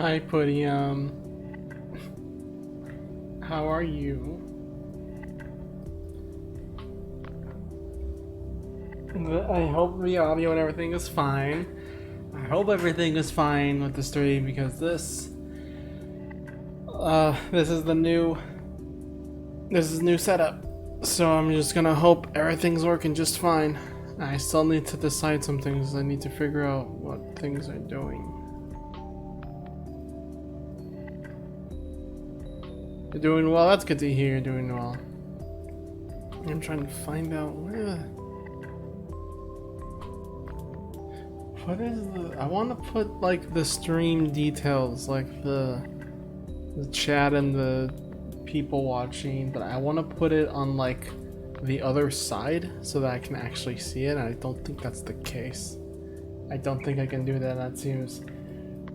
Hi, Podium. How are you? I hope the audio and everything is fine. I hope everything is fine with the stream because this is new setup. So I'm just gonna hope everything's working just fine. I still need to decide some things. I need to figure out what things are doing. You're doing well. That's good to hear. You're doing well. I'm trying to find out what is the. I want to put like the stream details, like the chat and the people watching, but I want to put it on like the other side so that I can actually see it. And I don't think that's the case. I don't think I can do that. That seems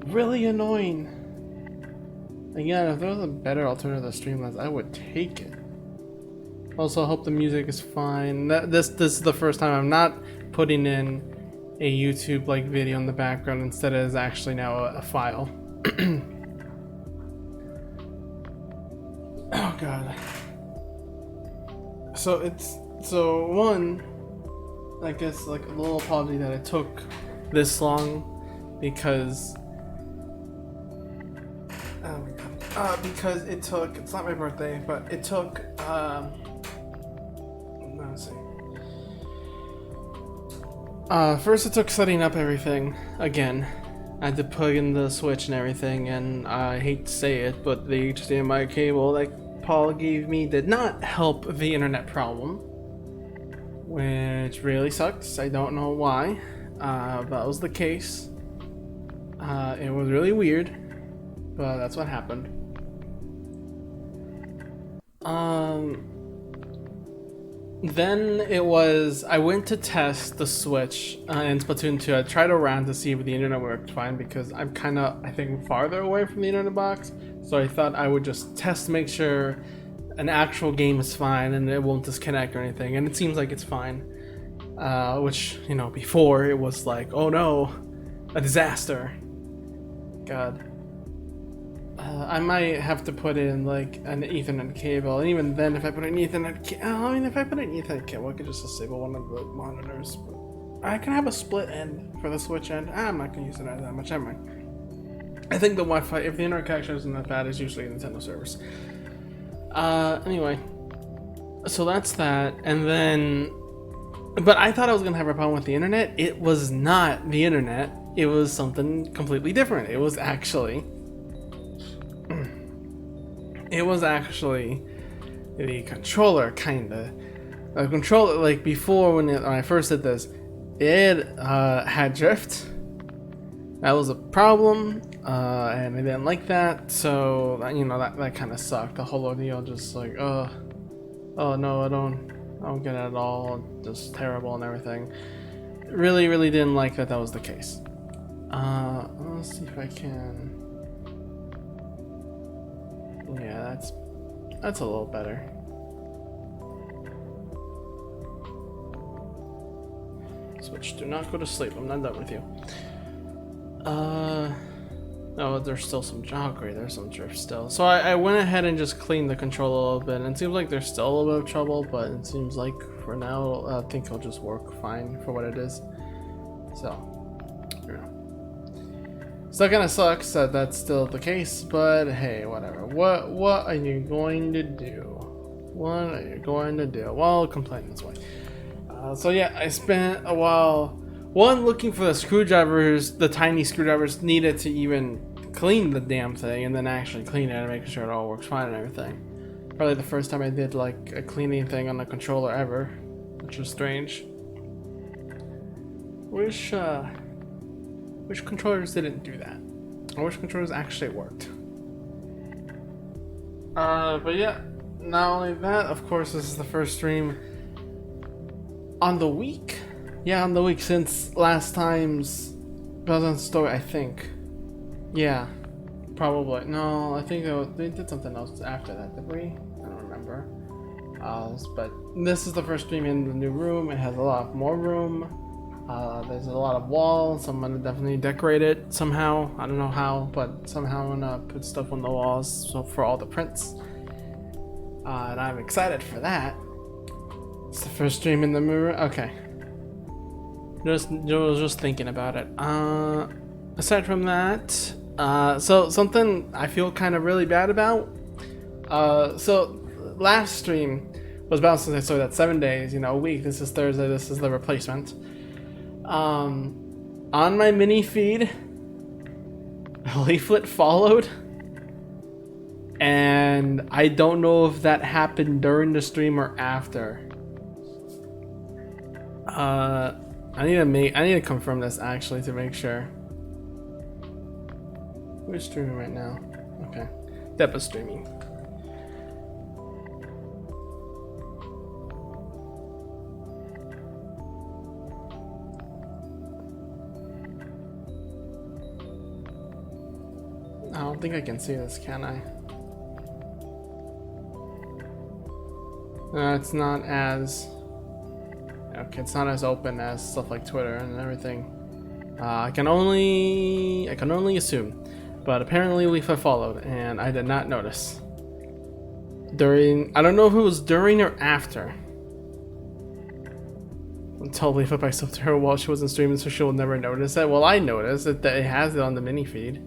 really annoying. Again, if there was a better alternative to Streamlabs, I would take it. Also, I hope the music is fine. This is the first time I'm not putting in a YouTube like video in the background. Instead, it is actually now a file. Oh god. So one, I guess like a little apology that it took this long because. Oh my god. Because it took, it's not my birthday, but it took, let's see. First it took setting up everything again. I had to plug in the Switch and everything, and I hate to say it, but the HDMI cable that Paul gave me did not help the internet problem. Which really sucks. I don't know why. That was the case. It was really weird, but that's what happened. Then it was, I went to test the Switch in Splatoon 2. I tried around to see if the internet worked fine because I'm kind of, I think, farther away from the internet box. So I thought I would just test to make sure an actual game is fine and it won't disconnect or anything. And it seems like it's fine. Which, you know, before it was like, oh no, a disaster. God. I might have to put in like an Ethernet cable, and even then, if I put an Ethernet cable, I could just disable one of the monitors. But I can have a split end for the Switch end. I'm not gonna use it that much, am I? I think the Wi-Fi, if the internet connection isn't that bad, is usually Nintendo servers. Anyway, so that's that, and then, but I thought I was gonna have a problem with the internet. It was not the internet. It was something completely different. It was actually the controller, kinda. The controller, like before when I first did this, it had drift. That was a problem, and I didn't like that. So you know that kind of sucked. The whole ordeal, just like oh no, I don't get it at all. Just terrible and everything. Really didn't like that was the case. Let's see if I can. Yeah, that's a little better. Switch, do not go to sleep. I'm not done with you. No, there's still some. Oh, great, there's some drift still. So I went ahead and just cleaned the controller a little bit, and it seems like there's still a little bit of trouble, but it seems like for now, I think it'll just work fine for what it is. So, yeah. Still kind of sucks that that's still the case, but hey, whatever. What are you going to do? What are you going to do? Well, complain this way. So yeah, I spent a while, looking for the screwdrivers, the tiny screwdrivers needed to even clean the damn thing, and then actually clean it and make sure it all works fine and everything. Probably the first time I did like a cleaning thing on a controller ever, which was strange. Which controllers didn't do that? Or which controllers actually worked? But yeah, not only that, of course, this is the first stream on the week. Yeah, on the week since last time's Bell's story, I think. Yeah, probably. No, I think they did something else after that, did we? I don't remember. But this is the first stream in the new room. It has a lot more room. There's a lot of walls. I'm gonna definitely decorate it somehow. I don't know how, but somehow I'm gonna put stuff on the walls so for all the prints. And I'm excited for that. It's the first stream in the mirror. Okay. Just thinking about it. Aside from that, so something I feel kind of really bad about. So last stream was about, since I started at 7 days, you know, a week. This is Thursday. This is the replacement. On my mini feed, a leaflet followed, and I don't know if that happened during the stream or after. I need to confirm this actually to make sure. We're streaming right now. Okay, Depa's streaming. I don't think I can see this, can I? No, it's not as... Okay, it's not as open as stuff like Twitter and everything. I can only assume. But apparently Leaflet followed, and I did not notice. I don't know if it was during or after. Until Leaflet by stuff to her while she wasn't streaming, so she'll never notice it. Well, I noticed that it has it on the mini feed.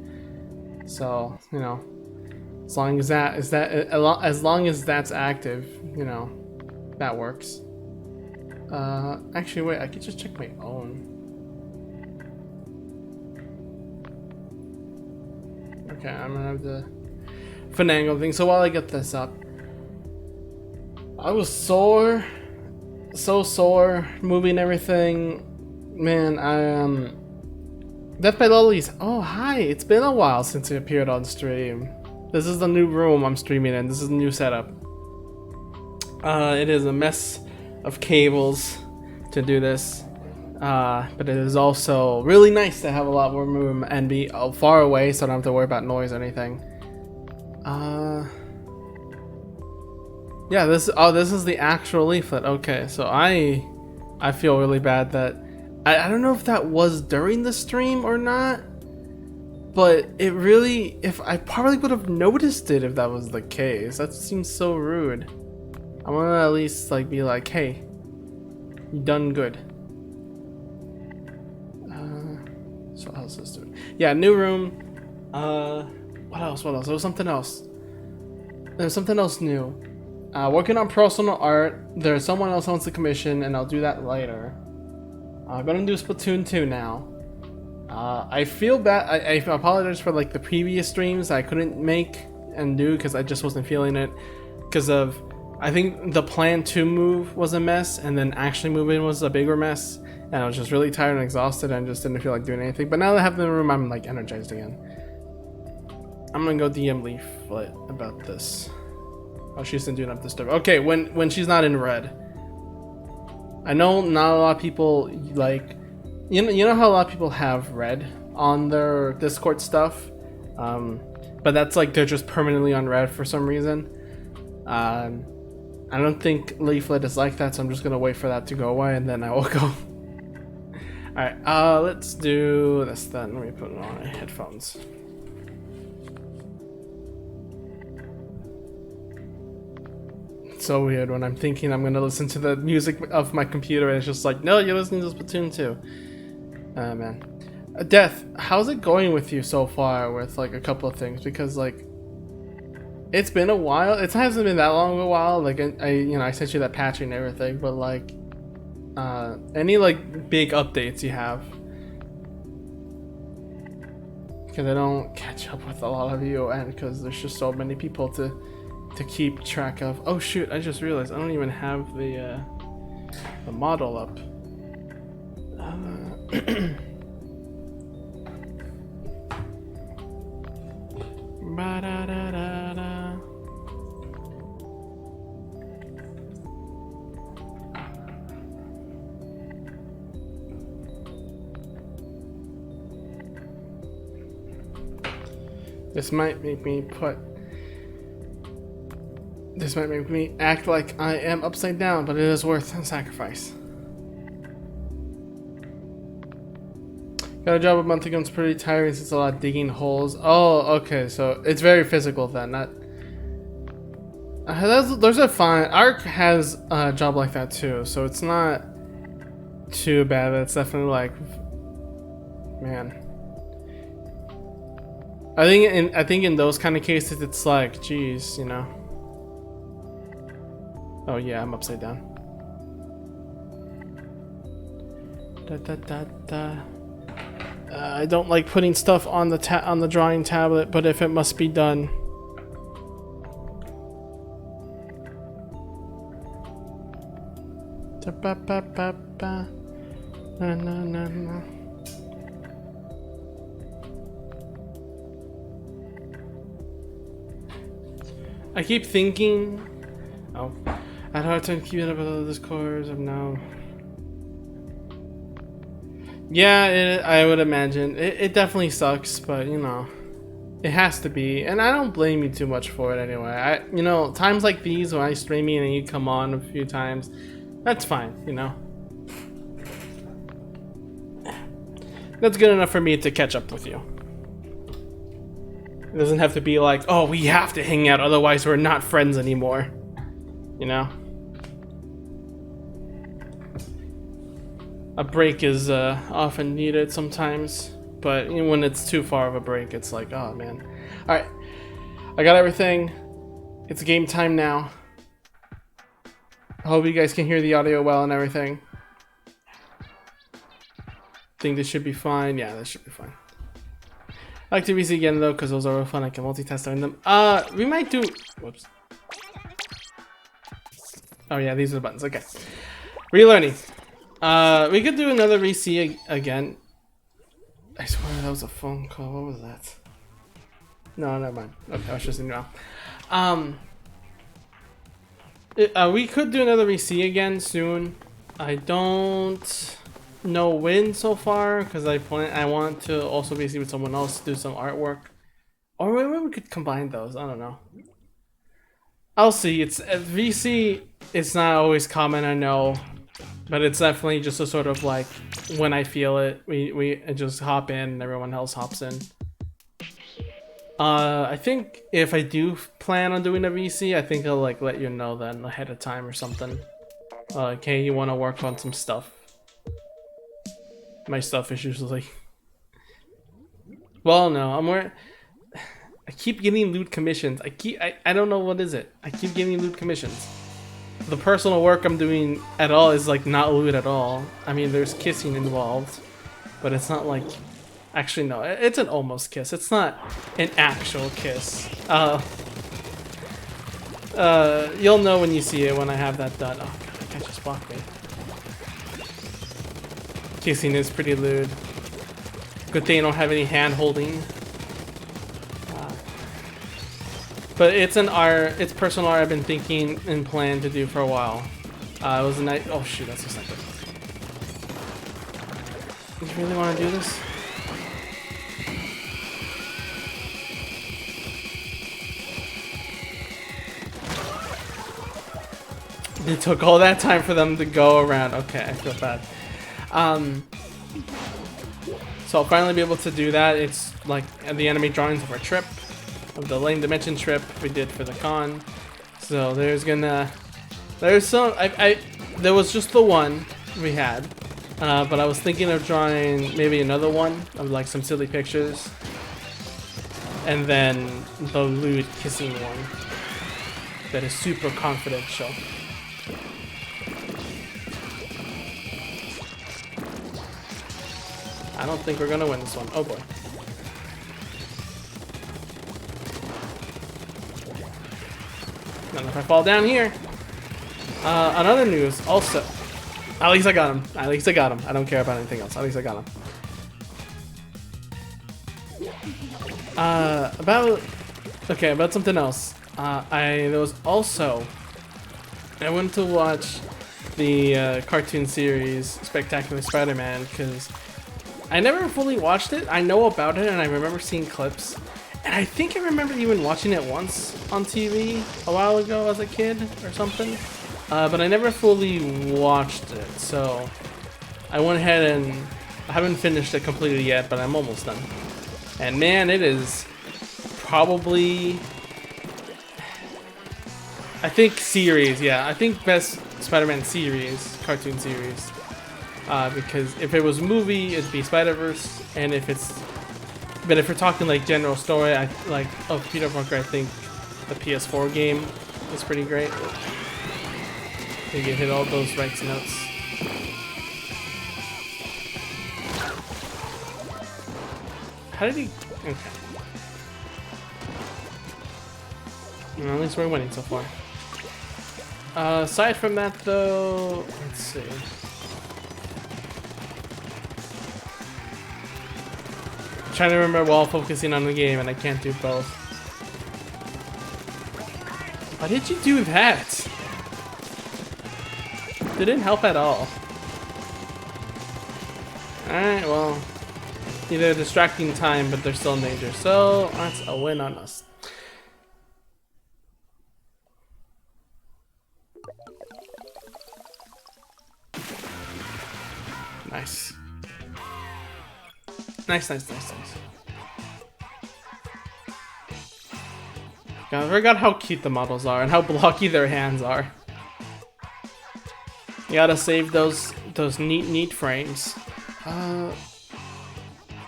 So, you know, as long as that's active, you know, that works. Actually, wait, I could just check my own. Okay, I'm gonna have to finagle things. So while I get this up, I was so sore, moving everything. Man, Death by Lollies. Oh, hi. It's been a while since it appeared on stream. This is the new room I'm streaming in. This is the new setup. It is a mess of cables to do this. But it is also really nice to have a lot more room and be far away so I don't have to worry about noise or anything. Yeah, this is the actual leaflet. Okay, so I feel really bad that I don't know if that was during the stream or not, but it really, if I probably would have noticed it if that was the case. That seems so rude. I want to at least like be like, hey, you done good. So what else is doing? Yeah, new room. What else? There was something else. There's something else new. Working on personal art. There's someone else wants to commission, and I'll do that later. I'm gonna do Splatoon 2 now. I feel bad. I apologize for like the previous streams I couldn't make and do because I just wasn't feeling it. Because of, I think the plan to move was a mess, and then actually moving was a bigger mess. And I was just really tired and exhausted and just didn't feel like doing anything. But now that I have the room, I'm like energized again. I'm gonna go DM Leaflet about this. Oh, she's been doing up this stuff. Okay, when she's not in red. I know not a lot of people like, you know how a lot of people have red on their Discord stuff, but that's like they're just permanently on red for some reason. I don't think Leaflet is like that, so I'm just gonna wait for that to go away and then I will go. Alright, let's do this then. Let me put on my headphones. It's so weird when I'm thinking I'm gonna listen to the music of my computer and it's just like, no, you're listening to Splatoon 2. Man. Death, how's it going with you so far with like a couple of things? Because like, it's been a while. It hasn't been that long of a while. Like I sent you that patch and everything, but like, any like big updates you have? Because I don't catch up with a lot of you, and because there's just so many people to keep track of. Oh shoot! I just realized I don't even have the model up. Ba-da-da-da-da. This might make me act like I am upside down, but it is worth a sacrifice. Got a job a month ago. It's pretty tiring since a lot of digging holes. Oh, okay. So it's very physical then. Not. Those are fine. Ark has a job like that too, so it's not too bad. It's definitely like, man. I think in those kind of cases, it's like, geez, you know. Oh yeah, I'm upside down. I don't like putting stuff on the drawing tablet, but if it must be done. I keep thinking, oh, I had a hard time keeping up with all this course of now. Yeah, I would imagine. It definitely sucks, but you know, it has to be. And I don't blame you too much for it anyway. You know, times like these when I stream and you come on a few times, that's fine, you know. That's good enough for me to catch up with you. It doesn't have to be like, oh, we have to hang out, otherwise we're not friends anymore. You know? A break is often needed sometimes, but when it's too far of a break, it's like, oh man. Alright, I got everything. It's game time now. I hope you guys can hear the audio well and everything. Think this should be fine. Yeah, this should be fine. I like to VC again though, because those are real fun. I can multitask on them. We might do. Whoops. Oh yeah, these are the buttons. Okay. Relearning. We could do another VC again. I swear that was a phone call. What was that? No, never mind. Okay, I was just thinking now. We could do another VC again soon. I don't know when so far, because I want to also VC with someone else to do some artwork. Or maybe we could combine those. I don't know. I'll see. It's VC. It's not always common, I know, but it's definitely just a sort of like when I feel it, we just hop in and everyone else hops in. I think if I do plan on doing a VC, I think I'll like let you know then ahead of time or something. Like, hey, you want to work on some stuff? My stuff is usually. Well, no, I keep getting loot commissions. I don't know what is it. I keep getting loot commissions. The personal work I'm doing at all is like not loot at all. I mean, there's kissing involved, but it's not like. Actually, no, it's an almost kiss. It's not an actual kiss. You'll know when you see it when I have that done. Oh god, that guy just blocked me. Kissing is pretty lewd. Good thing I don't have any hand holding. But it's an art, it's personal art I've been thinking and planned to do for a while. It was a night. Oh shoot, that's a sniper. Do you really want to do this? It took all that time for them to go around. Okay, I feel bad. So I'll finally be able to do that. It's like the enemy drawings of our trip, of the Lane Dimension trip we did for the con. So there's some. There was just the one we had, but I was thinking of drawing maybe another one of like some silly pictures, and then the lewd kissing one that is super confidential. I don't think we're gonna win this one. Oh boy. Not if I fall down here. On other news, also. At least I got him. At least I got him. I don't care about anything else. At least I got him. About something else. There was also. I went to watch the cartoon series Spectacular Spider-Man because I never fully watched it. I know about it and I remember seeing clips. And I think I remember even watching it once on TV a while ago as a kid or something. But I never fully watched it. So I went ahead and I haven't finished it completely yet, but I'm almost done. And man, it is probably, I think series, yeah. I think best Spider-Man series, cartoon series. Because if it was a movie, it'd be Spider-Verse, and if we're talking like general story, of Peter Parker, I think the PS4 game is pretty great. I think it hit all those right notes. How did he? Okay. Well, at least we're winning so far. Aside from that, though, let's see. I'm trying to remember while focusing on the game, and I can't do both. Why did you do that? Didn't help at all. Alright, well, either distracting time, but they're still in danger. So that's a win on us. Nice. Nice. I forgot how cute the models are and how blocky their hands are. You gotta save those neat frames.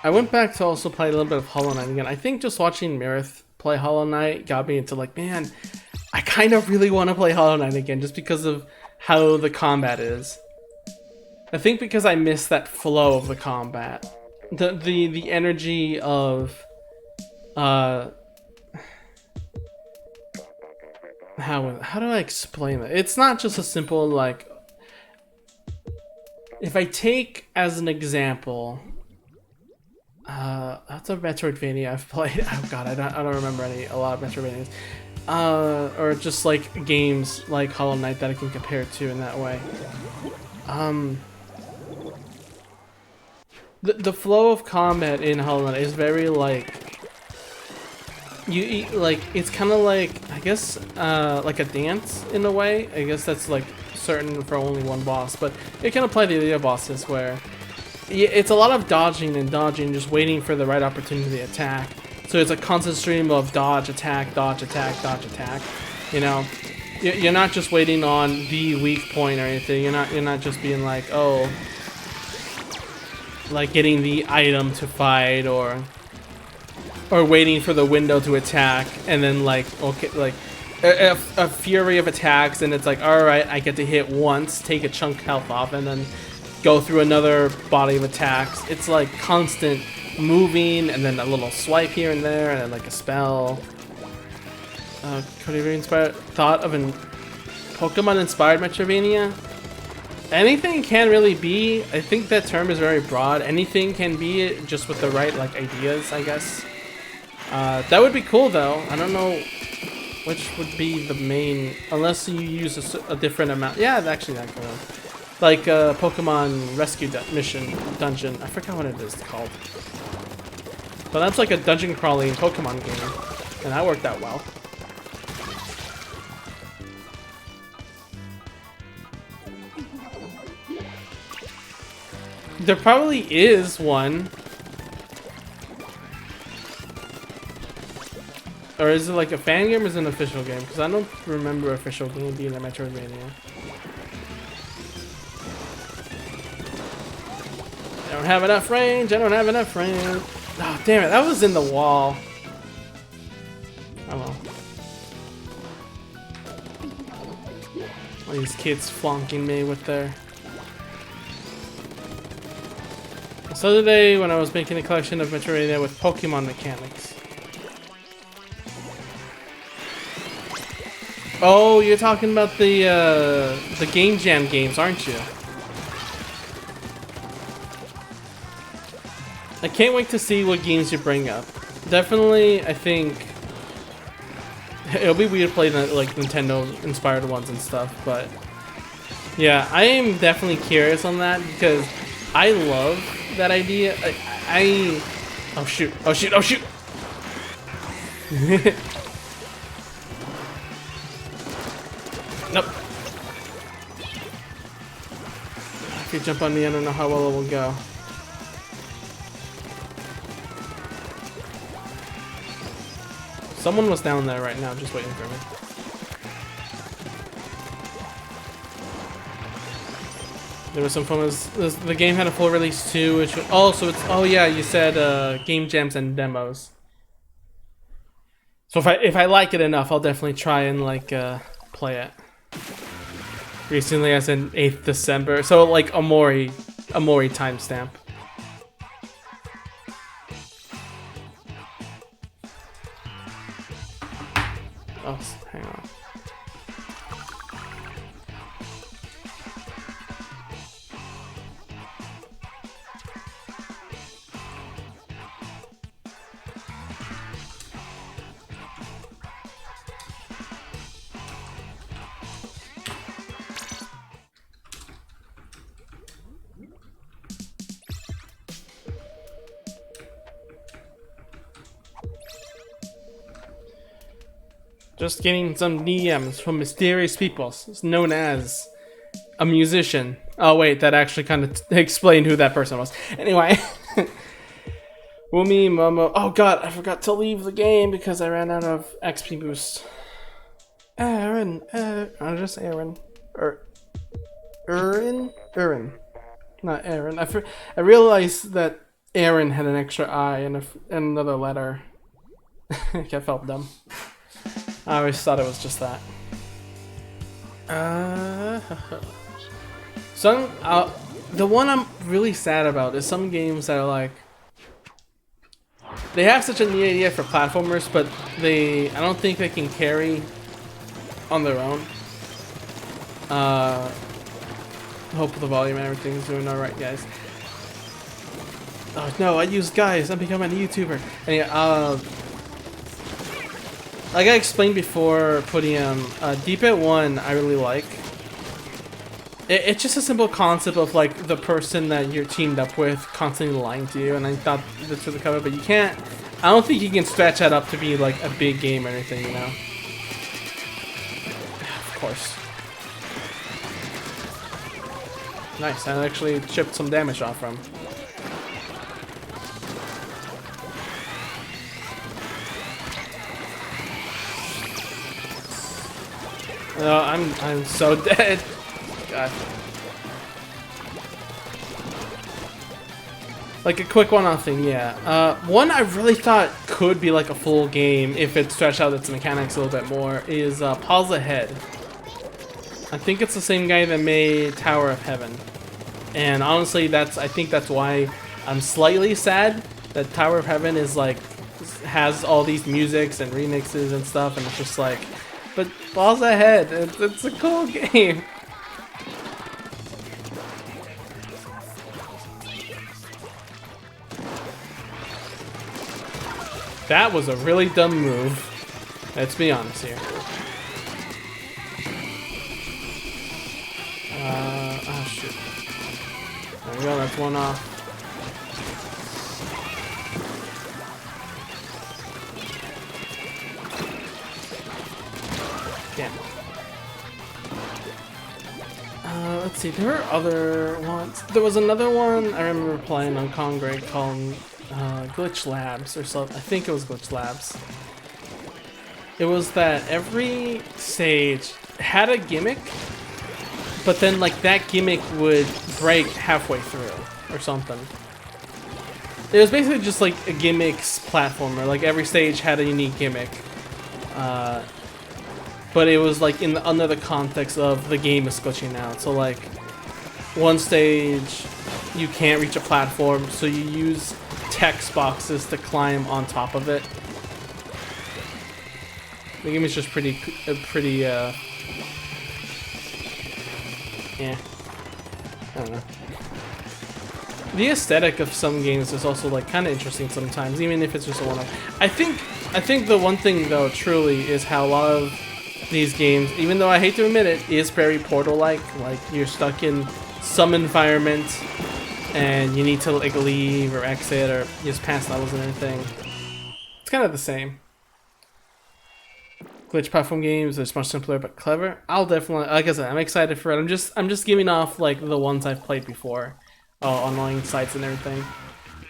I went back to also play a little bit of Hollow Knight again. I think just watching Mirith play Hollow Knight got me into like, man, I kind of really want to play Hollow Knight again just because of how the combat is. I think because I miss that flow of the combat. The energy of how do I explain it? It's not just a simple like, if I take as an example, that's a Metroidvania I've played. Oh god, I don't remember a lot of Metroidvanias. Or just like games like Hollow Knight that I can compare it to in that way. The flow of combat in Hollow Knight is very like, it's kind of like, I guess, like a dance in a way. I guess that's like certain for only one boss, but it can apply to the other bosses where it's a lot of dodging, just waiting for the right opportunity to attack. So it's a constant stream of dodge, attack, dodge, attack, dodge, attack. You know, you're not just waiting on the weak point or anything. You're not just being like, oh, like getting the item to fight or waiting for the window to attack and then like, okay, like a fury of attacks, and it's like, all right, I get to hit once, take a chunk health off, and then go through another body of attacks. It's like constant moving, and then a little swipe here and there, and then like a spell. Could you inspired thought of an Pokemon-inspired Metroidvania? Anything can really be. I think that term is very broad. Anything can be it, just with the right like ideas, I guess. That would be cool though. I don't know which would be the main, unless you use a different amount. Yeah, actually that could. Like Pokemon Rescue Mission Dungeon. I forgot what it is called. But that's like a dungeon crawling Pokemon game, and that worked out well. There probably is one. Or is it like a fan game or is it an official game? Because I don't remember an official game being a Metroidvania. I don't have enough range. Oh, damn it. That was in the wall. Oh well. All these kids flunking me with their... So today, when I was making a collection of Metroidvania with Pokemon mechanics. Oh, you're talking about the Game Jam games, aren't you? I can't wait to see what games you bring up. Definitely, I think it'll be weird to play like Nintendo-inspired ones and stuff, but yeah, I am definitely curious on that because I love that idea. Oh shoot! Nope. If you jump on me, I don't know how well it will go. Someone was down there right now, just waiting for me. There was some fun. The game had a full release too, which also it's oh yeah, you said game jams and demos. So if I like it enough, I'll definitely try and like play it. Recently, as in 8th December, so like Amori timestamp. Oh, hang on. Just getting some DMs from mysterious people known as a musician. Oh wait, that actually kind of explained who that person was. Anyway. Wumi, Momo. Oh god, I forgot to leave the game because I ran out of XP boost. Aaron. I'll just Aaron. Aaron. Not Aaron. I realized that Aaron had an extra I and another letter. I felt dumb. I always thought it was just that. The one I'm really sad about is some games that are like, they have such a neat idea for platformers, but I don't think they can carry on their own. Hope the volume and everything is doing alright, guys. Oh no, I use guys, I'm becoming a YouTuber. Anyway, like I explained before, Podium, Deep at 1 I really like. It's just a simple concept of like the person that you're teamed up with constantly lying to you, and I thought this was the cover, but you can't. I don't think you can stretch that up to be like a big game or anything, you know. Of course. Nice, I actually chipped some damage off from. Oh, I'm so dead. God. Like a quick one-off thing, yeah. One I really thought could be like a full game if it stretched out its mechanics a little bit more is Pause Ahead. I think it's the same guy that made Tower of Heaven, and honestly, I think that's why I'm slightly sad that Tower of Heaven is like has all these musics and remixes and stuff, and it's just like. But Pause Ahead, it's a cool game. That was a really dumb move. Let's be honest here. Oh shoot. There we go, that's one off. Damn. Let's see, there were other ones. There was another one I remember playing on Congreg called Glitch Labs or something. I think it was Glitch Labs. It was that every stage had a gimmick, but then like that gimmick would break halfway through or something. It was basically just like a gimmicks platformer. Like every stage had a unique gimmick. But it was like under the context of the game is glitching out. So like one stage you can't reach a platform, so you use text boxes to climb on top of it. The game is just pretty yeah. I don't know. The aesthetic of some games is also like kind of interesting sometimes, even if it's just a one-off. I think the one thing though truly is how a lot of these games, even though I hate to admit it, is very Portal-like. Like you're stuck in some environment and you need to like leave or exit or just pass levels and everything. It's kind of the same. Glitch platform games is much simpler but clever. I'll definitely, like I said, I'm excited for it. I'm just giving off like the ones I've played before, online sites and everything.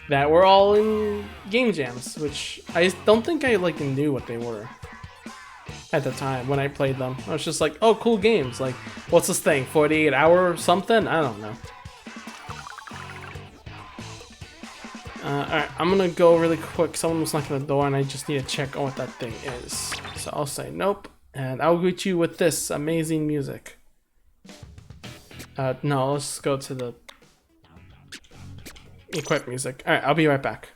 that were all in game jams, which I don't think I like knew what they were at the time when I played them. I was just like, oh, cool games. Like, what's this thing? 48 hour or something? I don't know. Alright, I'm gonna go really quick. Someone was knocking the door and I just need to check on what that thing is. So I'll say nope, and I'll greet you with this amazing music. No, let's go to the equip music. Alright, I'll be right back.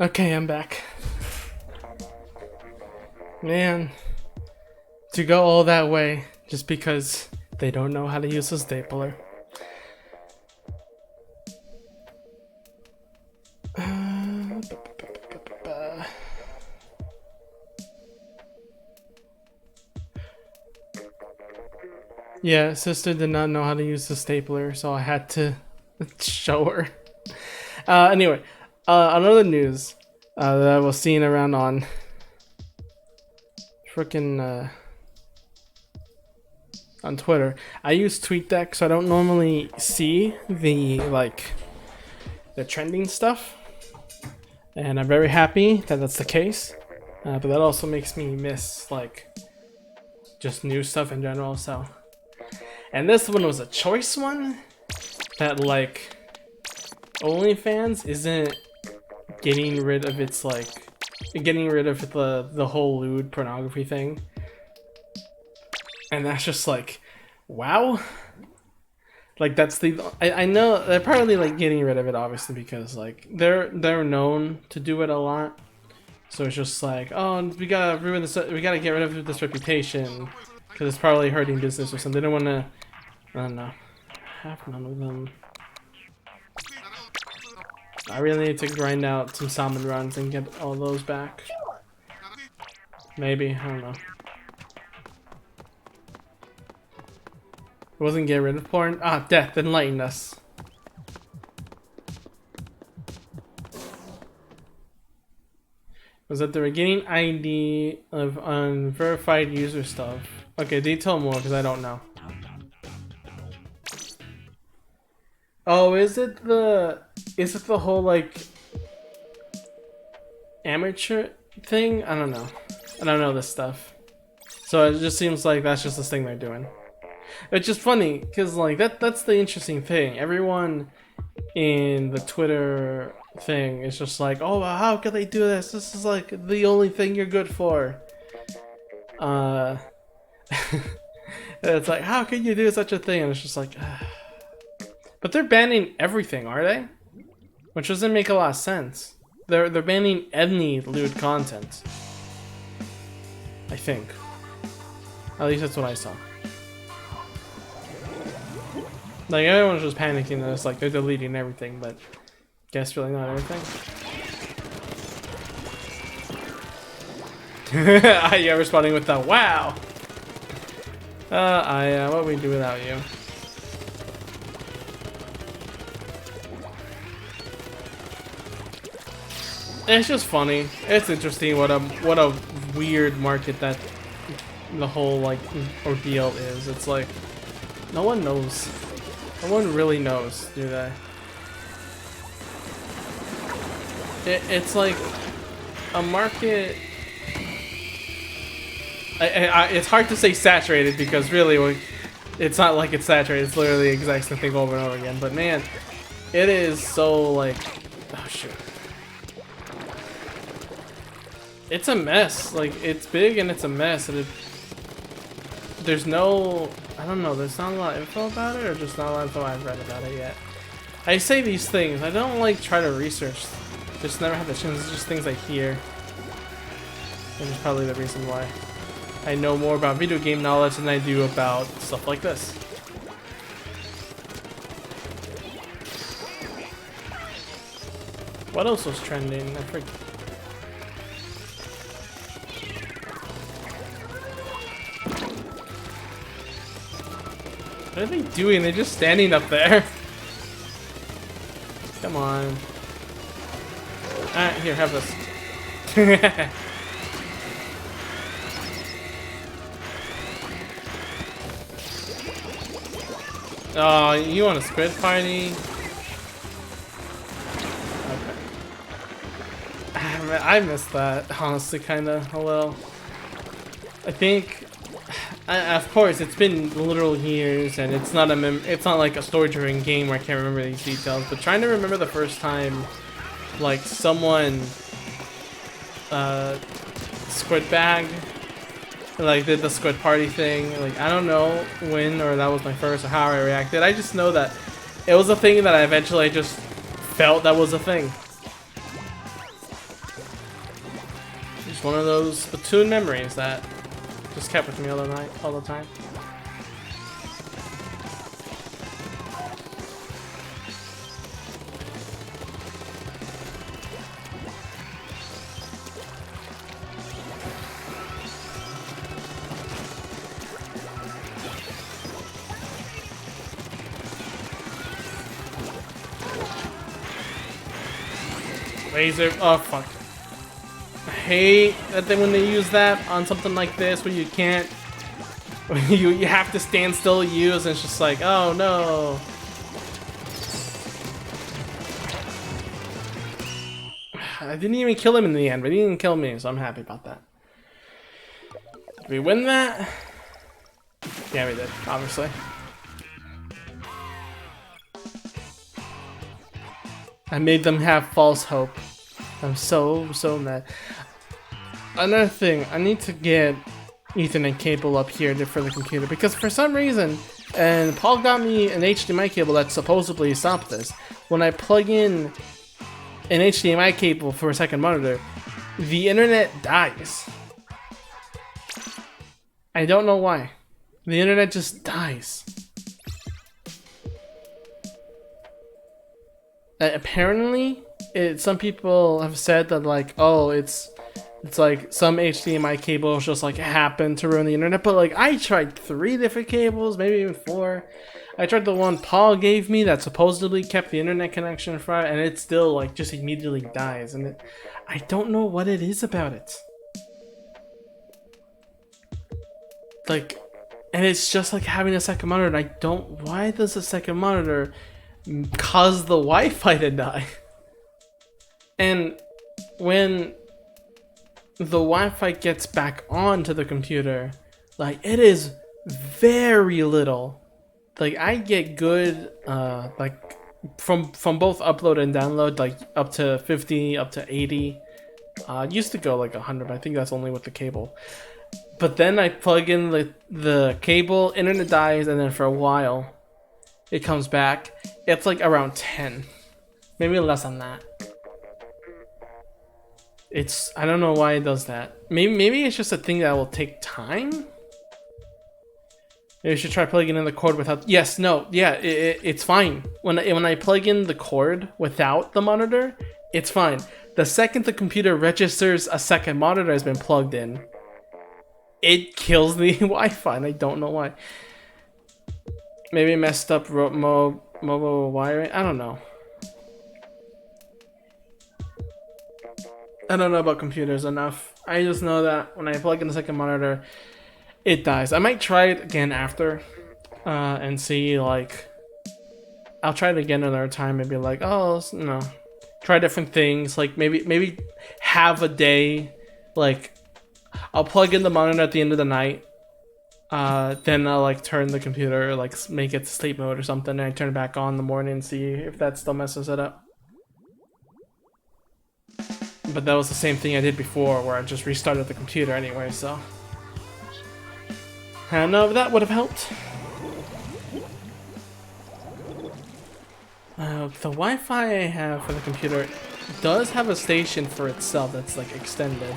Okay, I'm back. Man, to go all that way just because they don't know how to use a stapler. Yeah, sister did not know how to use the stapler, so I had to show her. Anyway, another news that I was seeing around on frickin' on Twitter. I use TweetDeck, so I don't normally see the trending stuff, and I'm very happy that that's the case. But that also makes me miss like just new stuff in general. So, and this one was a choice one that like OnlyFans isn't getting rid of its getting rid of the whole lewd pornography thing. And that's just like, wow. Like that's the I know they're probably like getting rid of it obviously because like they're known to do it a lot. So it's just like, oh, we gotta ruin this, we gotta get rid of this reputation because it's probably hurting business or something. They don't want to, I don't know, have none of them. I really need to grind out some salmon runs and get all those back. Maybe, I don't know. It wasn't get rid of porn. Ah, death, enlighten us. Was that the beginning ID of unverified user stuff? Okay, detail more because I don't know. Oh, is it the whole like amateur thing? I don't know. I don't know this stuff. So it just seems like that's just this thing they're doing. It's just funny because like that's the interesting thing. Everyone in the Twitter thing is just like, oh, how could they do this? This is like the only thing you're good for. It's like, how can you do such a thing? And it's just like, but they're banning everything, are they? which doesn't make a lot of sense. They're banning any lewd content. I think. At least that's what I saw. Like, everyone's just panicking that it's like they're deleting everything, but guess really not everything. You're responding with the wow! What would we do without you? It's just funny. It's interesting what a weird market that the whole like ordeal is. It's like no one knows. No one really knows, do they? It's like a market. It's hard to say saturated because really, it's not like it's saturated. It's literally the exact same thing over and over again. But man, it is so like, oh shit. It's a mess. Like, it's big and it's a mess. And there's no, I don't know, there's not a lot of info about it, or just not a lot of info I've read about it yet. I say these things. I don't like try to research. Just never had the chance. It's just things I hear. Which is probably the reason why I know more about video game knowledge than I do about stuff like this. What else was trending? I forget. What are they doing? They're just standing up there. Come on. Alright, here, have this. Oh, you want a squid party? Okay. I missed that, honestly, kinda, a little. I think, of course, it's been literal years, and it's not like a story-driven game where I can't remember these details. But trying to remember the first time, like someone, squid bag. Like did the squid party thing. Like I don't know when or that was my first or how I reacted. I just know that it was a thing that I eventually just felt that was a thing. Just one of those Splatoon memories that just kept with me all the time. Laser. Oh fuck. I hate that thing when they use that on something like this where you can't. You have to stand still use, and it's just like, oh no. I didn't even kill him in the end, but he didn't kill me, so I'm happy about that. Did we win that? Yeah, we did, obviously. I made them have false hope. I'm so mad. Another thing, I need to get Ethernet cable up here for the computer because for some reason, and Paul got me an HDMI cable that supposedly stopped this. When I plug in an HDMI cable for a second monitor, the internet dies. I don't know why. The internet just dies. Apparently, some people have said that like, oh, it's like some HDMI cables just like happen to ruin the internet. But like, I tried 3 different cables, maybe even 4. I tried the one Paul gave me that supposedly kept the internet connection from, and it still like just immediately dies. And I don't know what it is about it. Like, and it's just like having a second monitor. And I don't. Why does a second monitor cause the Wi-Fi to die? And when the Wi-Fi gets back onto the computer, like it is very little. Like I get good like from both upload and download, like up to 50, up to 80. It used to go like 100, but I think that's only with the cable. But then I plug in the cable, internet dies, and then for a while it comes back. It's like around 10. Maybe less than that. I don't know why it does that. Maybe it's just a thing that will take time. Maybe you should try plugging in the cord without. Yes, no, yeah, it's fine. When I plug in the cord without the monitor, it's fine. The second the computer registers a second monitor has been plugged in, it kills the Wi-Fi, and I don't know why. Maybe messed up mobile wiring. I don't know. I don't know about computers enough. I just know that when I plug in the second monitor, it dies. I might try it again after, and see, like, I'll try it again another time. Maybe like, oh, you know, try different things. Like maybe have a day, like, I'll plug in the monitor at the end of the night. Then I'll like turn the computer, like make it sleep mode or something, and I turn it back on in the morning and see if that still messes it up. But that was the same thing I did before, where I just restarted the computer anyway, so I don't know if that would have helped. The Wi-Fi I have for the computer does have a station for itself that's like extended.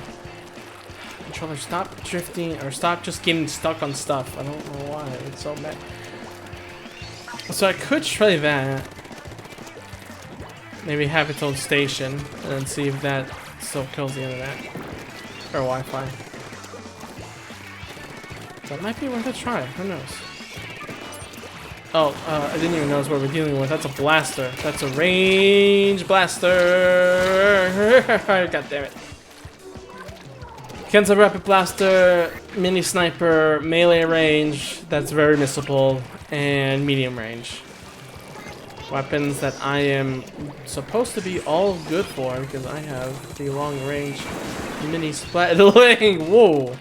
Controller, stop drifting, or stop just getting stuck on stuff. I don't know why it's so bad. So I could try that. Maybe have its own station and then see if that still kills the internet or Wi-Fi. That might be worth a try. Who knows? Oh, I didn't even notice what we're dealing with. That's a blaster. That's a range blaster. God damn it. Kenza Rapid Blaster, Mini Sniper, melee range, that's very missable, and medium range. Weapons that I am supposed to be all good for because I have the long range mini splat. Whoa!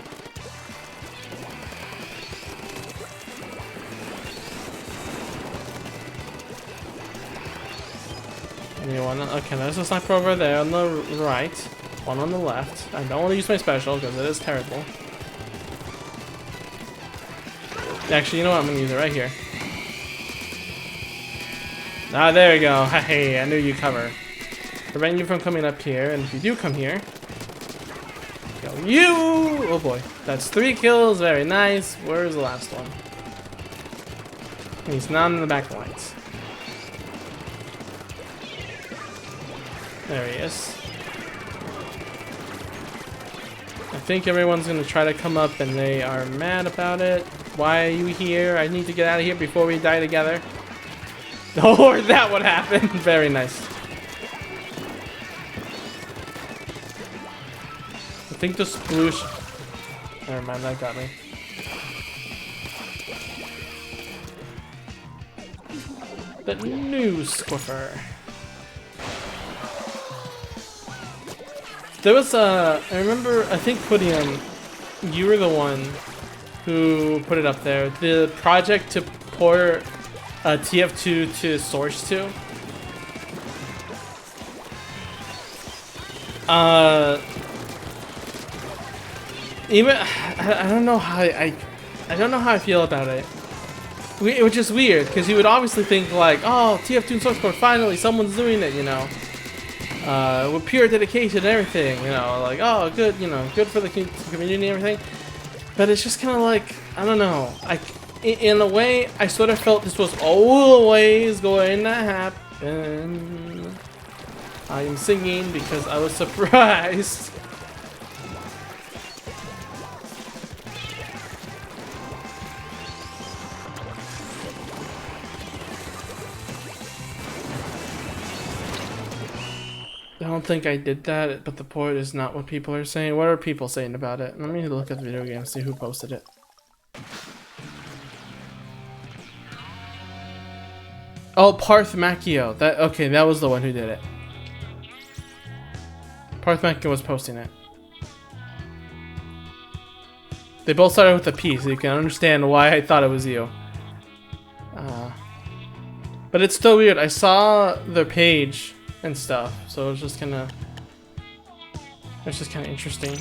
Anyone? Okay, there's a sniper over there on the right, one on the left. I don't want to use my special because it is terrible. Actually, you know what? I'm gonna use it right here. Ah, there we go. Hey, I knew you'd cover. Prevent you from coming up here, and if you do come here, go you! Oh boy, that's 3 kills. Very nice. Where's the last one? He's not in the back lines. There he is. I think everyone's gonna try to come up, and they are mad about it. Why are you here? I need to get out of here before we die together. Oh, that would happen. Very nice. I think the sploosh. Never mind, that got me. The new Squiffer. There was I remember, I think Pudium, you were the one who put it up there. The project to port TF2 to Source 2. Even I don't know how I don't know how I feel about it. Which is weird because you would obviously think like, oh, TF2 and Source port, finally someone's doing it, you know, with pure dedication and everything, you know, like, oh, good, you know, good for the community and everything. But it's just kind of like, I don't know, in a way, I sort of felt this was always going to happen. I am singing because I was surprised. I don't think I did that, but the port is not what people are saying. What are people saying about it? Let me look at the video game and see who posted it. Oh, Parth Macchio. Okay, that was the one who did it. Parth Macchio was posting it. They both started with a P, so you can understand why I thought it was you. But it's still weird. I saw their page and stuff, so it's just kind of interesting.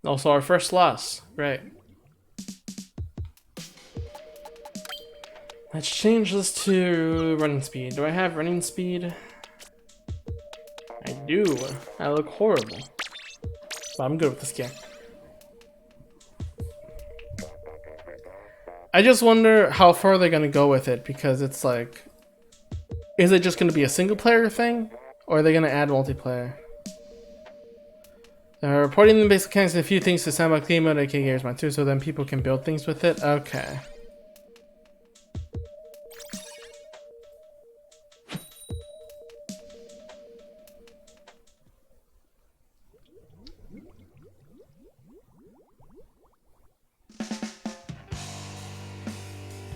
Also, our first loss. Great. Let's change this to running speed. Do I have running speed? do. I look horrible. But I'm good with this game. I just wonder how far they're gonna go with it, because it's like, is it just gonna be a single player thing, or are they gonna add multiplayer? They're reporting the basic mechanics and a few things to Sandbox Game Mode, aka Gears Mod 2, so then people can build things with it. Okay.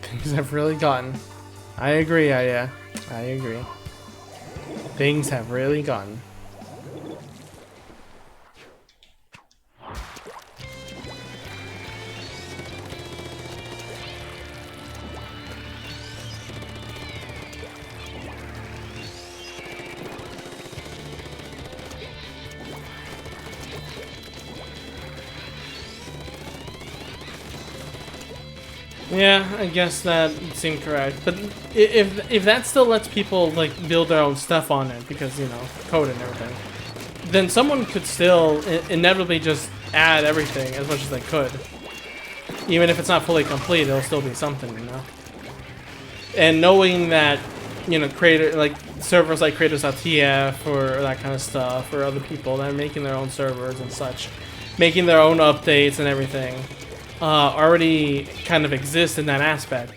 Things have really gotten. I agree, yeah. I agree. Things have really gotten. Yeah, I guess that seemed correct. But if that still lets people like build their own stuff on it, because you know, code and everything, then someone could still inevitably just add everything as much as they could. Even if it's not fully complete, it'll still be something, you know. And knowing that, you know, servers like creators.tf or that kind of stuff, or other people that are making their own servers and such, making their own updates and everything, already kind of exist in that aspect.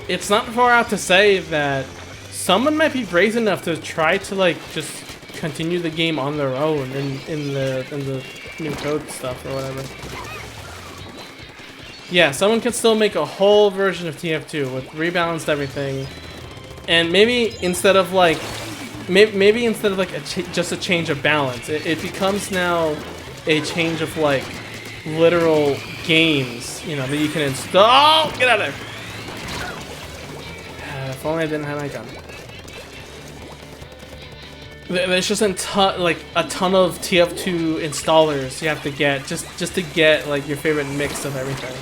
It's not far out to say that someone might be brazen enough to try to like just continue the game on their own in the new code stuff or whatever. Yeah, someone could still make a whole version of TF2 with rebalanced everything, and maybe instead of like just a change of balance, it becomes now a change of like literal games, you know, that you can install. Get out of there! If only I didn't have my gun. There's just a ton of TF2 installers you have to get just to get like your favorite mix of everything.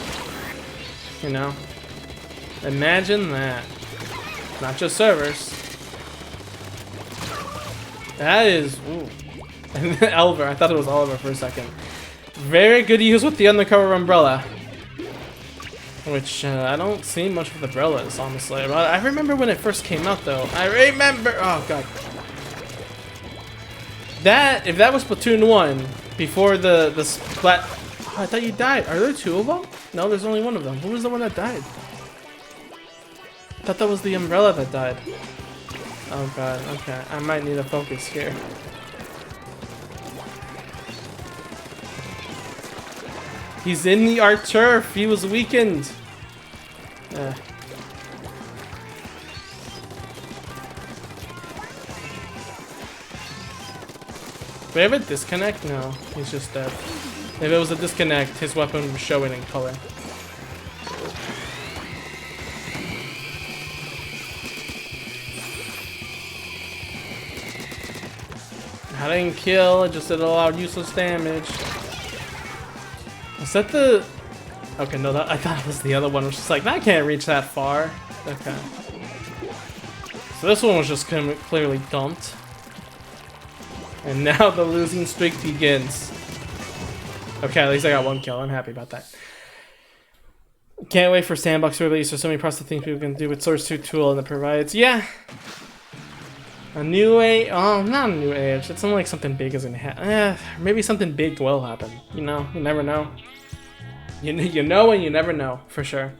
You know, imagine that. Not just servers. That is, ooh. Elver. I thought it was Oliver for a second. Very good use with the undercover umbrella. Which, I don't see much with umbrellas, honestly. But I remember when it first came out, though. I remember... Oh, God. If that was Splatoon 1, before the splat... Oh, I thought you died. Are there two of them? No, there's only one of them. Who was the one that died? I thought that was the umbrella that died. Oh, God. Okay. I might need to focus here. He's in the art turf. He was weakened. We have a disconnect? No, he's just dead. If it was a disconnect, his weapon was showing in color. I didn't kill, it just did a lot of useless damage. Is that the... Okay, no, I thought it was the other one. It was just like, that can't reach that far. Okay. So this one was just clearly dumped. And now the losing streak begins. Okay, at least I got one kill. I'm happy about that. Can't wait for Sandbox release. There's so many process things people can do with Source 2 tool and it provides. Yeah! A new age. Oh, not a new age. It's not like something big is gonna happen. Maybe something big will happen. You know, you never know. You know and you never know, for sure.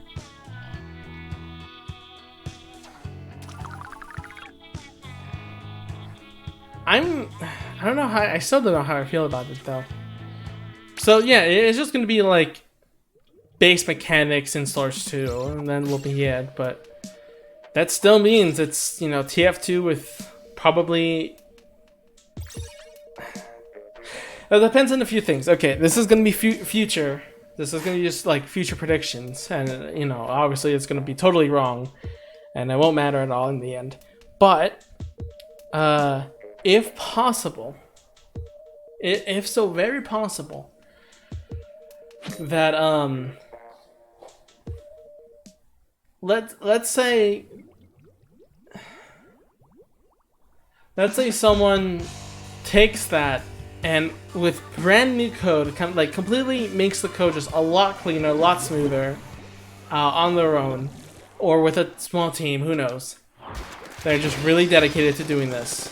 I don't know how, I still don't know how I feel about it though. So yeah, it's just gonna be like base mechanics in Source 2, and then we'll be it, but that still means it's, you know, TF2 with probably... It depends on a few things. Okay, this is gonna be future. This is gonna be just like future predictions, and you know, obviously it's gonna be totally wrong, and it won't matter at all in the end. But if possible, if so very possible, that let's say someone takes that and with brand new code, kind of like completely makes the code just a lot cleaner, a lot smoother on their own, or with a small team, who knows. They're just really dedicated to doing this.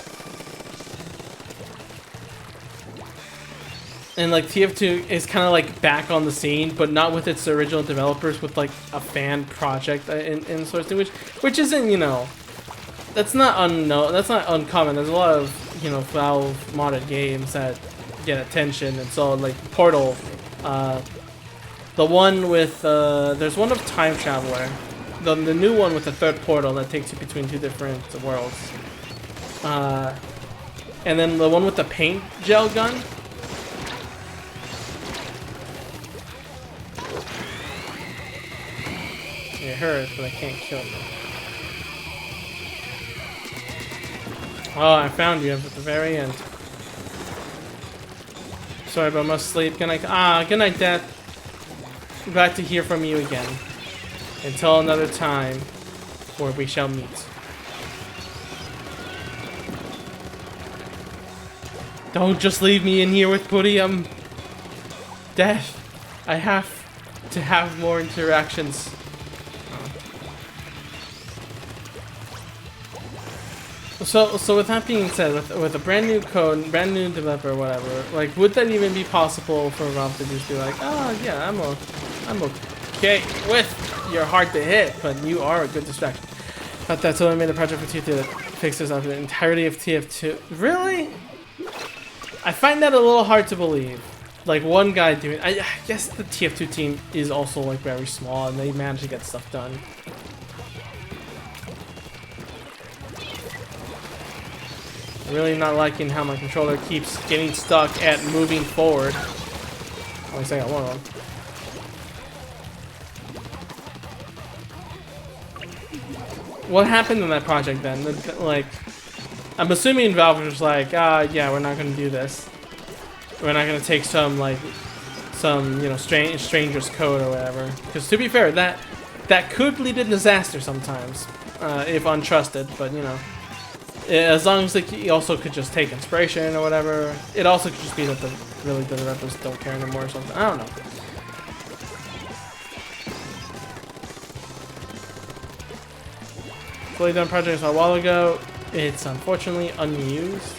And like TF2 is kind of like back on the scene, but not with its original developers, with like a fan project in sorts of which isn't, you know, that's not uncommon. There's a lot of, you know, Valve modded games that get attention, and so like Portal, the one with there's one of Time Traveler, the new one with the third portal that takes you between two different worlds, and then the one with the paint gel gun. It hurts, but I can't kill you. Oh, I found you at the very end. Sorry, but I must sleep. Good night. Good night, Dad. Glad to hear from you again. Until another time, where we shall meet. Don't just leave me in here with Putty. Dad, I have to have more interactions. So with that being said, with a brand new code, brand new developer, whatever, like, would that even be possible for Valve to just be like, oh yeah, I'm okay with you're hard to hit, but you are a good distraction. But that's why I made a project for TF2 that fixes up the entirety of TF2. Really? I find that a little hard to believe. Like one guy doing, I guess the TF2 team is also like very small, and they manage to get stuff done. I'm really not liking how my controller keeps getting stuck at moving forward. At least I got one of them. What happened in that project then? Like, I'm assuming Valve was just like, yeah, we're not gonna do this. We're not gonna take some you know, stranger's code or whatever. Because to be fair, that could lead to disaster sometimes, if untrusted. But you know. As long as he also could just take inspiration or whatever. It also could just be that the developers don't care anymore or something. I don't know. Fully done project a while ago. It's unfortunately unused.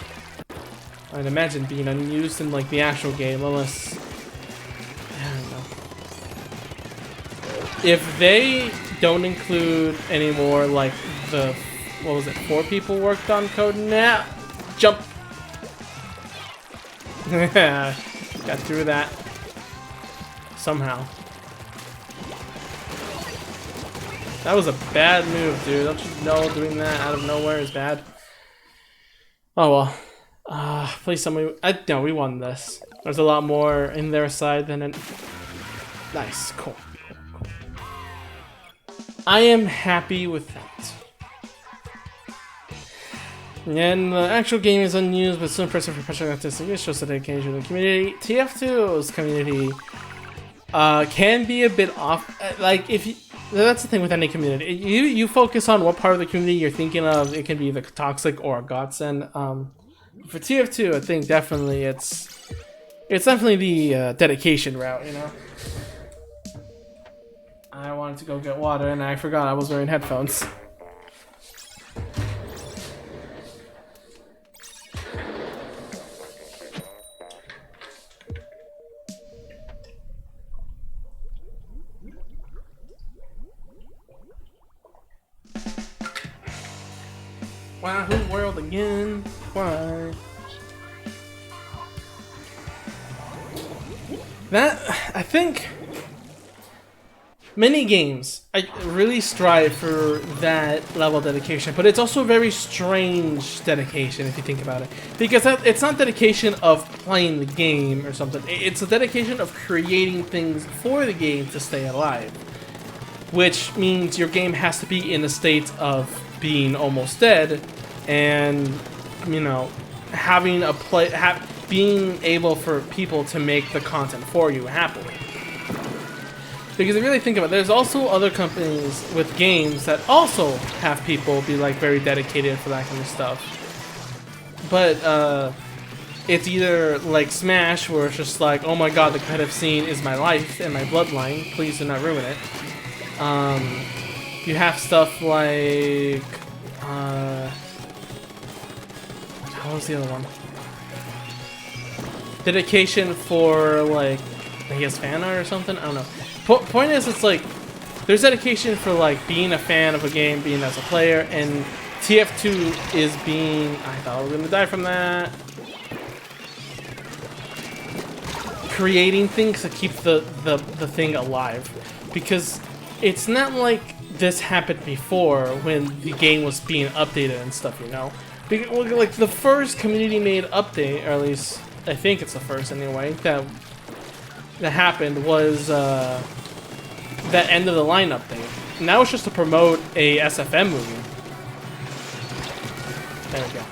I'd imagine being unused in like the actual game, unless I don't know. If they don't include anymore like the what was it? 4 people worked on code now. Jump. Got through that somehow. That was a bad move, dude. Don't you know doing that out of nowhere is bad? Oh well. Please tell me. No, we won this. There's a lot more in their side than in. Nice, cool. I am happy with that. And the actual game is unused, but so impressive for pressure artistic. It shows the dedication of the community. TF2's community can be a bit off. Like, if you, that's the thing with any community. You focus on what part of the community you're thinking of. It can be the toxic or a godsend. For TF2, I think definitely it's definitely the dedication route. You know. I wanted to go get water and I forgot I was wearing headphones. Wahoo World again. Why? That, I think, many games, I really strive for that level of dedication, but it's also a very strange dedication if you think about it. Because it's not dedication of playing the game or something, it's a dedication of creating things for the game to stay alive. Which means your game has to be in a state of being almost dead, and, you know, having a being able for people to make the content for you happily. Because if you really think about it, there's also other companies with games that also have people be like very dedicated for that kind of stuff. But it's either like Smash, where it's just like, oh my god, the competitive scene is my life and my bloodline, please do not ruin it. You have stuff like, what was the other one? Dedication for like, I guess fan art or something? I don't know. Point is, it's like, there's dedication for like being a fan of a game, being as a player, and TF2 is being, I thought I was gonna die from that. Creating things to keep the thing alive. Because it's not like this happened before when the game was being updated and stuff, you know? Because, like, the first community-made update, or at least I think it's the first anyway, that happened was that end of the line update. And that was just to promote a SFM movie. There we go.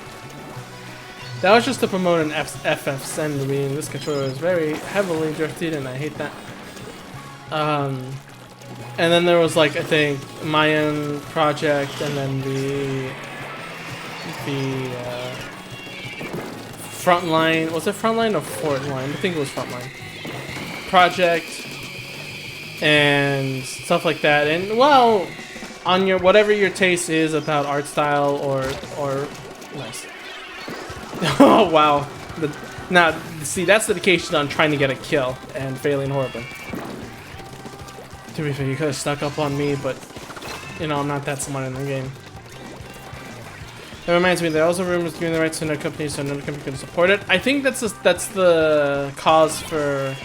That was just to promote an FFSN movie, and this controller is very heavily drifted, and I hate that. And then there was, like, I think, Mayan Project, and then the Frontline, was it Frontline or Fortline? I think it was Frontline Project, and stuff like that. And, well, on your, whatever your taste is about art style or nice. Oh wow! Now, see, that's dedication on trying to get a kill and failing horribly. To be fair, you could have snuck up on me, but you know I'm not that smart in the game. That reminds me, there are also rumors giving the rights to another company, so another company can support it. I think that's the cause for.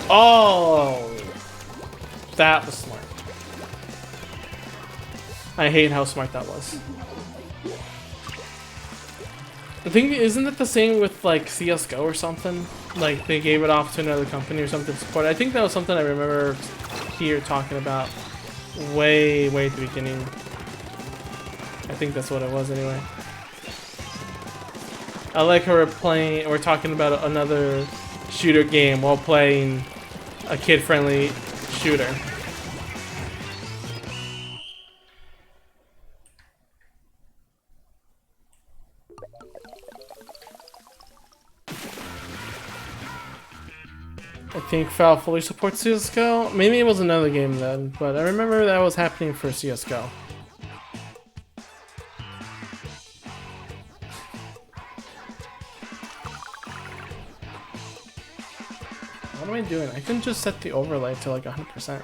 Oh, that was smart. I hate how smart that was. I think, isn't it the same with like CSGO or something? Like they gave it off to another company or something to support. I think that was something I remember here talking about way at the beginning. I think that's what it was anyway. I like how we're talking about another shooter game while playing a kid-friendly shooter. I think Foul fully supports CSGO. Maybe it was another game then, but I remember that was happening for CSGO. What am I doing? I can just set the overlay to like 100%.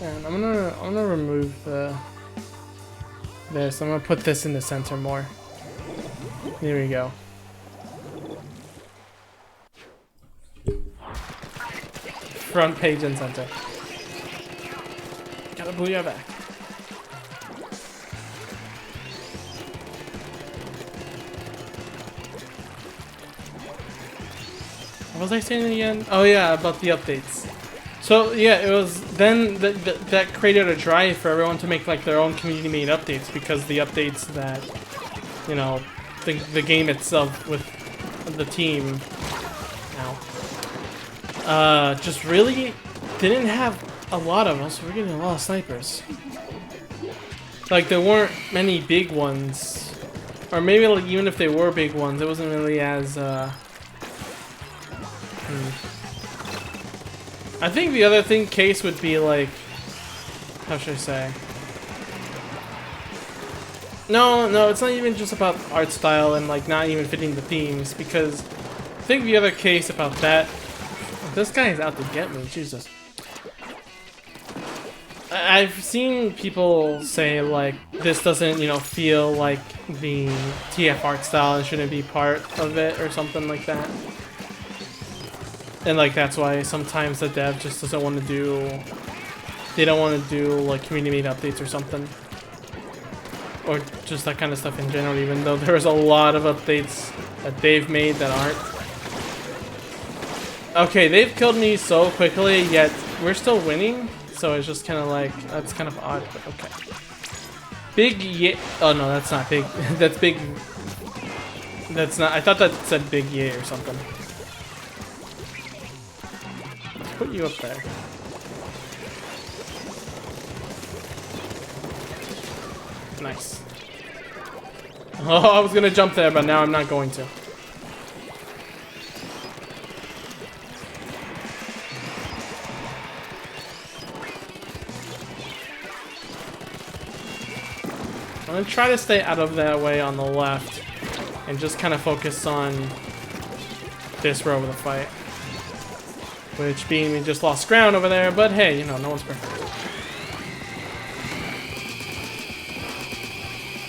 And I'm gonna remove this. I'm gonna put this in the center more. There we go. Front page and center. Gotta booyah back. What was I saying again? Oh yeah, about the updates. So yeah, it was then that created a drive for everyone to make like their own community-made updates, because the updates that, you know, the game itself with the team now just really didn't have a lot of us. We're getting a lot of snipers. Like there weren't many big ones, or maybe like, even if they were big ones, it wasn't really as I think the other case would be like, how should I say? No, it's not even just about art style and like not even fitting the themes, because I think the other case about that, this guy is out to get me, Jesus. I've seen people say like this doesn't, you know, feel like the TF art style and shouldn't be part of it or something like that. And like that's why sometimes the dev just doesn't want to do, they don't want to do like community-made updates or something, or just that kind of stuff in general, even though there's a lot of updates that they've made that aren't. Okay, they've killed me so quickly, yet we're still winning. So it's just kind of like, that's kind of odd, but okay. Big yeah. Oh no, that's not big. That's big. That's not. I thought that said big yay or something. Let's put you up there. Nice. Oh, I was gonna jump there, but now I'm not going to. I'm gonna try to stay out of that way on the left and just kind of focus on this row of the fight. Which being we just lost ground over there, but hey, you know, no one's perfect.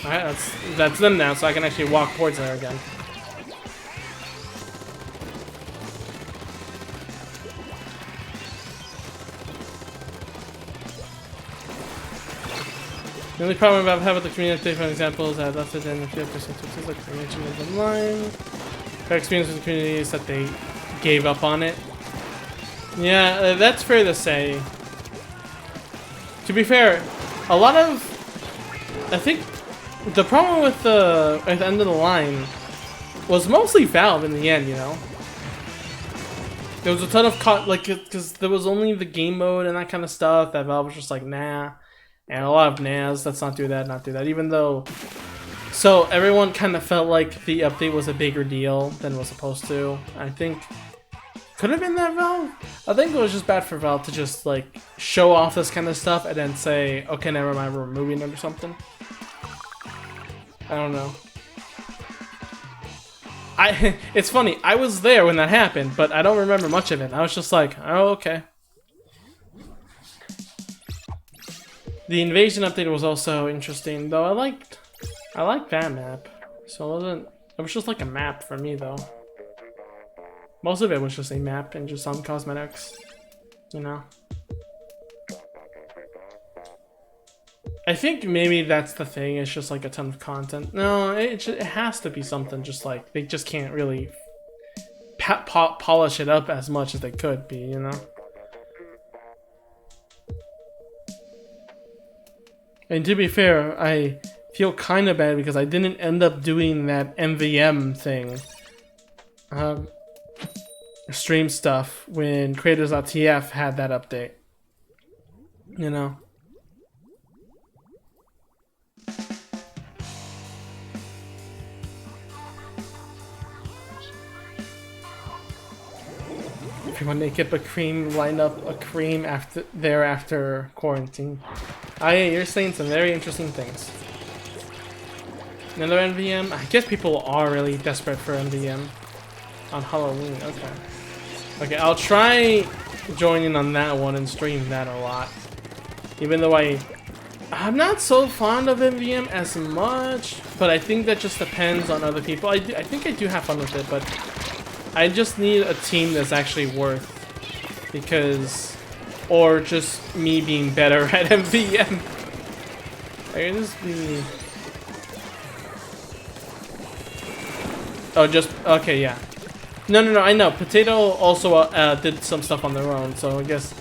Alright, that's them now, so I can actually walk towards there again. The only problem I've had with the community update, for example, is that that's it in the field percentages like I mentioned in the line. Our experience with the community is that they gave up on it. Yeah, that's fair to say. To be fair, a lot of... I think the problem with the at the end of the line was mostly Valve in the end, you know? There was a ton of... because there was only the game mode and that kind of stuff that Valve was just like, nah. And a lot of nahs, let's not do that, not do that. Even though... So everyone kind of felt like the update was a bigger deal than was supposed to. I think... Could have been that Valve? I think it was just bad for Valve to just like show off this kind of stuff and then say, okay, never mind, we're removing it or something. I don't know. It's funny, I was there when that happened, but I don't remember much of it. I was just like, oh, okay. The invasion update was also interesting, though I liked that map. So it was just like a map for me though. Most of it was just a map and just some cosmetics, you know. I think maybe that's the thing, it's just like a ton of content. No, it has to be something just like, they just can't really polish it up as much as they could be, you know. And to be fair, I feel kind of bad because I didn't end up doing that MVM thing. Stream stuff when Creators.tf had that update. You know? Everyone naked but Cream lined up a Cream after quarantine. You're saying some very interesting things. Another MVM? I guess people are really desperate for MVM on Halloween. Okay. Okay, I'll try joining on that one and stream that a lot. Even though I'm not so fond of MVM as much, but I think that just depends on other people. I think I do have fun with it, but I just need a team that's actually worth, because, or just me being better at MVM. I can just be... Oh, just, okay, yeah. No, I know. Potato also did some stuff on their own, so I guess,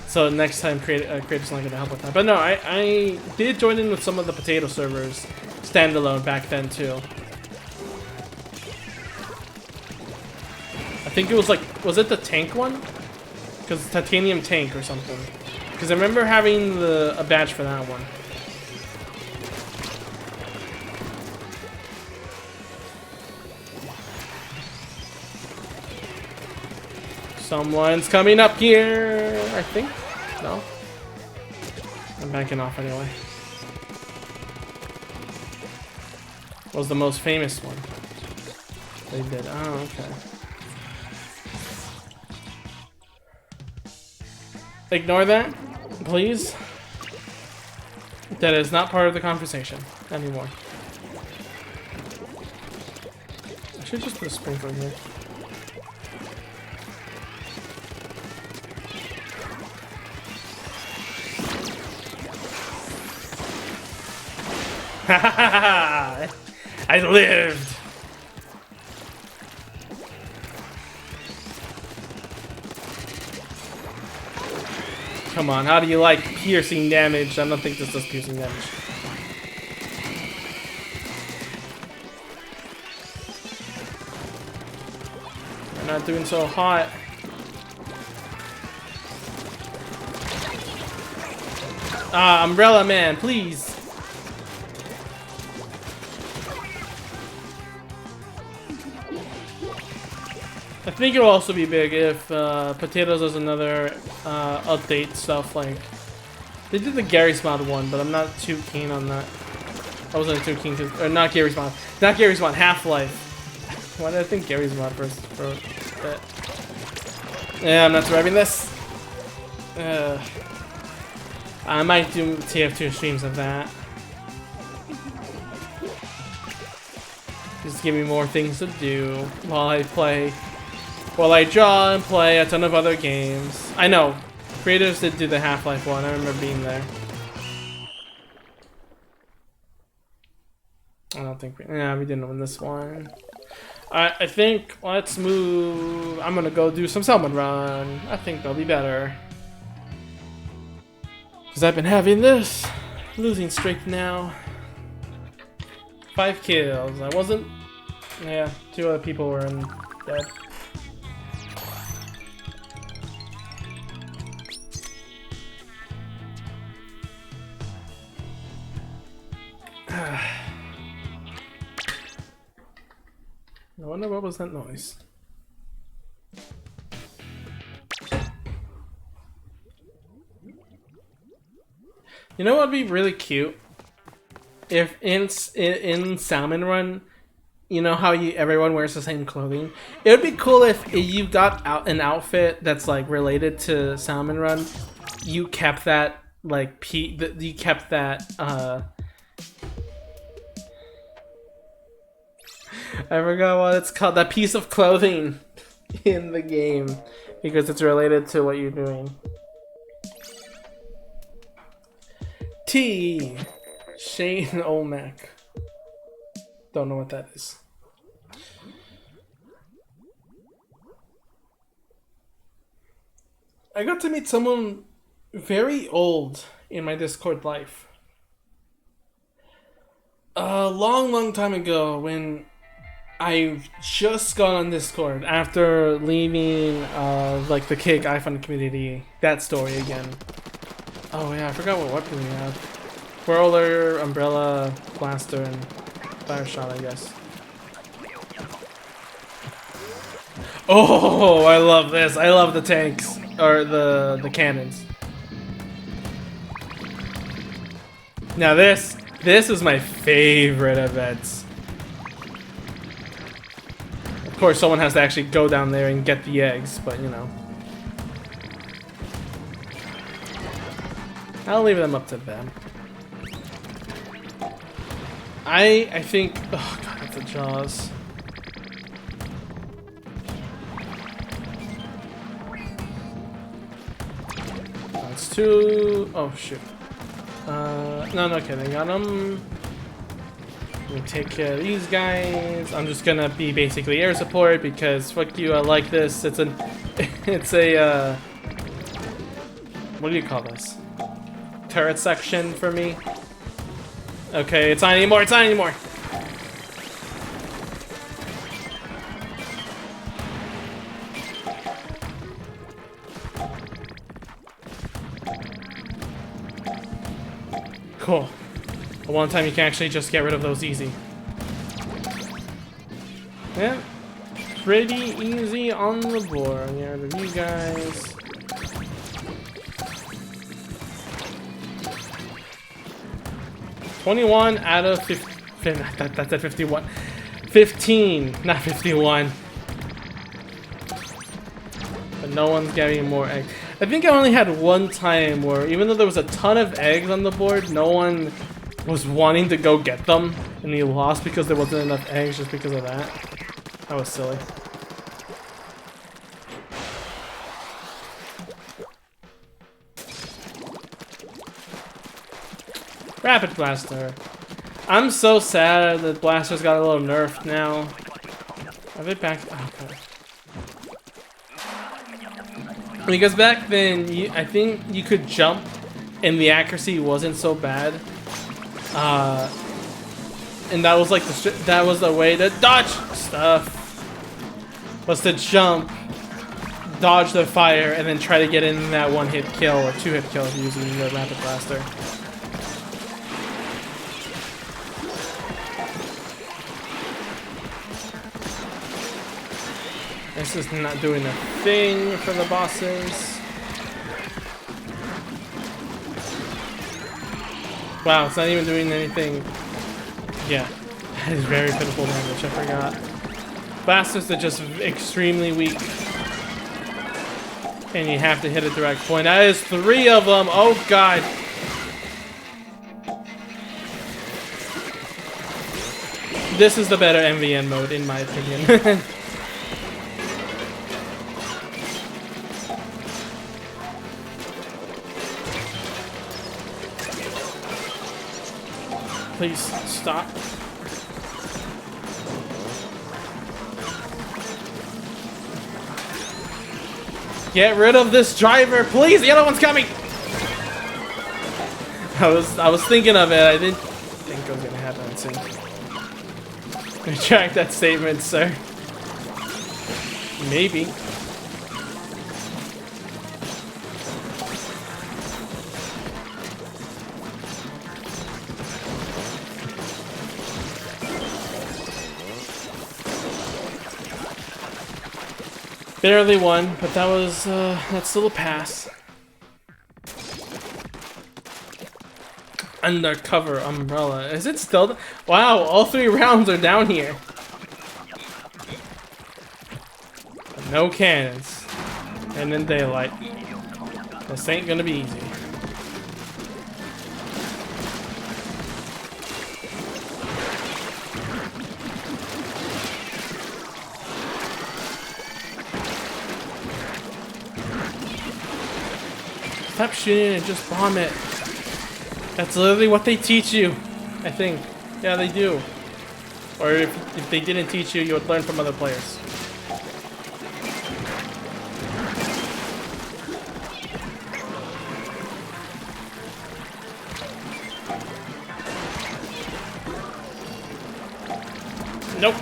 so next time Creators not gonna help with that. But no, I did join in with some of the Potato servers, standalone back then too. I think it was like, was it the tank one? Because Titanium Tank or something. Because I remember having a badge for that one. Someone's coming up here, I think. No? I'm backing off anyway. Was the most famous one. They did. Oh, okay. Ignore that, please. That is not part of the conversation anymore. I should just put a sprinkler here. Ha ha ha ha! I lived! Come on, how do you like piercing damage? I don't think this does piercing damage. We're not doing so hot. Ah, Umbrella Man, please. I think it'll also be big if Potatoes does another update stuff like they did the Gary's mod one, but I'm not too keen on that. I wasn't too keen to, or not Gary's mod, Half-Life. Why did I think Gary's mod first? For that? Yeah, I'm not surviving this. I might do TF2 streams of that. Just give me more things to do while I play. While I draw and play a ton of other games. I know, creators did do the Half-Life one, I remember being there. I don't think we didn't win this one. I think let's move. I'm gonna go do some Salmon Run. I think they'll be better. Because I've been having this losing streak now. 5 kills. I wasn't. Yeah, 2 other people were dead. I wonder what was that noise. You know what would be really cute? If in Salmon Run, you know how everyone wears the same clothing? It would be cool if you got an outfit that's like related to Salmon Run. You kept that like you kept that I forgot what it's called, that piece of clothing in the game because it's related to what you're doing. T. Shane Olmec. Don't know what that is. I got to meet someone very old in my Discord life. A long time ago when I just got on Discord after leaving like the Kick iPhone community. That story again. Oh yeah, I forgot what weapon we have. Whirler, Umbrella, Blaster, and Fire Shot, I guess. Oh, I love this. I love the tanks. Or the cannons. Now this is my favorite events. Of course, someone has to actually go down there and get the eggs, but you know. I'll leave them up to them. I think... Oh god, that's the Jaws. That's 2... Oh shoot. No, okay, they got them. We take care of these guys. I'm just gonna be basically air support because fuck you, I like this. It's a what do you call this? Turret section for me. Okay, it's not anymore, it's not anymore. Cool. One time you can actually just get rid of those easy. Yeah, pretty easy on the board. Get rid of you guys. $21 out of 50. That's at 51. 15, not 51. But no one's getting more eggs. I think I only had one time where, even though there was a ton of eggs on the board, no one was wanting to go get them, and he lost because there wasn't enough eggs just because of that. That was silly. Rapid Blaster. I'm so sad that Blaster's got a little nerfed now. Are they back? Oh, okay. Because back then, I think you could jump, and the accuracy wasn't so bad. And that was like that was the way to dodge stuff. Was to jump, dodge the fire, and then try to get in that one-hit kill or two-hit kill using the rapid blaster. This is not doing a thing for the bosses. Wow, it's not even doing anything. Yeah, that is very pitiful damage, I forgot. Blasters are just extremely weak. And you have to hit a direct point. That is 3 of them, oh god. This is the better MVN mode, in my opinion. Please stop. Get rid of this driver, please. The other one's coming. I was thinking of it. I didn't think it was gonna happen soon. Retract that statement, sir. Maybe. Barely won, but that was, that's still a pass. Undercover umbrella. Is it still? Wow, all 3 rounds are down here. No cannons. And in daylight. This ain't gonna be easy. Stop shooting and just bomb it. That's literally what they teach you, I think. Yeah, they do. Or if they didn't teach you, you would learn from other players. Nope.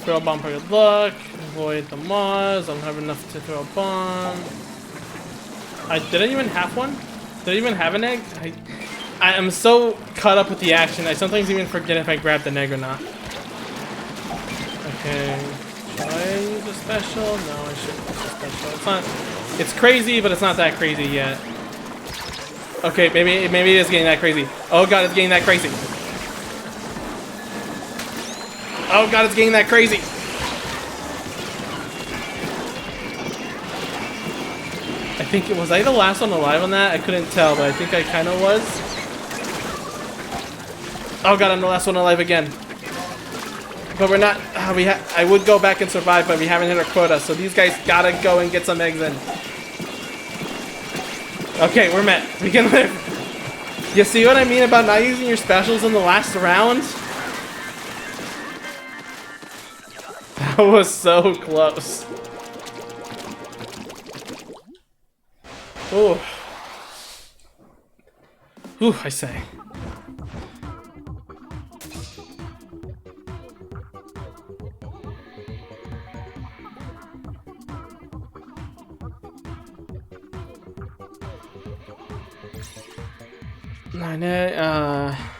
Throw a bomb for good luck. Avoid the Mars. I don't have enough to throw a bomb. Did I even have one? Did I even have an egg? I am so caught up with the action, I sometimes even forget if I grabbed an egg or not. Okay. Should I use a special? No, I shouldn't use a special. It's not. It's crazy, but it's not that crazy yet. Okay, maybe it is getting that crazy. Oh god, it's getting that crazy. Oh god, it's getting that crazy. I think was I the last one alive on that? I couldn't tell, but I think I kind of was. Oh god, I'm the last one alive again. But we're not. I would go back and survive, but we haven't hit our quota, so these guys gotta go and get some eggs in. Okay, we're met. We can live. You see what I mean about not using your specials in the last round? That was so close. Ooh. Ooh, I say.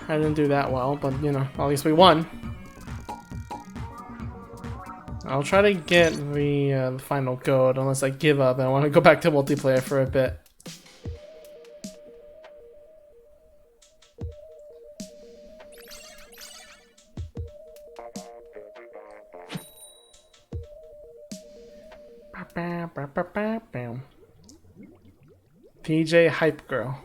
I didn't do that well, but you know, at least we won. I'll try to get the final gold unless I give up and I want to go back to multiplayer for a bit. PJ Hype Girl.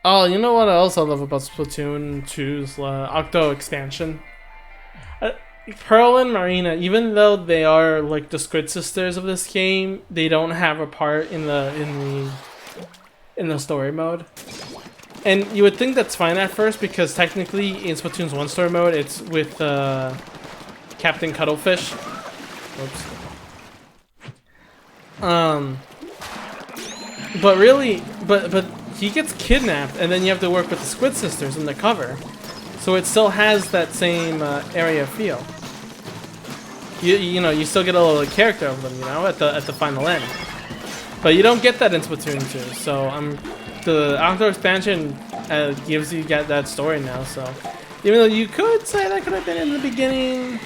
Oh, you know what else I love about Splatoon 2's Octo expansion? Pearl and Marina, even though they are like the Squid Sisters of this game, they don't have a part in the story mode. And you would think that's fine at first because technically in Splatoon's 1 story mode, it's with Captain Cuttlefish. Whoops. But really, but he gets kidnapped, and then you have to work with the Squid Sisters in the cover, so it still has that same area feel. You know, you still get a little character of them, you know, at the final end. But you don't get that in Splatoon 2, so the outdoor expansion gives you that story now. So even though you could say that could have been in the beginning,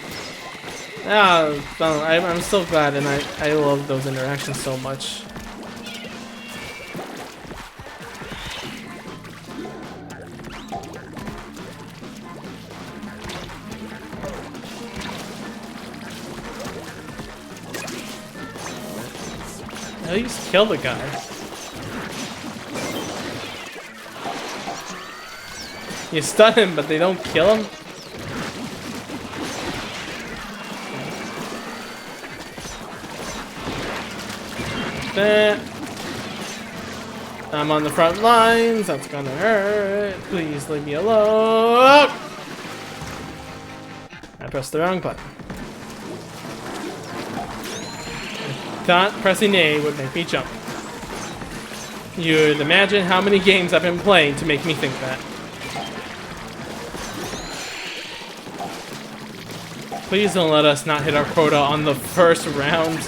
I'm still glad, and I love those interactions so much. At least kill the guy. You stun him, but they don't kill him? I'm on the front lines. That's gonna hurt. Please leave me alone. I pressed the wrong button. Thought pressing A would make me jump. You'd imagine how many games I've been playing to make me think that. Please don't let us not hit our quota on the first round.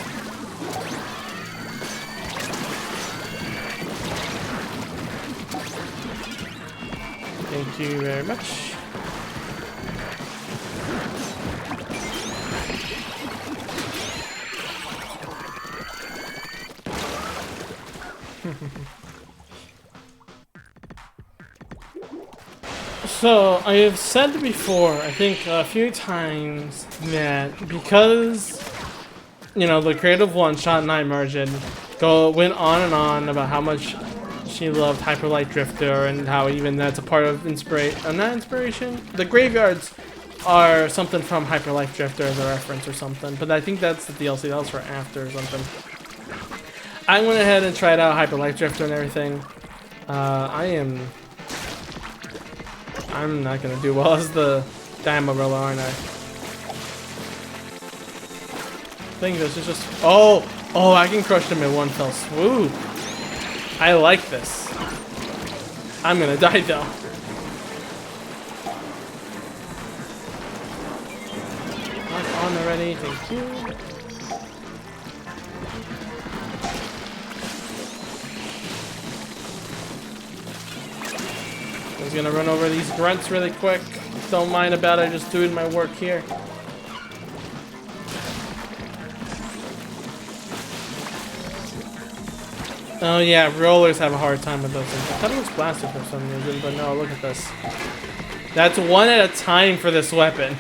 Thank you very much. So, I have said before, I think a few times, that because, you know, the creative one-shot and I Margin went on and on about how much she loved Hyper Light Drifter and how even that's a part of not inspiration? The graveyards are something from Hyper Light Drifter as a reference or something, but I think that's the DLC, that was for after or something. I went ahead and tried out Hyper Light Drifter and everything. I'm not gonna do well as the Diamorilla, aren't I? I think this is just... Oh, I can crush them in one fell swoop. I like this. I'm gonna die though. Not on already, thank you. I was gonna run over these grunts really quick. Don't mind about it, just doing my work here. Oh yeah, rollers have a hard time with those things. I thought it was blasted for some reason, but no, look at this. That's one at a time for this weapon.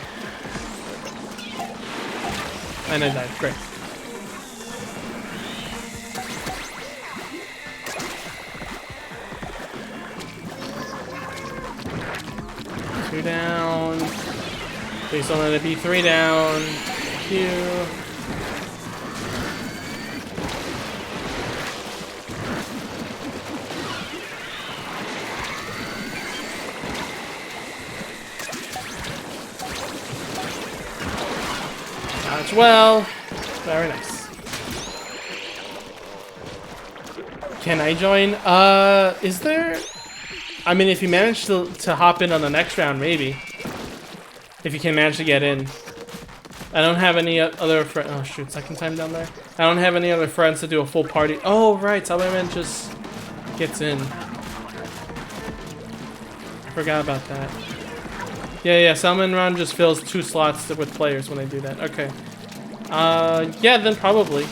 And I died, great. Two down. Please don't let it be three down. Thank you. Dodge well. Very nice. Can I join? Is there... I mean, if you manage to hop in on the next round, maybe. If you can manage to get in. I don't have any other friends. Oh shoot, second time down there. I don't have any other friends to do a full party. Oh right, Salmon just gets in. I forgot about that. Yeah, Salmon Run just fills 2 slots with players when they do that. Okay. Yeah, then probably.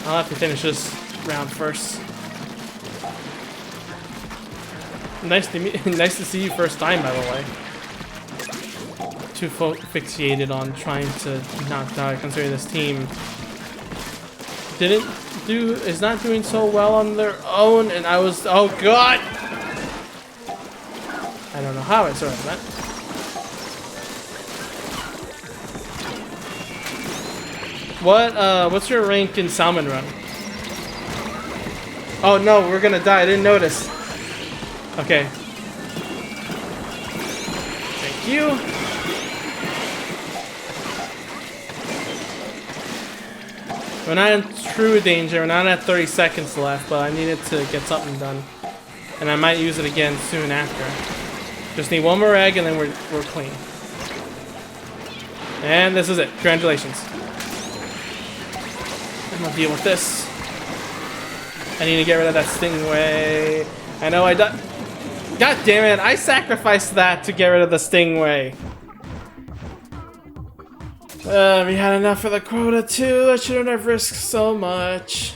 I'll have to finish this round first. Nice to see you first time, by the way. Too fixated on trying to not die, considering this team is not doing so well on their own, and I was, oh god! I don't know how I survived that. What's your rank in Salmon Run? Oh no, we're gonna die, I didn't notice. Okay. Thank you. We're not in true danger. We're not at 30 seconds left, but I needed to get something done. And I might use it again soon after. Just need one more egg and then we're clean. And this is it. Congratulations. I'm gonna deal with this. I need to get rid of that stingray. I know I done. God damn it! I sacrificed that to get rid of the stingray. We had enough for the quota too. I shouldn't have risked so much.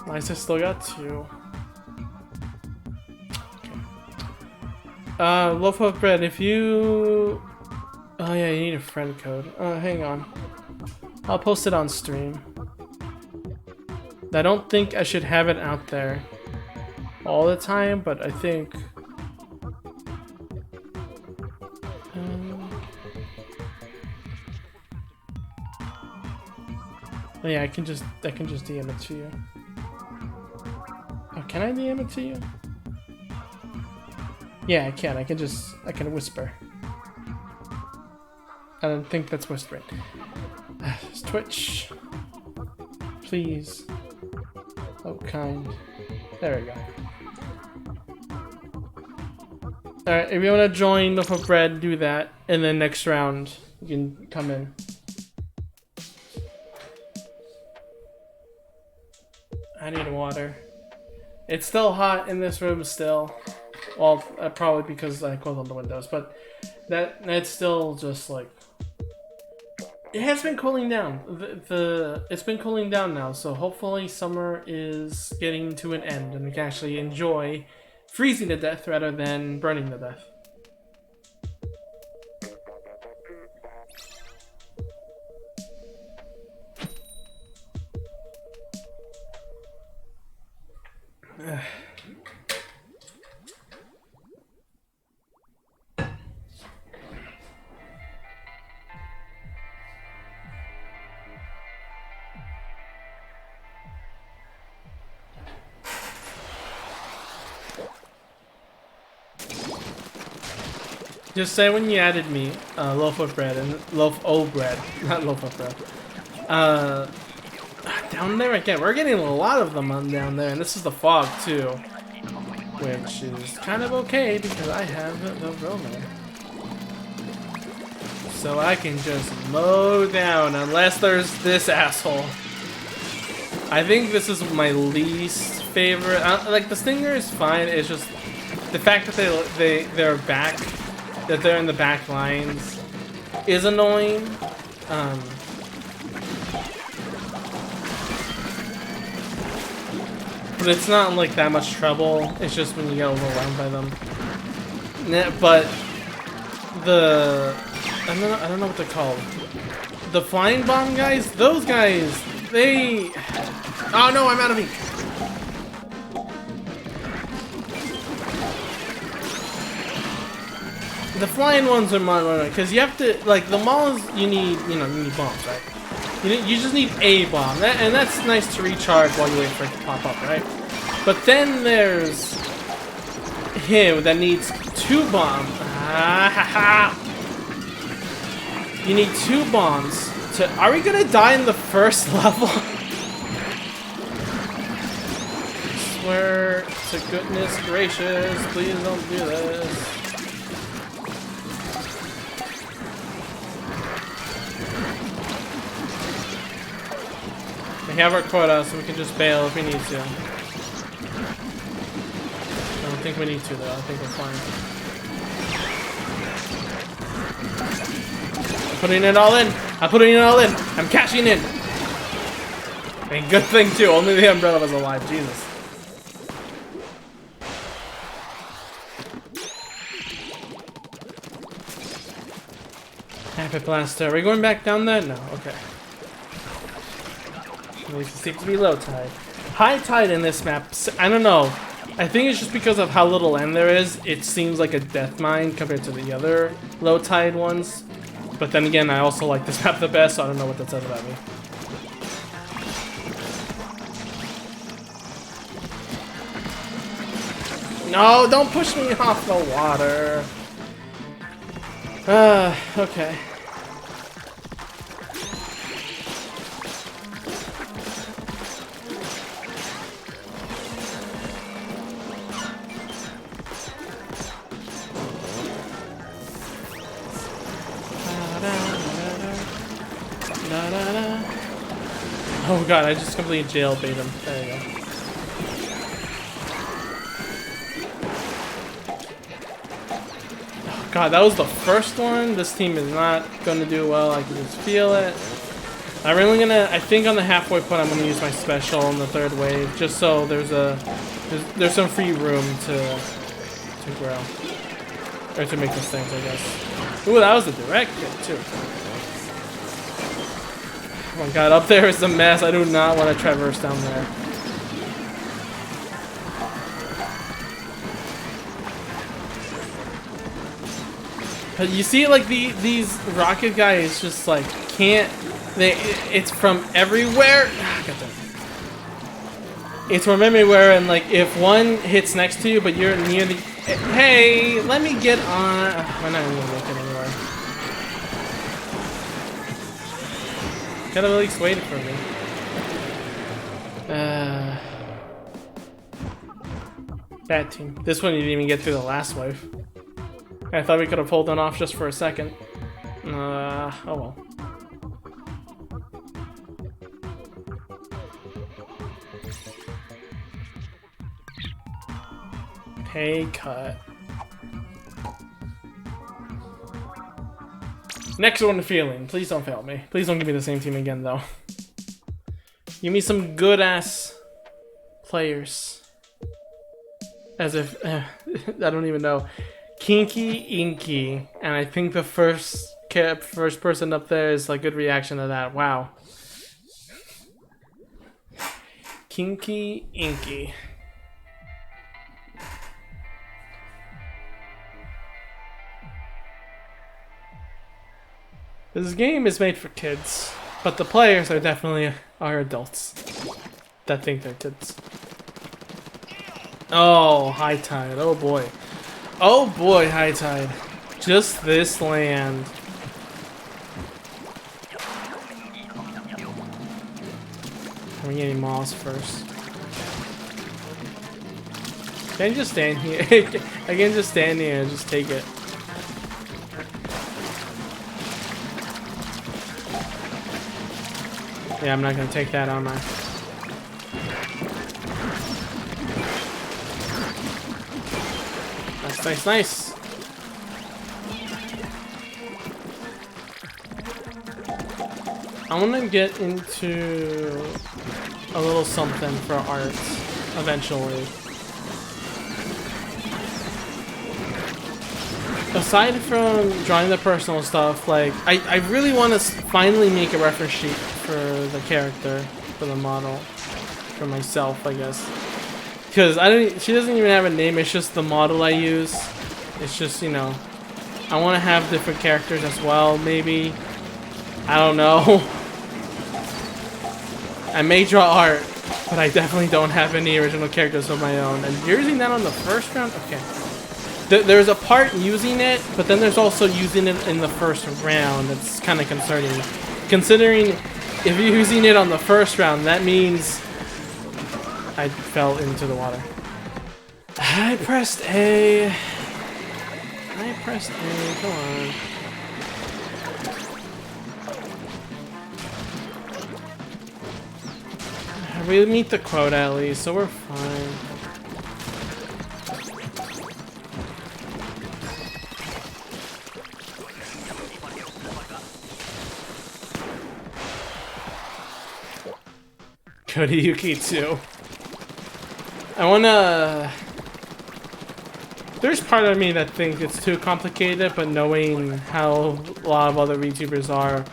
Nice, I still got 2. Loaf of bread, if you... Oh yeah, you need a friend code. Hang on. I'll post it on stream. I don't think I should have it out there all the time, but I think... Oh yeah, I can just DM it to you. Oh, can I DM it to you? Yeah, I can. I can whisper. I don't think that's whispering. Twitch. Please. Oh, kind. There we go. Alright, if you want to join Loaf of Bread, do that. And then next round, you can come in. I need water. It's still hot in this room still. Well, probably because I closed all the windows, but that's still just like... It has been cooling down. It's been cooling down now, so hopefully summer is getting to an end and we can actually enjoy freezing to death rather than burning to death. Just say when you added me, loaf of bread and loaf o' bread, not loaf of bread. Down there again, we're getting a lot of them on down there, and this is the fog too, which is kind of okay because I have the Roman, so I can just mow down unless there's this asshole. I think this is my least favorite. Like the stinger is fine. It's just the fact that they're back. That they're in the back lines is annoying. But it's not like that much trouble. It's just when you get overwhelmed by them. But I don't know what they're called. The flying bomb guys, those guys, they... Oh no, I'm out of ink. The flying ones are mine, because you have to, like, the malls, you need bombs, right? You just need a bomb, and that's nice to recharge while you wait for it to pop up, right? But then there's him that needs 2 bombs. You need 2 bombs to... Are we gonna die in the first level? I swear to goodness gracious, please don't do this. We have our quota, so we can just bail if we need to. I don't think we need to, though. I think we're fine. I'm putting it all in. I'm putting it all in. I'm cashing in. And good thing, too. Only the umbrella was alive. Jesus. Epic Blaster. Are we going back down there? No. Okay. It seems to be low tide. High tide in this map, I don't know. I think it's just because of how little end there is. It seems like a death mine compared to the other low tide ones. But then again, I also like this map the best, so I don't know what that says about me. No, don't push me off the water. Okay. Oh god, I just completely jailbait him. There you go. Oh god, that was the first one. This team is not gonna do well. I can just feel it. I'm really gonna, I think on the halfway point I'm gonna use my special in the third wave, just so there's some free room to grow. Or to make mistakes, I guess. Ooh, that was a direct hit too. Oh my god, up there is a mess. I do not want to traverse down there. But you see, like, these rocket guys just, like, can't... It's from everywhere. It's from everywhere, and, like, if one hits next to you, but you're near the... Hey, let me get on... We're not even gonna make it anywhere. Gotta at least wait for me. Bad team. This one didn't even get through the last wave. I thought we could have pulled one off just for a second. Oh well. Pay cut. Next one, feeling. Please don't fail me. Please don't give me the same team again, though. Give me some good-ass players. As if... I don't even know. Kinky Inky. And I think the first person up there is a good reaction to that. Wow. Kinky Inky. This game is made for kids, but the players are definitely adults that think they're kids. Oh, High Tide. Oh boy. Oh boy, High Tide. Just this land. I'm getting moss first. Can I just stand here? I can just stand here and just take it. Yeah, I'm not gonna take that, am I? Nice, nice, nice. I wanna get into a little something for art eventually. Aside from drawing the personal stuff, like, I really want to finally make a reference sheet for the character, for the model, for myself, I guess. Because she doesn't even have a name, it's just the model I use. It's just, you know, I want to have different characters as well, maybe. I don't know. I may draw art, but I definitely don't have any original characters of my own. And you're using that on the first round? Okay. There's a part using it, but then there's also using it in the first round. It's kind of concerning. Considering if you're using it on the first round, that means I fell into the water. I pressed A. I pressed A. Come on. We meet the quota at least, so we're fine. Kodayuki too. I wanna... There's part of me that thinks it's too complicated, but knowing how a lot of other VTubers are,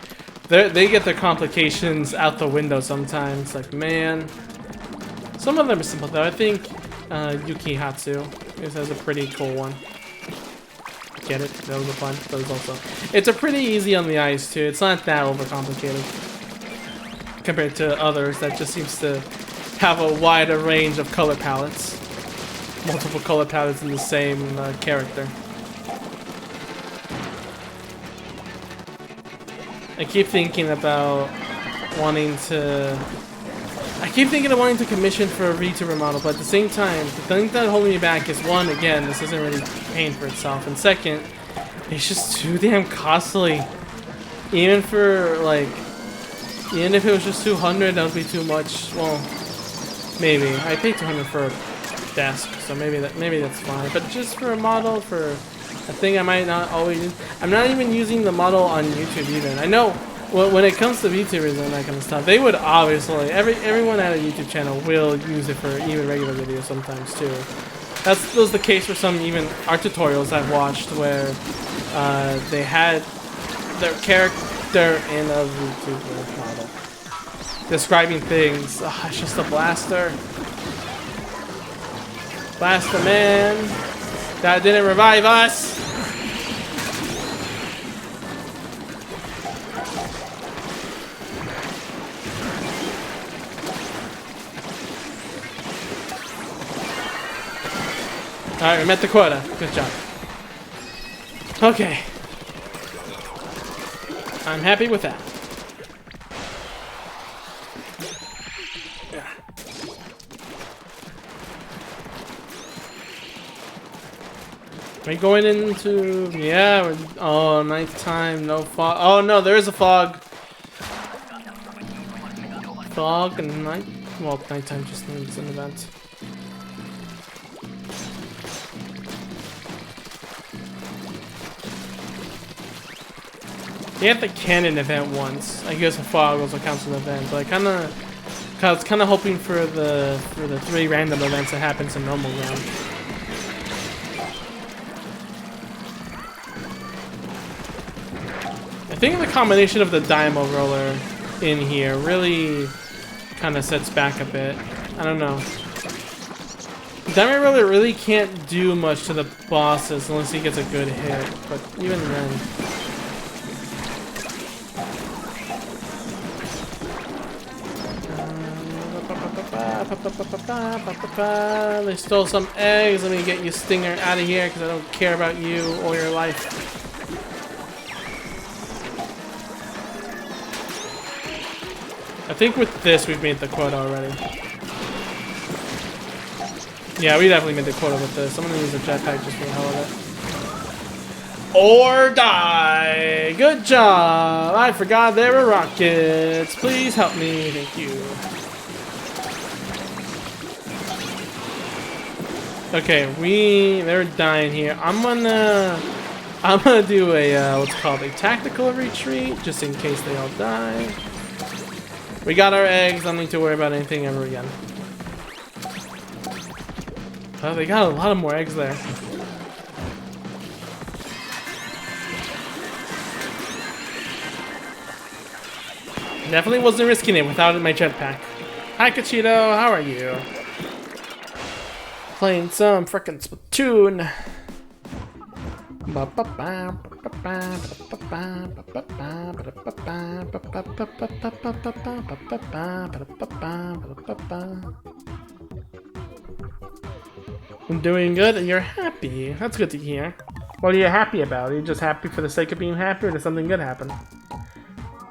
they get their complications out the window sometimes. Like, man. Some of them are simple though. I think Yuki Hatsu has a pretty cool one. Get it? That was a fun. That was also... It's a pretty easy on the eyes too. It's not that overcomplicated compared to others that just seems to have a wider range of color palettes. multiple color palettes in the same character. I keep thinking about wanting to... I keep thinking of wanting to commission for a VTuber model, but at the same time, the thing that's holding me back is, one, again, this isn't really paying for itself, and second, it's just too damn costly. Even for, like, even if it was just 200, that would be too much. Well, maybe. I paid 200 for a desk, so maybe that's fine. But just for a model, for a thing I might not always use. I'm not even using the model on YouTube even. I know when it comes to VTubers and that kind of stuff, they would obviously, everyone at a YouTube channel will use it for even regular videos sometimes too. That was the case for some even art tutorials I've watched where they had their character in a VTuber model describing things. Oh, it's just a blaster. Blaster man. That didn't revive us. Alright, we met the quota. Good job. Okay. I'm happy with that. Yeah. Are we going into... Yeah, we're... Oh, nighttime, no fog. Oh no, there is a fog. Fog and night... Well, nighttime just means an event. They had the cannon event once. I guess a fog also counts as an event, but I was kind of hoping for the 3 random events that happens in normal ground. I think the combination of the Dynamo roller in here really kind of sets back a bit. I don't know. Dynamo roller really can't do much to the bosses unless he gets a good hit, but even then. They stole some eggs. Let me get you, Stinger, out of here because I don't care about you or your life. I think with this we've made the quota already. Yeah, we definitely made the quota with this. I'm gonna use a jetpack just for the hell of it. Or die! Good job! I forgot there were rockets. Please help me. Thank you. Okay, they're dying here. I'm gonna do a what's called a tactical retreat, just in case they all die. We got our eggs. I don't need to worry about anything ever again. Oh, they got a lot of more eggs there. Definitely wasn't risking it without my jetpack. Hi, Cachito. How are you? Playing some frickin' Splatoon. I'm doing good and you're happy. That's good to hear. What are you happy about? Are you just happy for the sake of being happy, or did something good happen?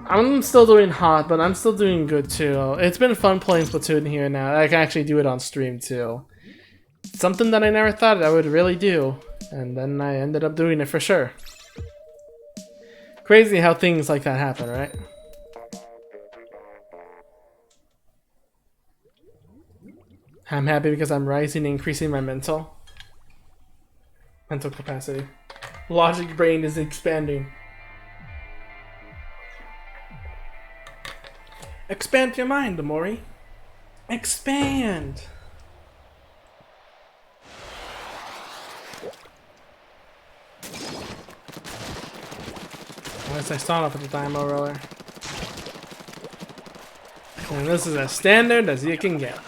I'm still doing hot, but I'm still doing good too. It's been fun playing Splatoon here now. I can actually do it on stream too. Something that I never thought I would really do, and then I ended up doing it for sure. Crazy how things like that happen, right? I'm happy because I'm rising and increasing my mental capacity. Logic brain is expanding. Expand your mind, Amori. Expand! Unless I start off with the Dynamo roller. And this is as standard as you can get.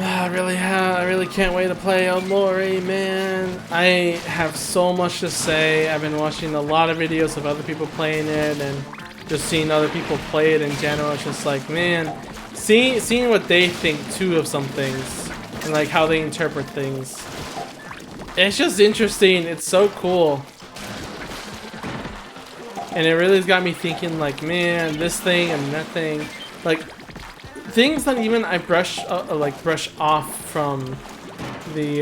I really can't wait to play Omori, man. I have so much to say. I've been watching a lot of videos of other people playing it, and just seeing other people play it in general. It's just like, man, seeing what they think too of some things and like how they interpret things. It's just interesting. It's so cool. And it really has got me thinking like, man, this thing and that thing, like things that even I brush off from the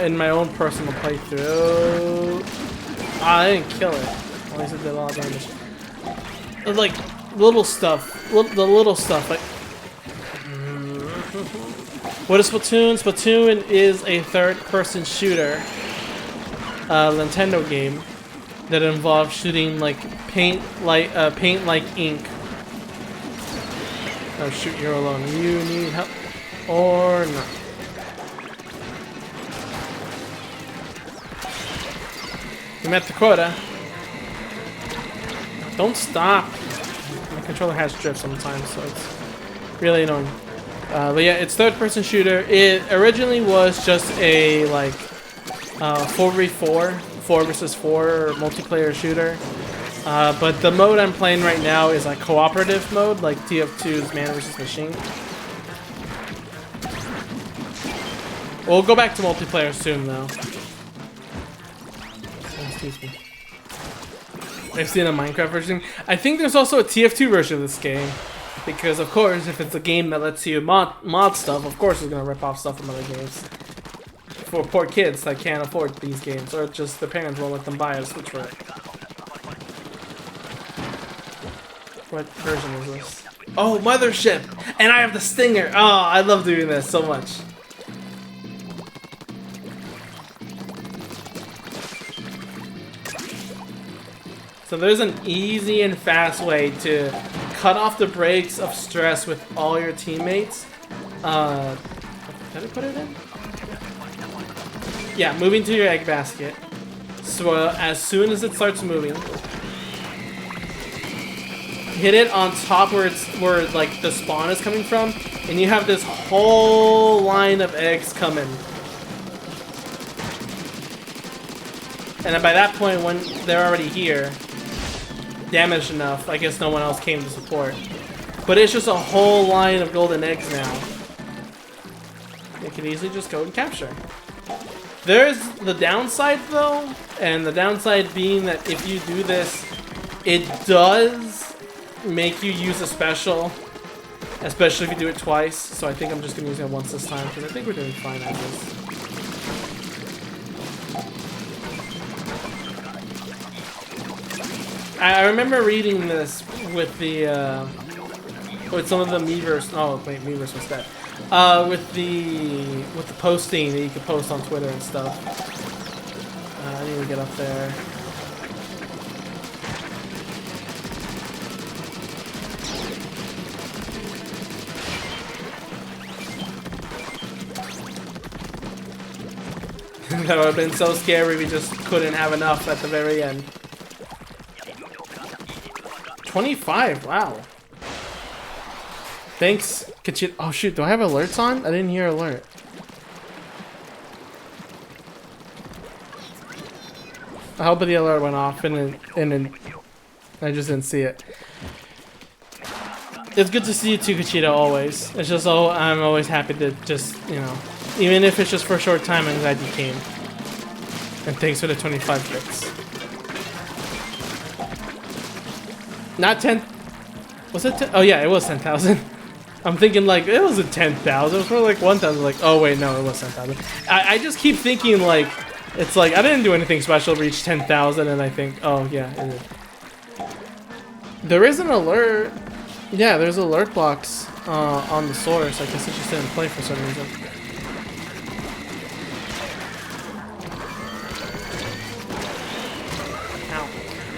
in my own personal playthrough. I didn't kill it. At least it did a lot of damage. Like little stuff, the little stuff. Like what is Splatoon? Splatoon is a third-person shooter, Nintendo game that involves shooting like paint like ink. Oh shoot, you're alone. You need help or not? You met the quota. Don't stop. My controller has drift sometimes, so it's really annoying. But yeah, it's third-person shooter. It originally was just a like 4v4, 4 versus 4 multiplayer shooter. But the mode I'm playing right now is a cooperative mode, like TF2's Man vs. Machine. We'll go back to multiplayer soon, though. Excuse me. I've seen a Minecraft version. I think there's also a TF2 version of this game. Because, of course, if it's a game that lets you mod stuff, of course it's going to rip off stuff from other games. For poor kids that can't afford these games, or just their parents won't let them buy a Switch for it. What version is this? Oh, Mothership! And I have the Stinger! Oh, I love doing this so much. So there's an easy and fast way to cut off the brakes of stress with all your teammates. Did I put it in? Yeah, moving to your egg basket. So as soon as it starts moving, hit it on top where like the spawn is coming from, and you have this whole line of eggs coming. And then by that point, when they're already here, damaged enough, I guess no one else came to support. But it's just a whole line of golden eggs now. You can easily just go and capture. There's the downside though, and the downside being that if you do this, it does make you use a special, especially if you do it twice. So I think I'm just gonna use it once this time because I think we're doing fine at this. I remember reading this with the with some of the Miiverse. Oh wait, Miiverse was that. With the posting that you could post on Twitter and stuff. I need to get up there. That would have been so scary. We just couldn't have enough at the very end. 25, wow. Thanks, Kachita. Oh shoot, do I have alerts on? I didn't hear alert. I hope the alert went off and I just didn't see it. It's good to see you too, Kachita, always. It's just, oh, I'm always happy to just, you know, even if it's just for a short time, I'm glad you came. And thanks for the 25 bits. Not 10. Was it 10? Oh yeah, it was 10,000. I'm thinking like it was a 10,000. It was more like 1,000. Like, oh wait, no, it was 10,000. I just keep thinking like it's like I didn't do anything special to reach 10,000, and I think, oh yeah, it did. There is an alert. Yeah, there's alert blocks on the source. I guess it just didn't play for some reason.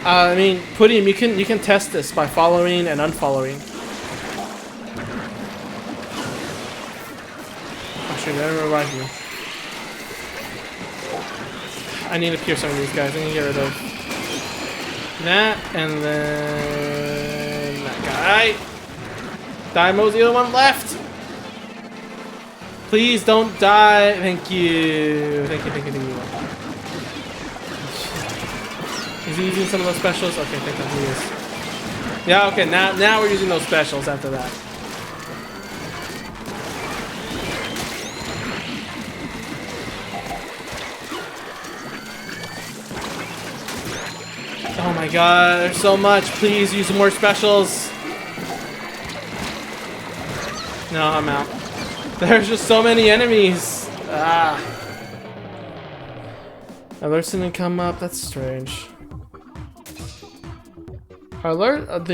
I mean, Pudim, you can test this by following and unfollowing. Actually, that reminds me. I need to pierce some of these guys. I need to get rid of that, and then that guy. Daimo's the other one left. Please don't die. Thank you. Thank you. Thank you. Thank you. Is he using some of those specials? Okay, I think that he is. Yeah, okay, now we're using those specials after that. Oh my god, there's so much. Please use more specials. No, I'm out. There's just so many enemies. Ah. Alerts didn't come up. That's strange. The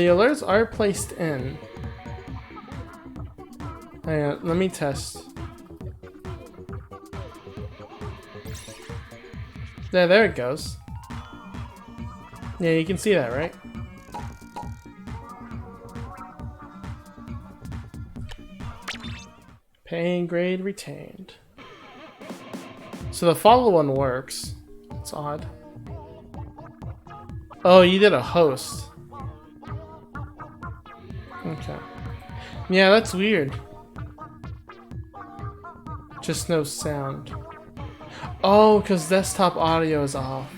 alerts are placed in. Hang on, let me test. There it goes. Yeah, you can see that, right? Paying grade retained. So the follow one works. It's odd. Oh, you did a host. Okay. Yeah, that's weird. Just no sound. Oh, because desktop audio is off.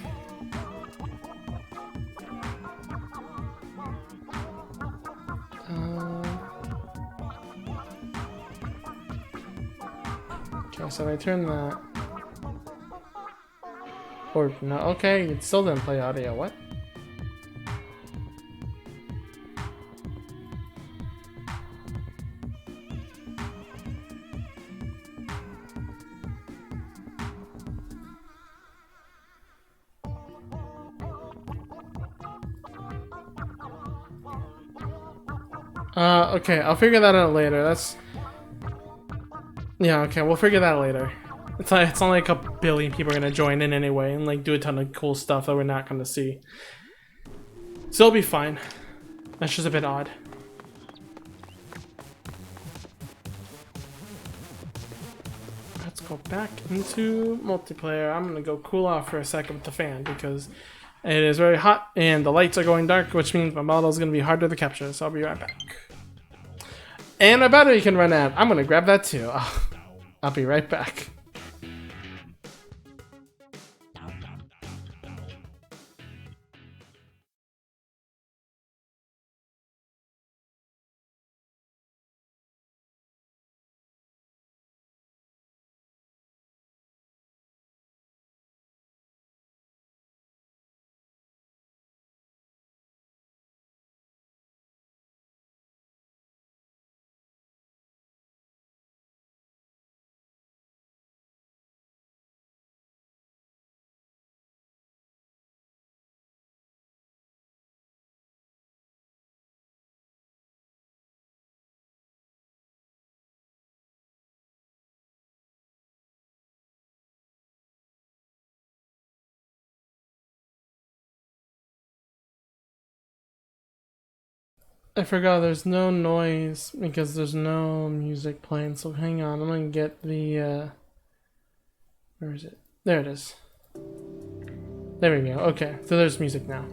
Okay, so if I turn that. Or no, okay, it still didn't play audio. What? Okay, I'll figure that out later. That's... Yeah, okay, we'll figure that out later. It's not like a billion people are gonna join in anyway and like do a ton of cool stuff that we're not gonna see. So it'll be fine. That's just a bit odd. Let's go back into multiplayer. I'm gonna go cool off for a second with the fan because it is very hot and the lights are going dark, which means my model is gonna be harder to capture, so I'll be right back. And my battery can run out. I'm gonna grab that too. I'll be right back. I forgot there's no noise because there's no music playing, so hang on, I'm gonna get the, where is it? There it is. There we go, okay, so there's music now.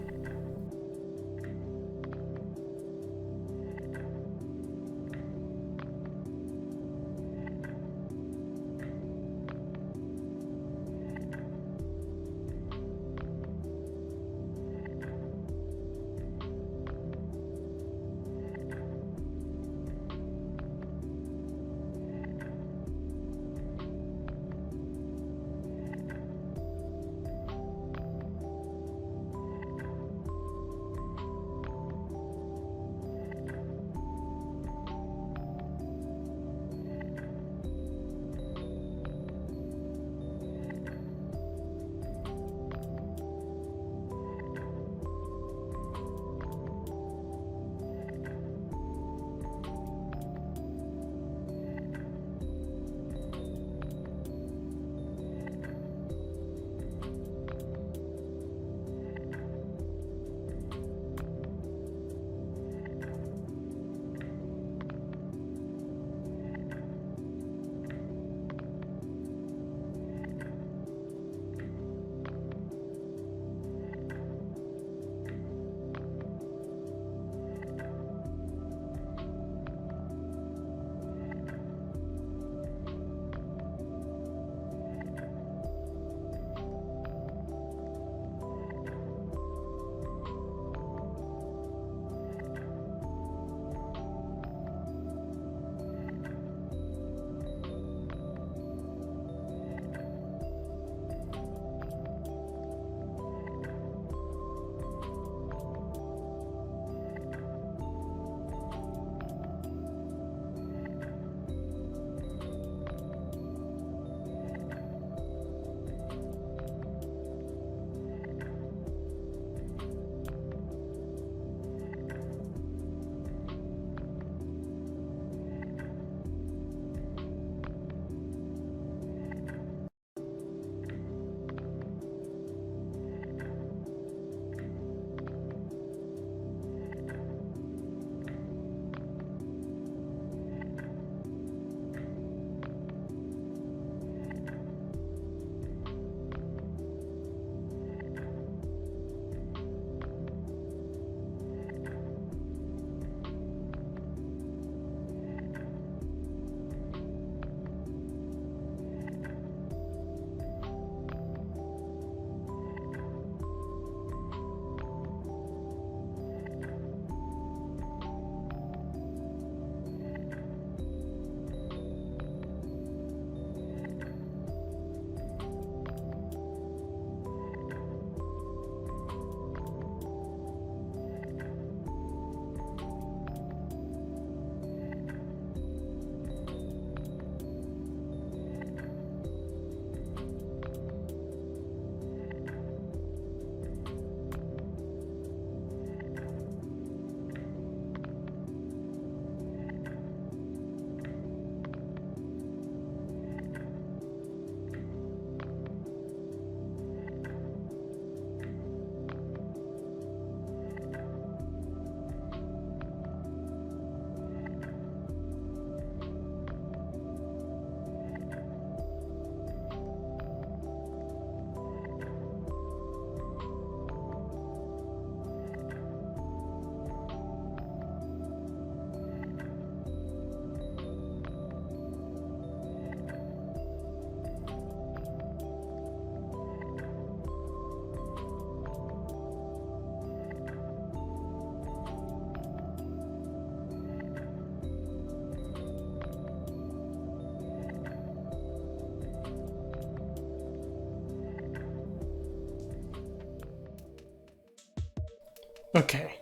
Okay.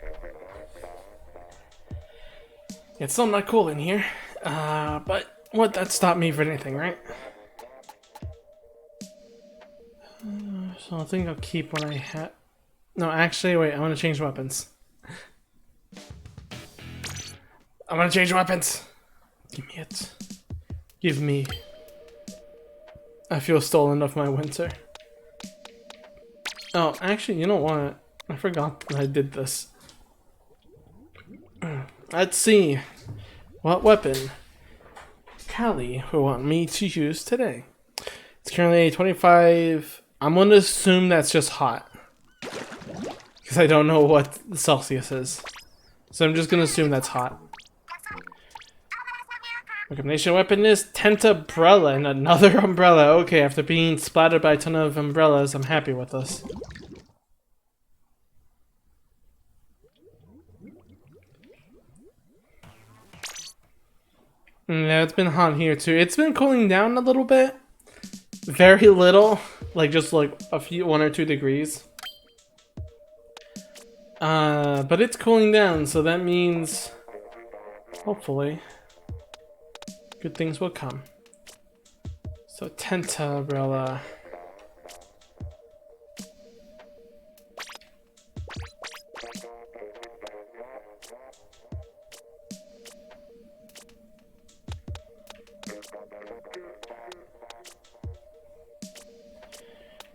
It's still not cool in here. But what that stopped me for anything, right? So I think I'll keep what I had. No, actually, wait. I want to change weapons. I want to change weapons. Give me it. Give me. I feel stolen of my winter. Oh, actually, you know what? I forgot that I did this. Let's see. What weapon Callie will want me to use today. It's currently 25. I'm going to assume that's just hot. Because I don't know what the Celsius is. So I'm just going to assume that's hot. My combination weapon is Tentabrella and another umbrella. Okay, after being splattered by a ton of umbrellas, I'm happy with this. Yeah, it's been hot here too. It's been cooling down a little bit. Very little. Like just like a few, 1 or 2 degrees. But it's cooling down, so that means hopefully good things will come. So Tentabrella.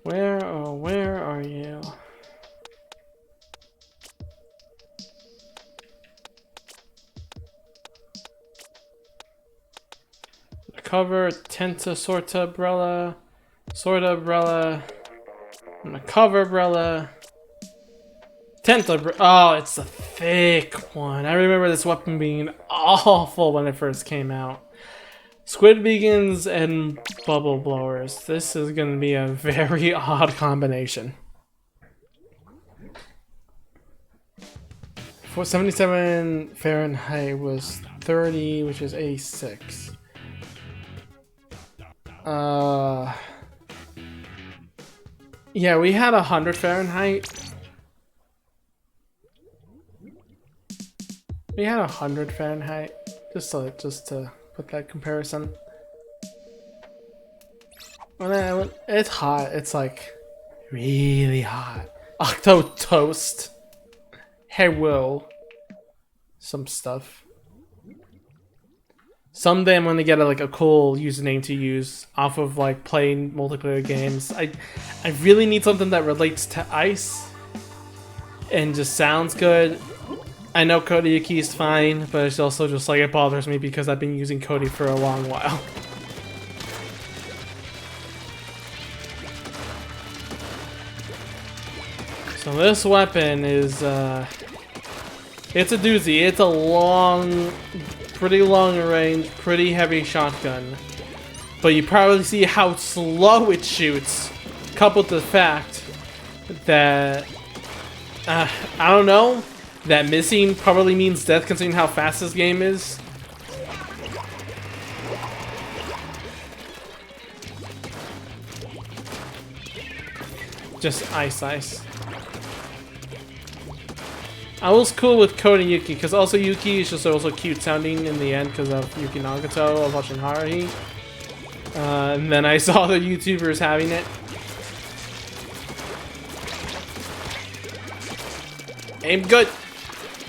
Where are you? Cover, Tenta, Sorta, Umbrella, Sorta, Umbrella, and the cover, Umbrella, Tenta, oh, it's a thick one. I remember this weapon being awful when it first came out. Squid Beacons and Bubble Blowers. This is going to be a very odd combination. 477 Fahrenheit was 30, which is 86. Yeah, we had 100 Fahrenheit. We had 100 Fahrenheit. Just to put that comparison. When it's hot. It's like really hot. Octo Toast. Hello. Some stuff. Someday I'm gonna get a cool username to use off of like playing multiplayer games. I really need something that relates to ice and just sounds good. I know Kodayuki is fine, but it's also just like it bothers me because I've been using Cody for a long while. So this weapon is it's a doozy. It's a long, pretty long range, pretty heavy shotgun. But you probably see how slow it shoots, coupled with the fact that I don't know. That missing probably means death considering how fast this game is. Just ice. I was cool with Code and Yuki because also Yuki is just also cute sounding in the end because of Yuki Nagato. I was watching Haruhi. And then I saw the YouTubers having it. Aim good.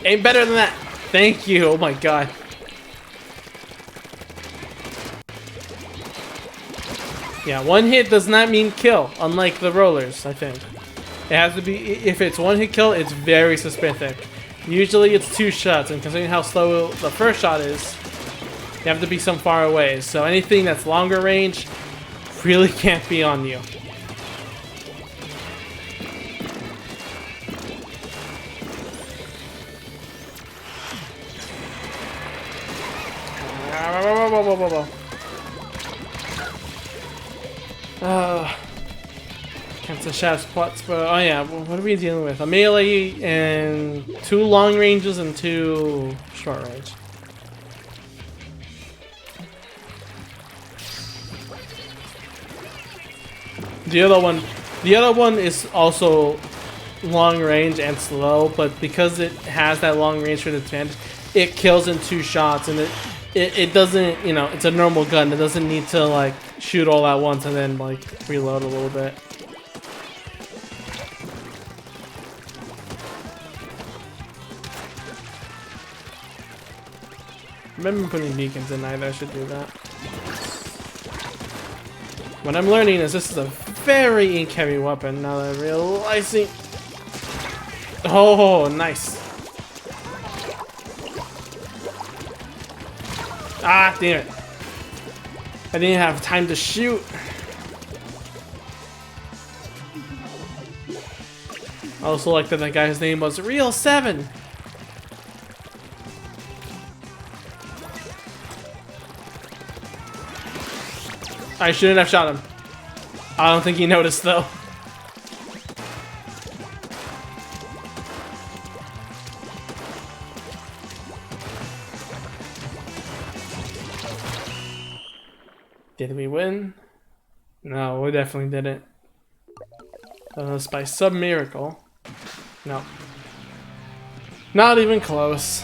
Aim better than that. Thank you. Oh my god. Yeah, one hit does not mean kill, unlike the rollers, I think. It has to be, if it's one hit kill, it's very specific. Usually it's 2 shots, and considering how slow the first shot is, you have to be some far away. So anything that's longer range really can't be on you. Cancel shaft spots, but oh yeah, what are we dealing with? A melee and 2 long ranges and 2 short range. The other one is also long range and slow, but because it has that long range for the advantage, it kills in 2 shots, and it doesn't, you know, it's a normal gun. It doesn't need to like shoot all at once and then like reload a little bit. I remember putting beacons in either. I should do that. What I'm learning is this is a very ink heavy weapon now that I'm realizing. Oh, nice. Ah, damn it. I didn't have time to shoot. I also like that that guy's name was Real 7. I shouldn't have shot him. I don't think he noticed though. Did we win? No, we definitely didn't. It's by some miracle. No. Not even close.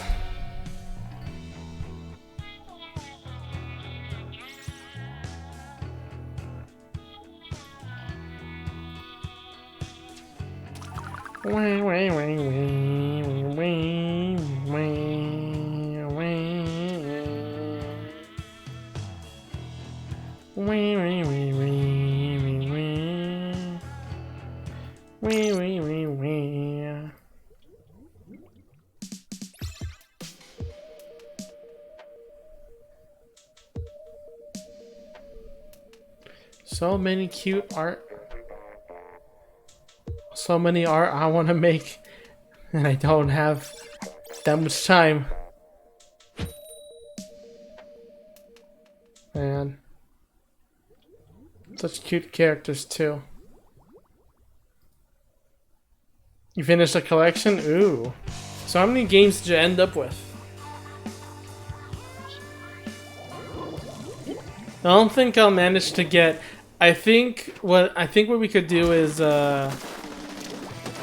So many cute art. So many art I want to make, and I don't have that much time. Man. Such cute characters too. You finished a collection? Ooh. So how many games did you end up with? I don't think I'll manage to get... I think what we could do is I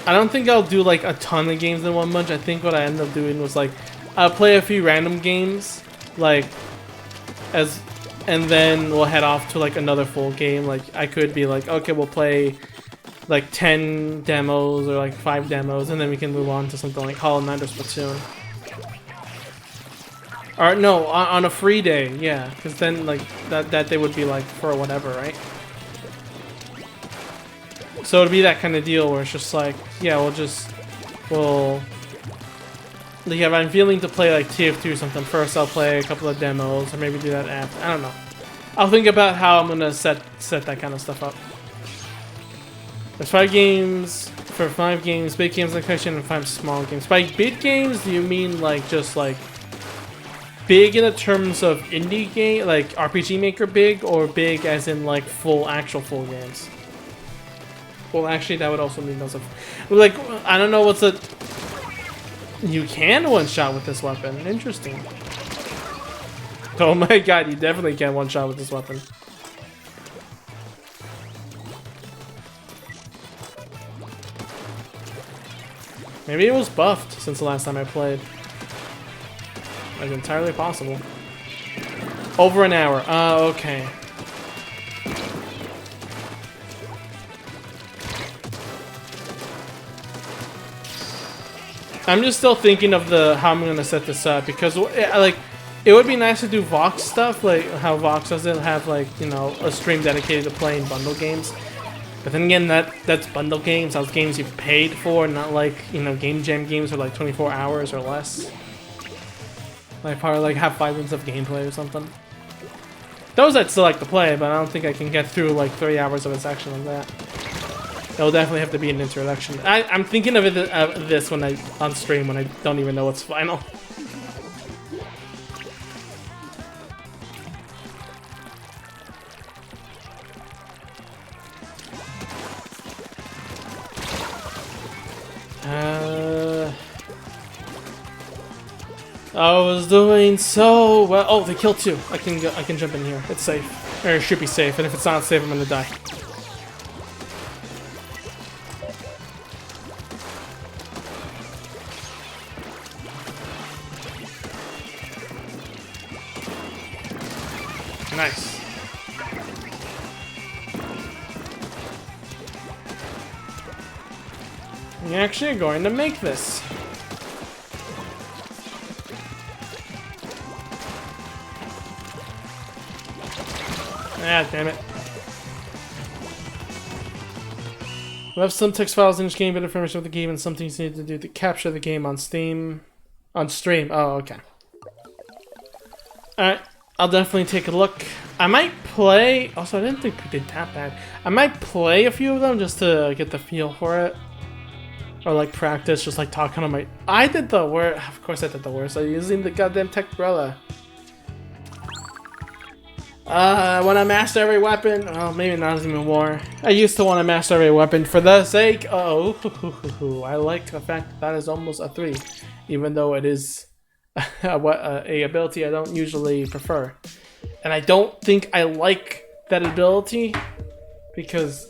don't think I'll do like a ton of games in 1 month. I think what I ended up doing was like I'll play a few random games like and then we'll head off to like another full game. Like I could be like, okay, we'll play like 10 demos or like 5 demos, and then we can move on to something like Hollow Knight or Splatoon. Or no, on a free day, yeah, because then like that day would be like for whatever, right? So it'd be that kind of deal where it's just like, yeah, like if I'm feeling to play like TF2 or something, first I'll play a couple of demos, or maybe do that after. I don't know. I'll think about how I'm gonna set that kind of stuff up. There's 5 games for 5 games, big games like question, and 5 small games. By big games, do you mean like just like big in the terms of indie game, like RPG Maker big, or big as in like actual full games? Well, actually, that would also mean those. Like, I don't know what's a. You can one-shot with this weapon. Interesting. Oh my god, you definitely can one-shot with this weapon. Maybe it was buffed since the last time I played. That's entirely possible. Over an hour. Okay. I'm just still thinking of how I'm gonna set this up, because like it would be nice to do Vox stuff, like how Vox doesn't have like, you know, a stream dedicated to playing bundle games. But then again, that's bundle games. Those games you've paid for, not like, you know, Game Jam games are like 24 hours or less. Like probably like have 5 minutes of gameplay or something. Those I'd still like to play, but I don't think I can get through like 3 hours of a section like that. It'll definitely have to be an introduction. I'm thinking of this when on stream when I don't even know what's final. I was doing so well. Oh, they killed 2. I can jump in here. It's safe. Or it should be safe. And if it's not safe, I'm gonna die. Nice. You're actually going to make this. Ah, damn it. We have some text files in each game, bit of information of the game, and some things you need to do to capture the game on Steam. On stream. Oh, okay. Alright, I'll definitely take a look. I might play... Also, I didn't think we did that bad. I might play a few of them just to get the feel for it. Or like practice, just like talking on my... I did the worst. Of course I did the worst. I'm using the goddamn tech umbrella. When I master every weapon... Oh, maybe not even war. I used to want to master every weapon for the sake... Oh, I like the fact that that is almost a 3. Even though it is a ability I don't usually prefer. And I don't think I like that ability because...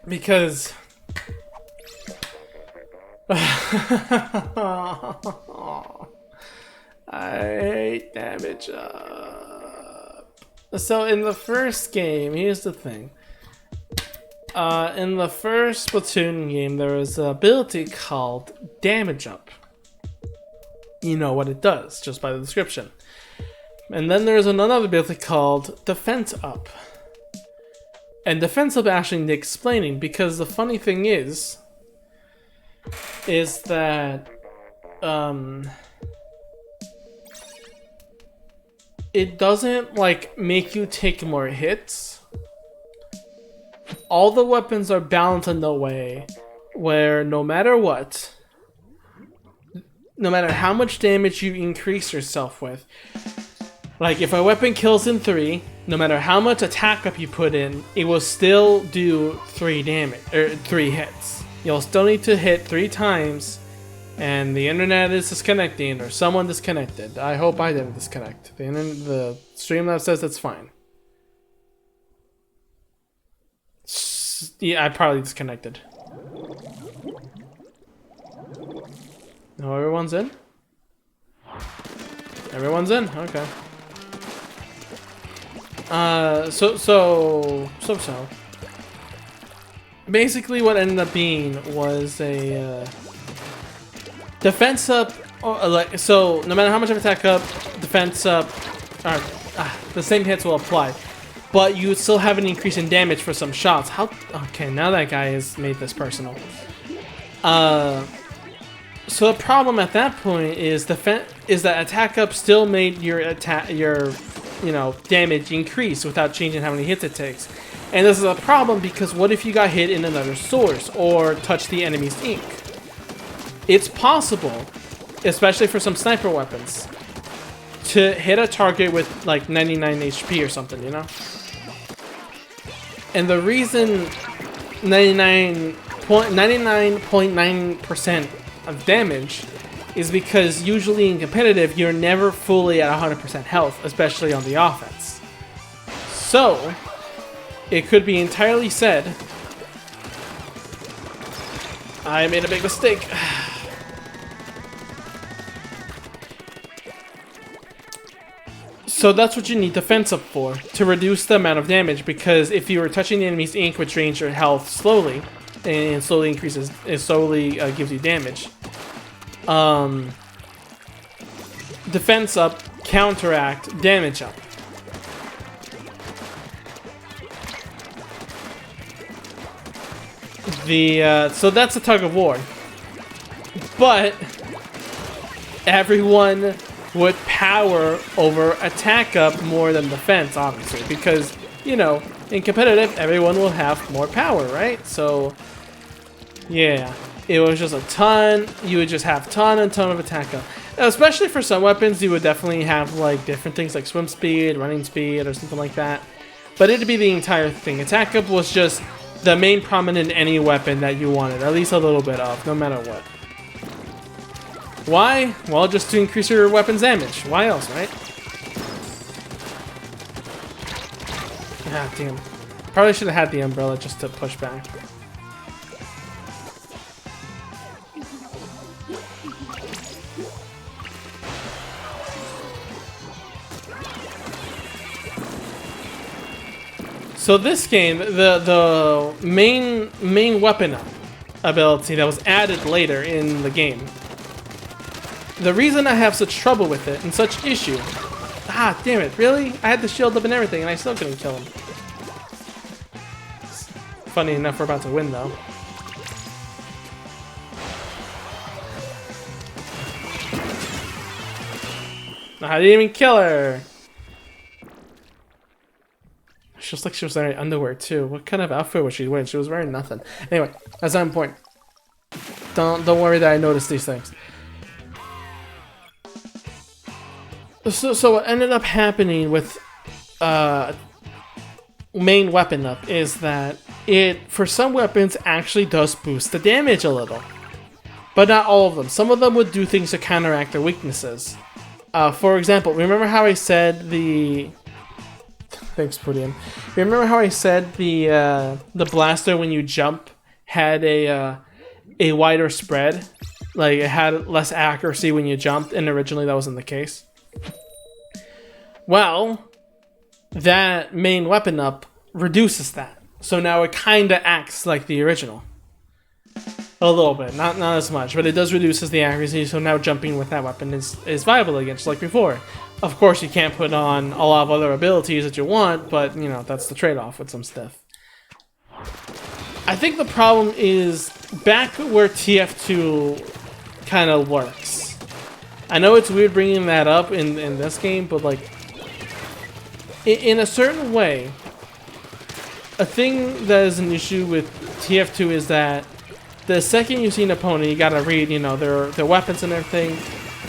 Because... I hate damage up. So in the first game, here's the thing. In the first Splatoon game, there was an ability called Damage Up. You know what it does, just by the description. And then there's another ability called Defense Up. And Defense Up actually needs explaining, because the funny thing is that it doesn't like make you take more hits. All the weapons are balanced in a way where no matter what, no matter how much damage you increase yourself with, like if a weapon kills in 3, no matter how much attack up you put in, it will still do 3 damage or 3 hits. You'll still need to hit 3 times, and the internet is disconnecting or someone disconnected. I hope I didn't disconnect. The Streamlabs says it's fine. Yeah, I probably disconnected. No, everyone's in? Everyone's in? Okay. So. Basically what ended up being was a defense up, so no matter how much of attack up, defense up, the same hits will apply. But you would still have an increase in damage for some shots. How? Okay, now that guy has made this personal. So the problem at that point is that attack up still made your damage increase without changing how many hits it takes. And this is a problem because what if you got hit in another source or touched the enemy's ink? It's possible, especially for some sniper weapons, to hit a target with like 99 HP or something, you know? And the reason 99.9% of damage is because usually in competitive, you're never fully at 100% health, especially on the offense. So, it could be entirely said, I made a big mistake. So that's what you need defense up for, to reduce the amount of damage, because if you were touching the enemy's ink, which drains your health slowly, and slowly increases, it slowly gives you damage. Defense up, counteract, damage up. So that's a tug of war. But everyone would power over attack up more than defense, obviously, because, you know, in competitive, everyone will have more power, right? So, yeah, it was just a ton. You would just have ton and ton of attack up. Now, especially for some weapons, you would definitely have, like, different things like swim speed, running speed, or something like that. But it'd be the entire thing. Attack up was just the main prominent in any weapon that you wanted, at least a little bit of, no matter what. Why? Well, just to increase your weapon's damage. Why else, right? Ah, damn. Probably should have had the umbrella just to push back. So this game, the main weapon ability that was added later in the game. The reason I have such trouble with it and such issue. Ah, damn it! Really? I had the shield up and everything, and I still couldn't kill him. Funny enough, we're about to win though. I didn't even kill her. She looks like she was wearing underwear too. What kind of outfit was she wearing? She was wearing nothing. Anyway, that's not important. Don't worry that I noticed these things. So what ended up happening with main weapon up is that it, for some weapons, actually does boost the damage a little. But not all of them. Some of them would do things to counteract their weaknesses. For example, remember how I said the... Thanks, Podium. Remember how I said the blaster, when you jump, had a wider spread? Like, it had less accuracy when you jumped, and originally that wasn't the case? Well, that main weapon up reduces that. So now it kinda acts like the original. A little bit, not as much, but it does reduces the accuracy, so now jumping with that weapon is viable again, just like before. Of course, you can't put on a lot of other abilities that you want, but, you know, that's the trade-off with some stuff. I think the problem is back where TF2 kind of works. I know it's weird bringing that up in this game, but, like, in a certain way, a thing that is an issue with TF2 is that the second you see an opponent, you gotta read, you know, their weapons and everything.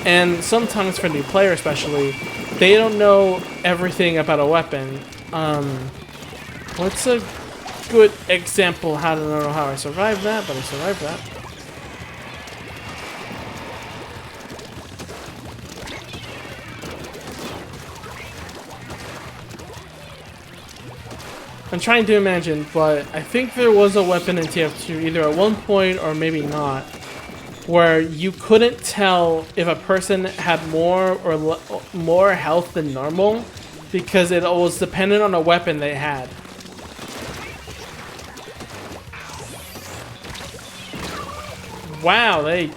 And sometimes for new player especially, they don't know everything about a weapon. What's a good example? I don't know how I survived that, but I survived that. I'm trying to imagine, but I think there was a weapon in TF2, either at one point or maybe not, where you couldn't tell if a person had more health than normal because it was dependent on a weapon they had. Wow, they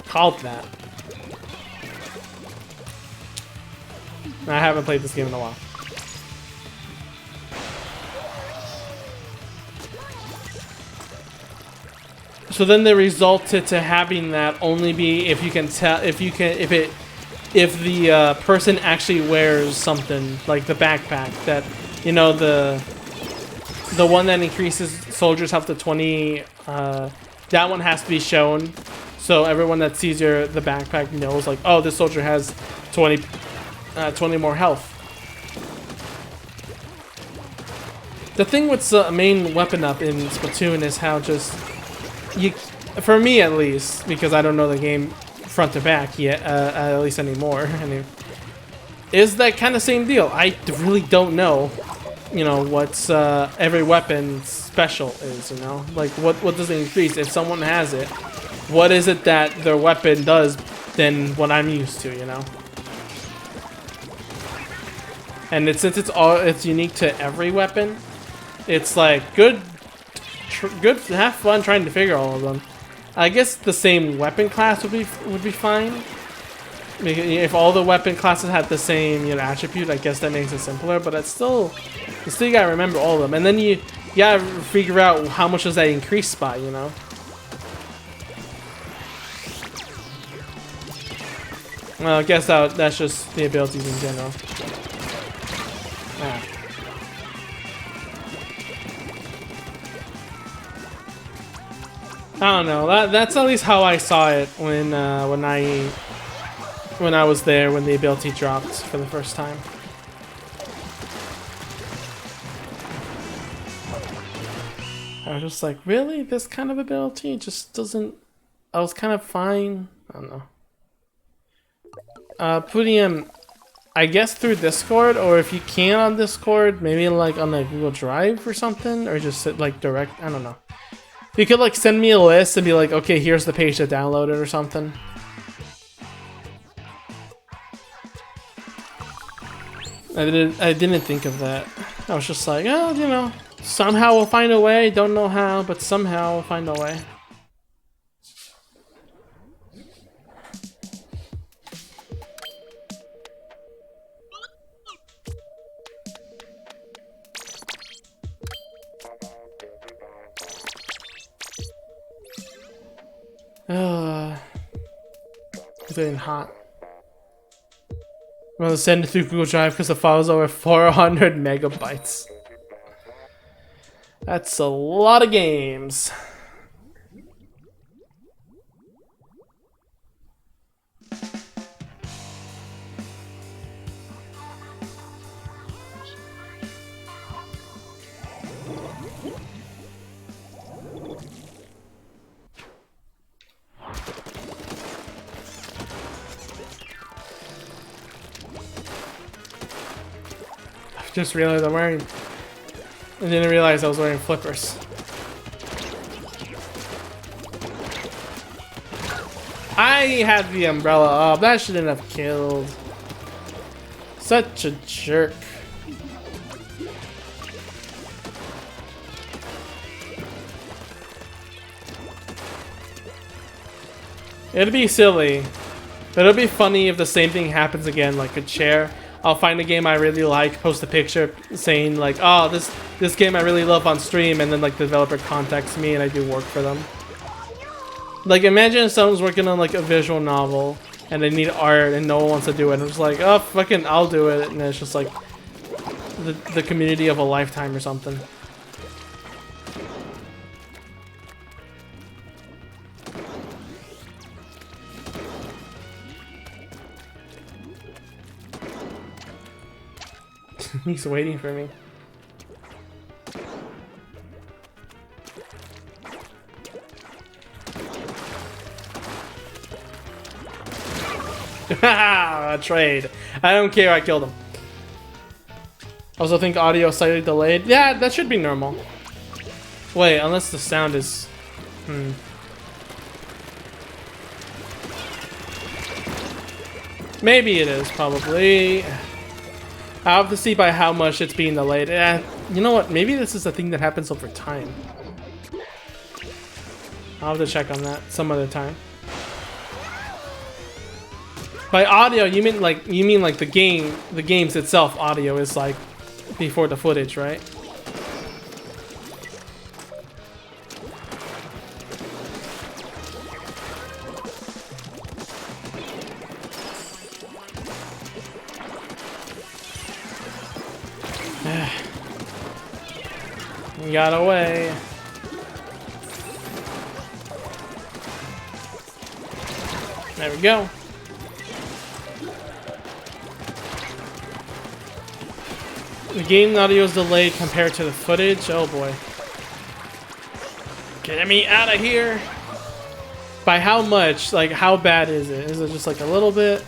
called that. I haven't played this game in a while. So then they resulted to having that only be if you can tell if the person actually wears something like the backpack that, you know, the one that increases soldiers' health to 20. That one has to be shown, so everyone that sees the backpack knows, like, oh, this soldier has 20 more health. The thing with the main weapon up in Splatoon is how just for me at least, because I don't know the game front to back yet, at least anymore, is that kind of same deal. I really don't know, you know, what's every weapon's special is, you know, like what does it increase if someone has it? What is it that their weapon does than what I'm used to, you know? And since it's unique to every weapon, it's like good. Have fun trying to figure all of them. I guess the same weapon class would be fine. If all the weapon classes had the same, you know, attribute, I guess that makes it simpler. But it's still, you still gotta remember all of them, and then you gotta figure out how much does that increase by, you know. Well, I guess that's just the abilities in general. Ah. I don't know. That's at least how I saw it when I was there when the ability dropped for the first time. I was just like, really? This kind of ability just doesn't. I was kind of fine. I don't know. Podium, I guess through Discord, or if you can on Discord, maybe like on the Google Drive or something, or just like direct. I don't know. You could like send me a list and be like, okay, here's the page to download it or something. I didn't think of that. I was just like, oh, you know, somehow we'll find a way. Don't know how, but somehow we'll find a way. It's getting hot. I'm gonna send it through Google Drive because the file's over 400 megabytes. That's a lot of games. Just realized I didn't realize I was wearing flippers. I had the umbrella up. That shouldn't have killed. Such a jerk. It'd be silly. It'll be funny if the same thing happens again, like a chair. I'll find a game I really like, post a picture saying like, oh, this game I really love on stream, and then like the developer contacts me and I do work for them. Like imagine if someone's working on like a visual novel and they need art and no one wants to do it. I'm just like, oh, fucking I'll do it. And it's just like the community of a lifetime or something. He's waiting for me. Haha, trade. I don't care, I killed him. Also think audio slightly delayed. Yeah, that should be normal. Wait, unless the sound is... Maybe it is, probably. I'll have to see by how much it's being delayed. You know what? Maybe this is a thing that happens over time. I'll have to check on that some other time. By audio, you mean like the games itself audio is like before the footage, right? We got away. There we go. The game audio is delayed compared to the footage. Oh boy. Get me out of here. By how much? Like, how bad is it? Is it just like a little bit?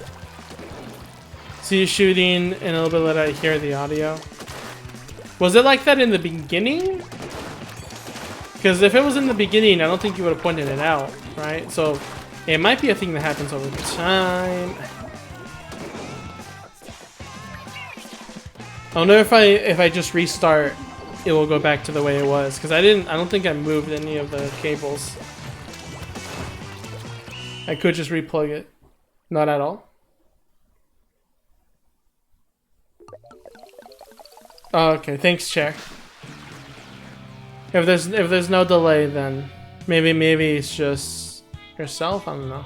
See you shooting and a little bit later I hear the audio. Was it like that in the beginning? Because if it was in the beginning, I don't think you would have pointed it out, right? So it might be a thing that happens over time. I wonder if I just restart, it will go back to the way it was. Because I don't think I moved any of the cables. I could just replug it. Not at all. Oh, okay, thanks, Chair. If there's no delay, then maybe it's just yourself. I don't know.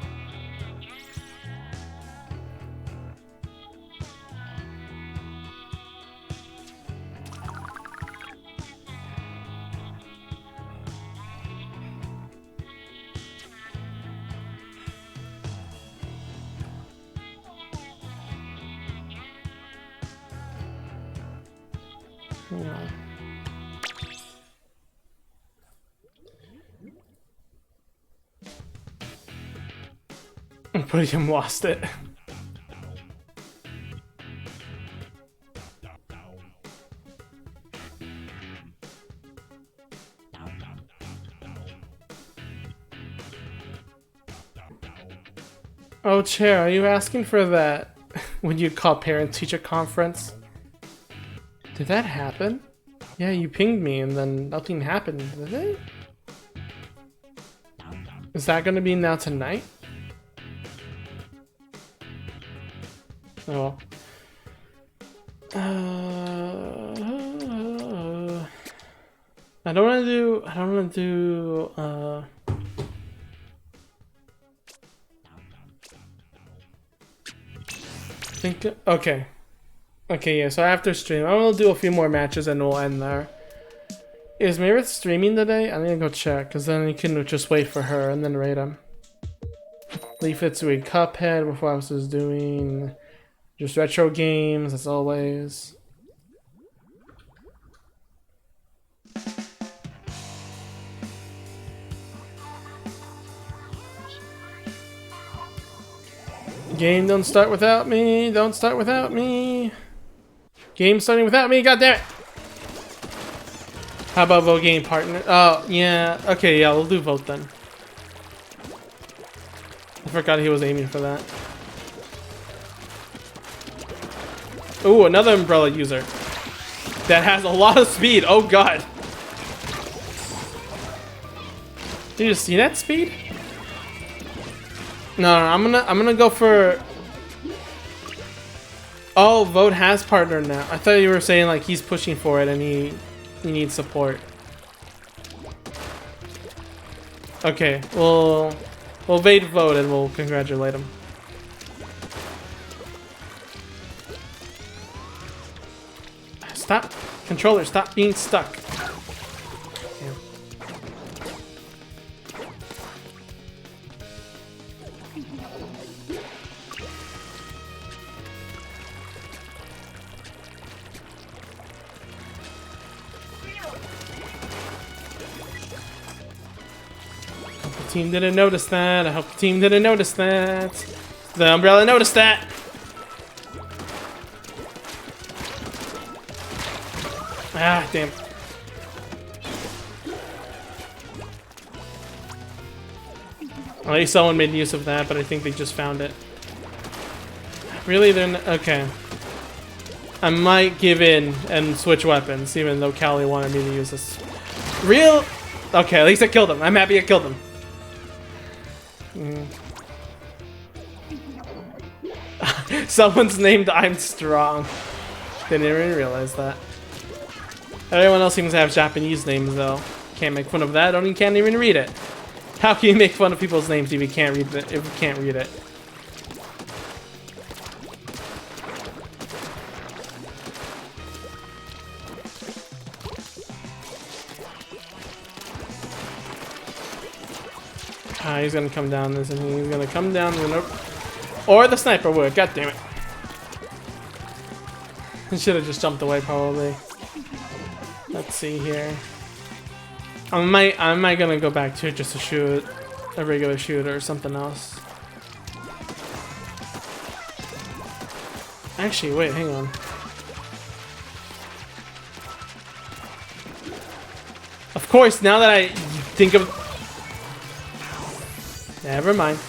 William lost it. Oh, Chair, are you asking for that when you call parent-teacher conference? Did that happen? Yeah, you pinged me and then nothing happened, did it? Is that gonna be now tonight? Oh. I don't wanna do, okay. Okay, yeah, so after stream, I'm gonna do a few more matches and we'll end there. Is Meredith streaming today? I'm gonna go check, because then you can just wait for her and then raid him. Leaf It's Week Cuphead before I was doing just retro games, as always. Game don't start without me, don't start without me. Game starting without me, goddammit! How about vote game partner? Oh, yeah, okay, yeah, we'll do vote then. I forgot he was aiming for that. Ooh, another umbrella user. That has a lot of speed, oh god. Did you see that speed? No, I'm gonna go for. Oh, vote has partner now. I thought you were saying like he's pushing for it and he needs support. Okay, we'll vote and we'll congratulate him. Stop, controller, stop being stuck. Team didn't notice that. I hope the team didn't notice that. The umbrella noticed that. Ah, damn. At least someone made use of that, but I think they just found it. Really? They're okay. I might give in and switch weapons, even though Callie wanted me to use this. Real? Okay, at least I killed him. I'm happy I killed him. Someone's named I'm Strong. Didn't even realize that. Everyone else seems to have Japanese names though. Can't make fun of that. You can't even read it. How can you make fun of people's names if you can't read it? If you can't read it? Ah, he's gonna come down, isn't he? He's gonna come down, or the sniper would. God damn it! He should have just jumped away, probably. Let's see here. I might gonna go back to it just to shoot a regular shooter or something else. Actually, wait, hang on. Of course, now that I think of. Never mind.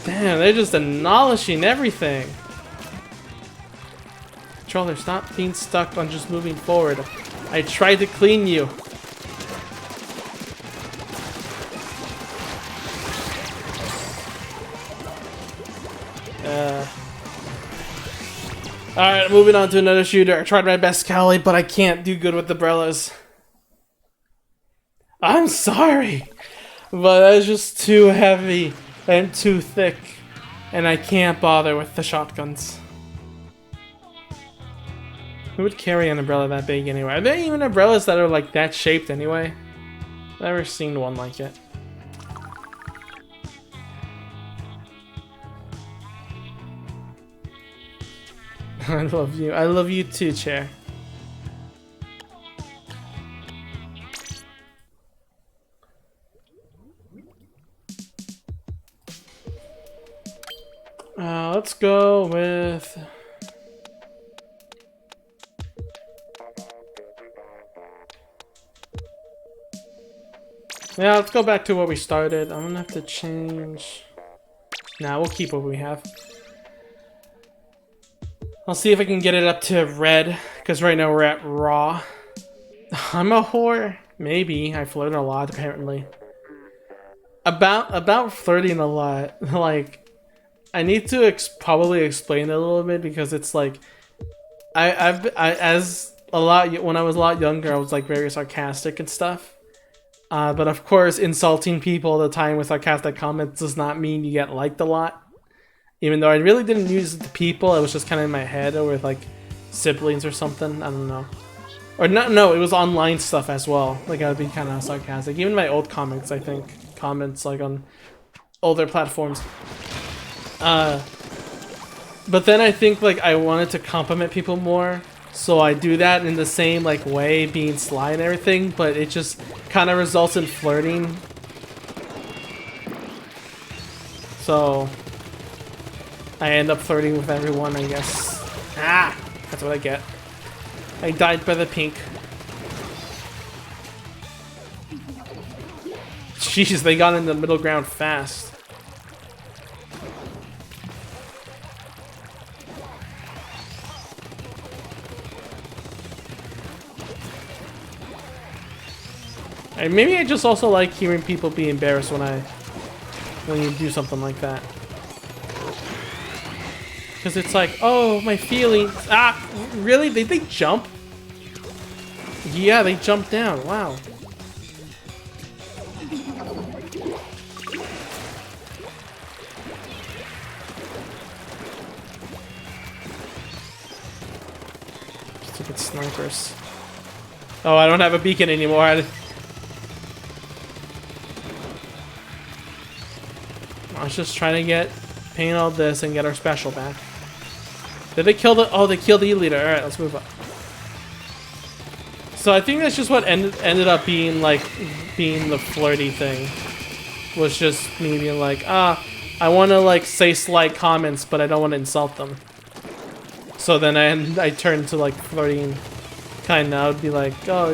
Damn, they're just demolishing everything. Controller, stop being stuck on just moving forward. I tried to clean you. Alright, moving on to another shooter. I tried my best, Callie, but I can't do good with umbrellas. I'm sorry, but that's just too heavy and too thick, and I can't bother with the shotguns. Who would carry an umbrella that big anyway? Are there even umbrellas that are like that shaped anyway? I've never seen one like it. I love you. I love you too, Chair. Let's go with... Yeah, let's go back to where we started. I'm gonna have to change... Nah, we'll keep what we have. I'll see if I can get it up to red, because right now we're at raw. I'm a whore. Maybe. I flirt a lot, apparently. About flirting a lot. Like, I need to probably explain it a little bit, because it's like, as a lot, when I was a lot younger, I was like very sarcastic and stuff. But of course, insulting people all the time with sarcastic comments does not mean you get liked a lot. Even though I really didn't use it to people, it was just kind of in my head, or with like siblings or something. I don't know. Or not, no, it was online stuff as well. Like, I would be kind of sarcastic. Even my old comics, I think. Comments, like, on older platforms. But then I think, like, I wanted to compliment people more. So I do that in the same, like, way, being sly and everything. But it just kind of results in flirting. So I end up flirting with everyone, I guess. Ah! That's what I get. I died by the pink. Jeez, they got in the middle ground fast. And maybe I just also like hearing people be embarrassed when you do something like that. Because it's like, oh, my feelings. Ah, really? Did they jump? Yeah, they jumped down. Wow. Stupid snipers. Oh, I don't have a beacon anymore. I was just trying to paint all this and get our special back. Did they kill the... Oh, they killed the E-leader. Alright, let's move up. So I think that's just what ended up being, like, being the flirty thing. Was just me being like, I want to, like, say slight comments, but I don't want to insult them. So then I turned to, like, flirting. Kind of. I would be like, oh,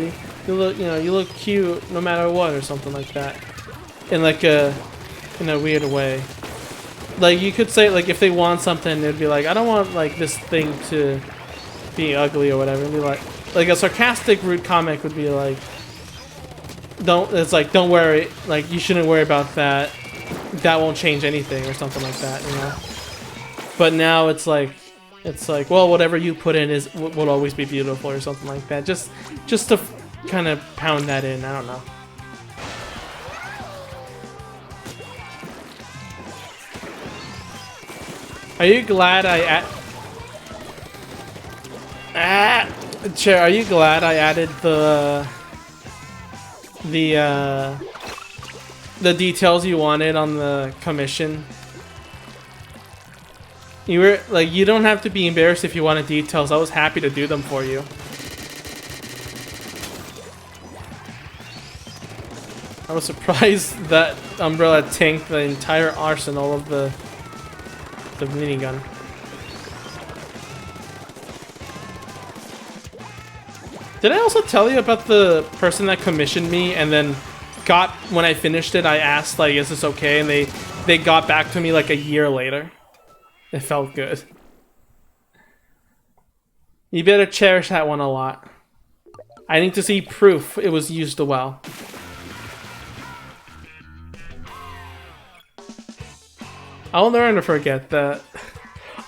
you look cute no matter what, or something like that. In, like, in a weird way. Like, you could say, like, if they want something, they'd be like, I don't want, like, this thing to be ugly or whatever. It'd be like a sarcastic, rude comic would be like, don't worry, like, you shouldn't worry about that. That won't change anything, or something like that, you know? But now it's like, well, whatever you put in will always be beautiful, or something like that. Just to kind of pound that in, I don't know. Are you glad Chair, are you glad I added the details you wanted on the commission? You were like, you don't have to be embarrassed if you wanted details. I was happy to do them for you. I was surprised that Umbrella tanked the entire arsenal of the minigun. Did I also tell you about the person that commissioned me and then when I finished it, I asked, like, is this okay? And they got back to me like a year later. It felt good. You better cherish that one a lot. I need to see proof it was used well. I'll never forget that.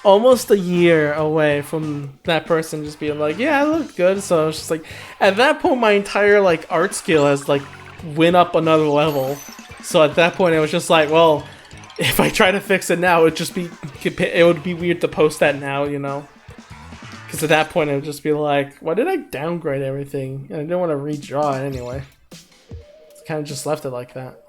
Almost a year away from that person just being like, yeah, I looked good. So I was just like, at that point, my entire, like, art skill has, like, went up another level. So at that point, I was just like, well, if I try to fix it now, it would be weird to post that now, you know? Because at that point, it would just be like, why did I downgrade everything? And I didn't want to redraw it anyway. Kind of just left it like that.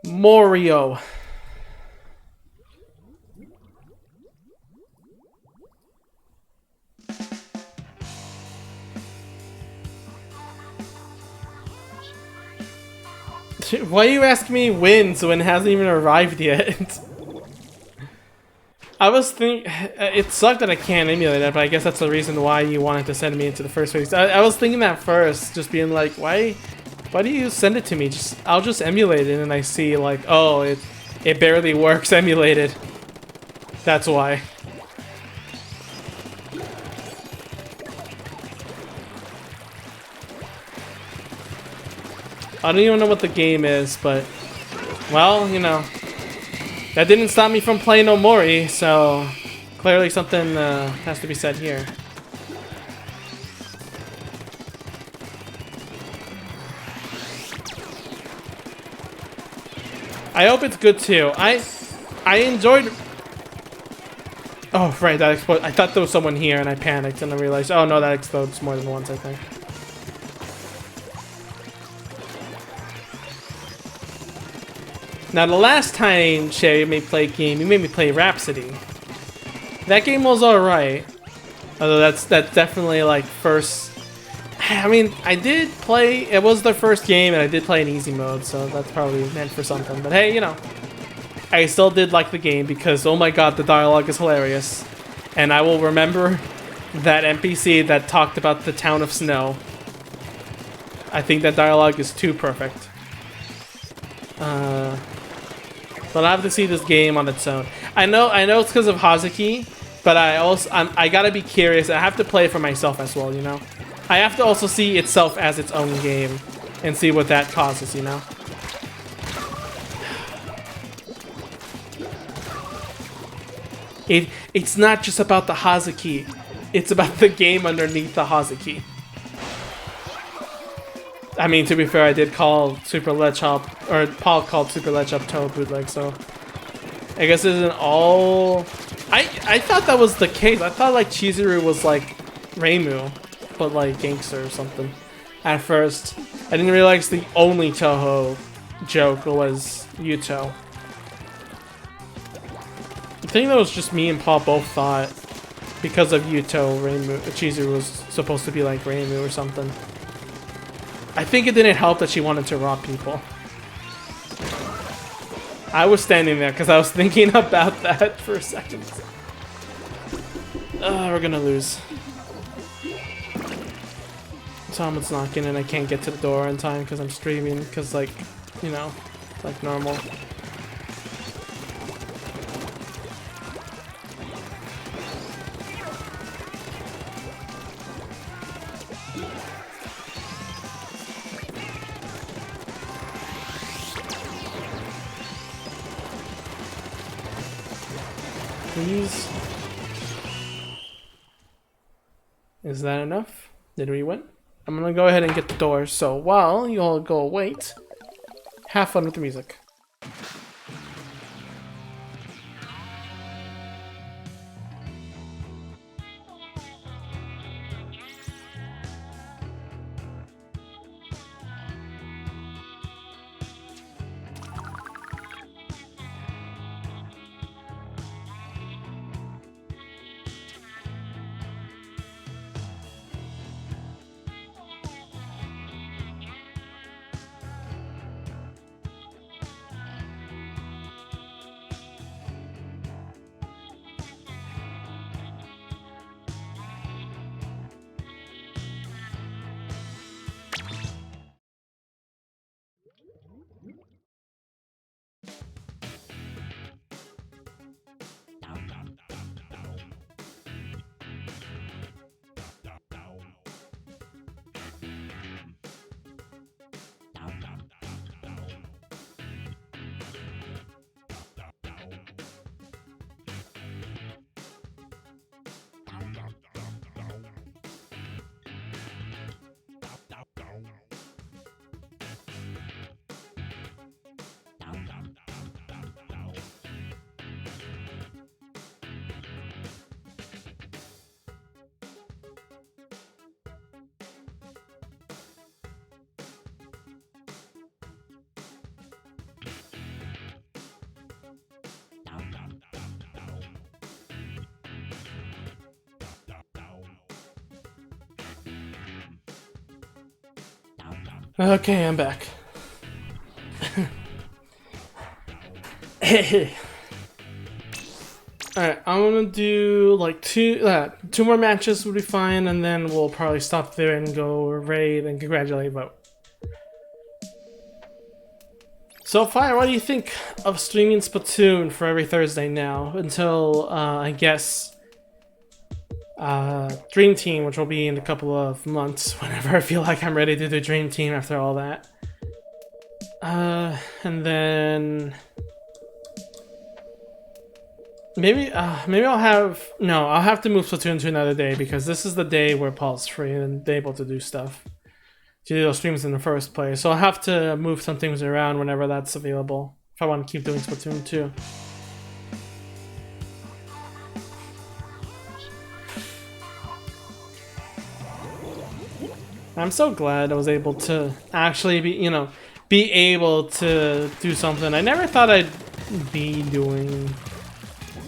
Mario. Why you ask me wins when it hasn't even arrived yet? I was thinking, it sucked that I can't emulate it, but I guess that's the reason why you wanted to send me into the first place. I was thinking that first, just being like, why do you send it to me? I'll just emulate it, and I see like, oh, it barely works emulated. That's why. I don't even know what the game is, but well, you know. That didn't stop me from playing Omori, so clearly something has to be said here. I hope it's good too. I enjoyed. Oh right, that exploded. I thought there was someone here, and I panicked, and I realized, oh no, that explodes more than once, I think. Now, the last time Sherry made me play a game, you made me play Rhapsody. That game was alright. Although that's definitely like first... I mean, I did play... It was the first game and I did play in easy mode, so that's probably meant for something. But hey, you know. I still did like the game because, oh my god, the dialogue is hilarious. And I will remember that NPC that talked about the town of Snow. I think that dialogue is too perfect. But I have to see this game on its own. I know it's because of Hazuki, but I gotta be curious. I have to play it for myself as well, you know? I have to also see itself as its own game and see what that causes, you know? It's not just about the Hazuki. It's about the game underneath the Hazuki. I mean, to be fair, I did call Super Let's Hop, or Paul called Super Let's Hop Toe bootleg, so I guess it isn't all. I thought that was the case. I thought like Chizuru was like Reimu, but like gangster or something. At first, I didn't realize the only Toho joke was Yuto. I think that was just me and Paul both thought because of Yuto, Chizuru was supposed to be like Reimu or something. I think it didn't help that she wanted to rob people. I was standing there because I was thinking about that for a second. We're gonna lose. Someone's knocking and I can't get to the door in time because I'm streaming because, like, you know, like normal. Please. Is that enough? Did we win? I'm gonna go ahead and get the door, so while you all go wait, have fun with the music. Okay, I'm back. Alright, I'm gonna do like two more matches would be fine, and then we'll probably stop there and go raid and congratulate vote. So Fire, what do you think of streaming Splatoon for every Thursday now until I guess Dream Team, which will be in a couple of months whenever I feel like I'm ready to do Dream Team after all that. And then maybe I'll have to move Splatoon to another day because this is the day where Paul's free and able to do stuff, to do those streams in the first place. So I'll have to move some things around whenever that's available if I want to keep doing Splatoon 2. I'm so glad I was able to actually be able to do something I never thought I'd be doing.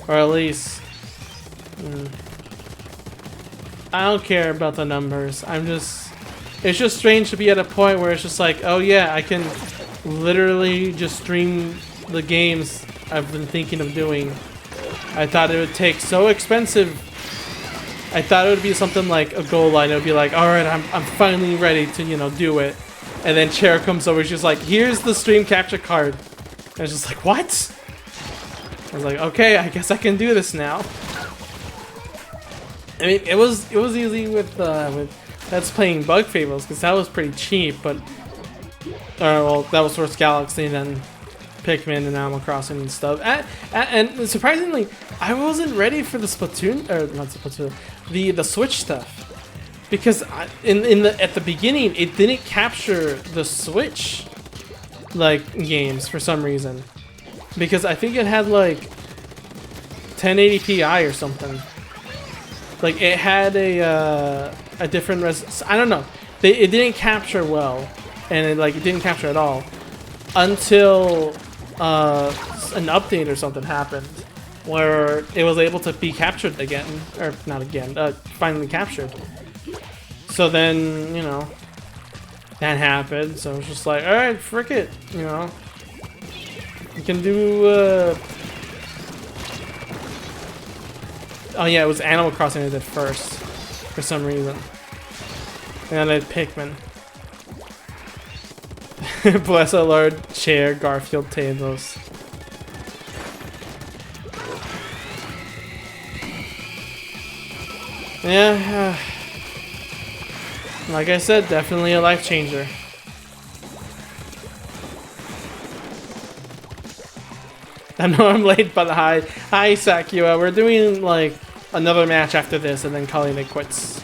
Or at least, I don't care about the numbers. It's just strange to be at a point where it's just like, oh yeah, I can literally just stream the games I've been thinking of doing. I thought it would take so expensive. I thought it would be something like a goal line. It would be like, all right, I'm finally ready to, do it. And then Chair comes over, she's like, here's the stream capture card. And I was just like, what? I was like, okay, I guess I can do this now. I mean, it was easy with Let's Playing Bug Fables because that was pretty cheap, but well, that was Source Galaxy, then Pikmin and Animal Crossing and stuff. And surprisingly, I wasn't ready for the Splatoon, or not Splatoon, the Switch stuff, because at the beginning it didn't capture the Switch like games for some reason. Because I think it had like 1080 Ti or something. Like it had a different I don't know. It didn't capture well, and it didn't capture at all until an update or something happened where it was able to be captured again, or not again, finally captured. So then that happened. So it was just like, all right, frick it, You can do, oh yeah, it was Animal Crossing I did first, for some reason. And I did Pikmin. Bless our Lord, Chair, Garfield, Tables. Yeah, like I said, definitely a life changer. I know I'm late, but hi Sakura. We're doing like another match after this and then calling it quits.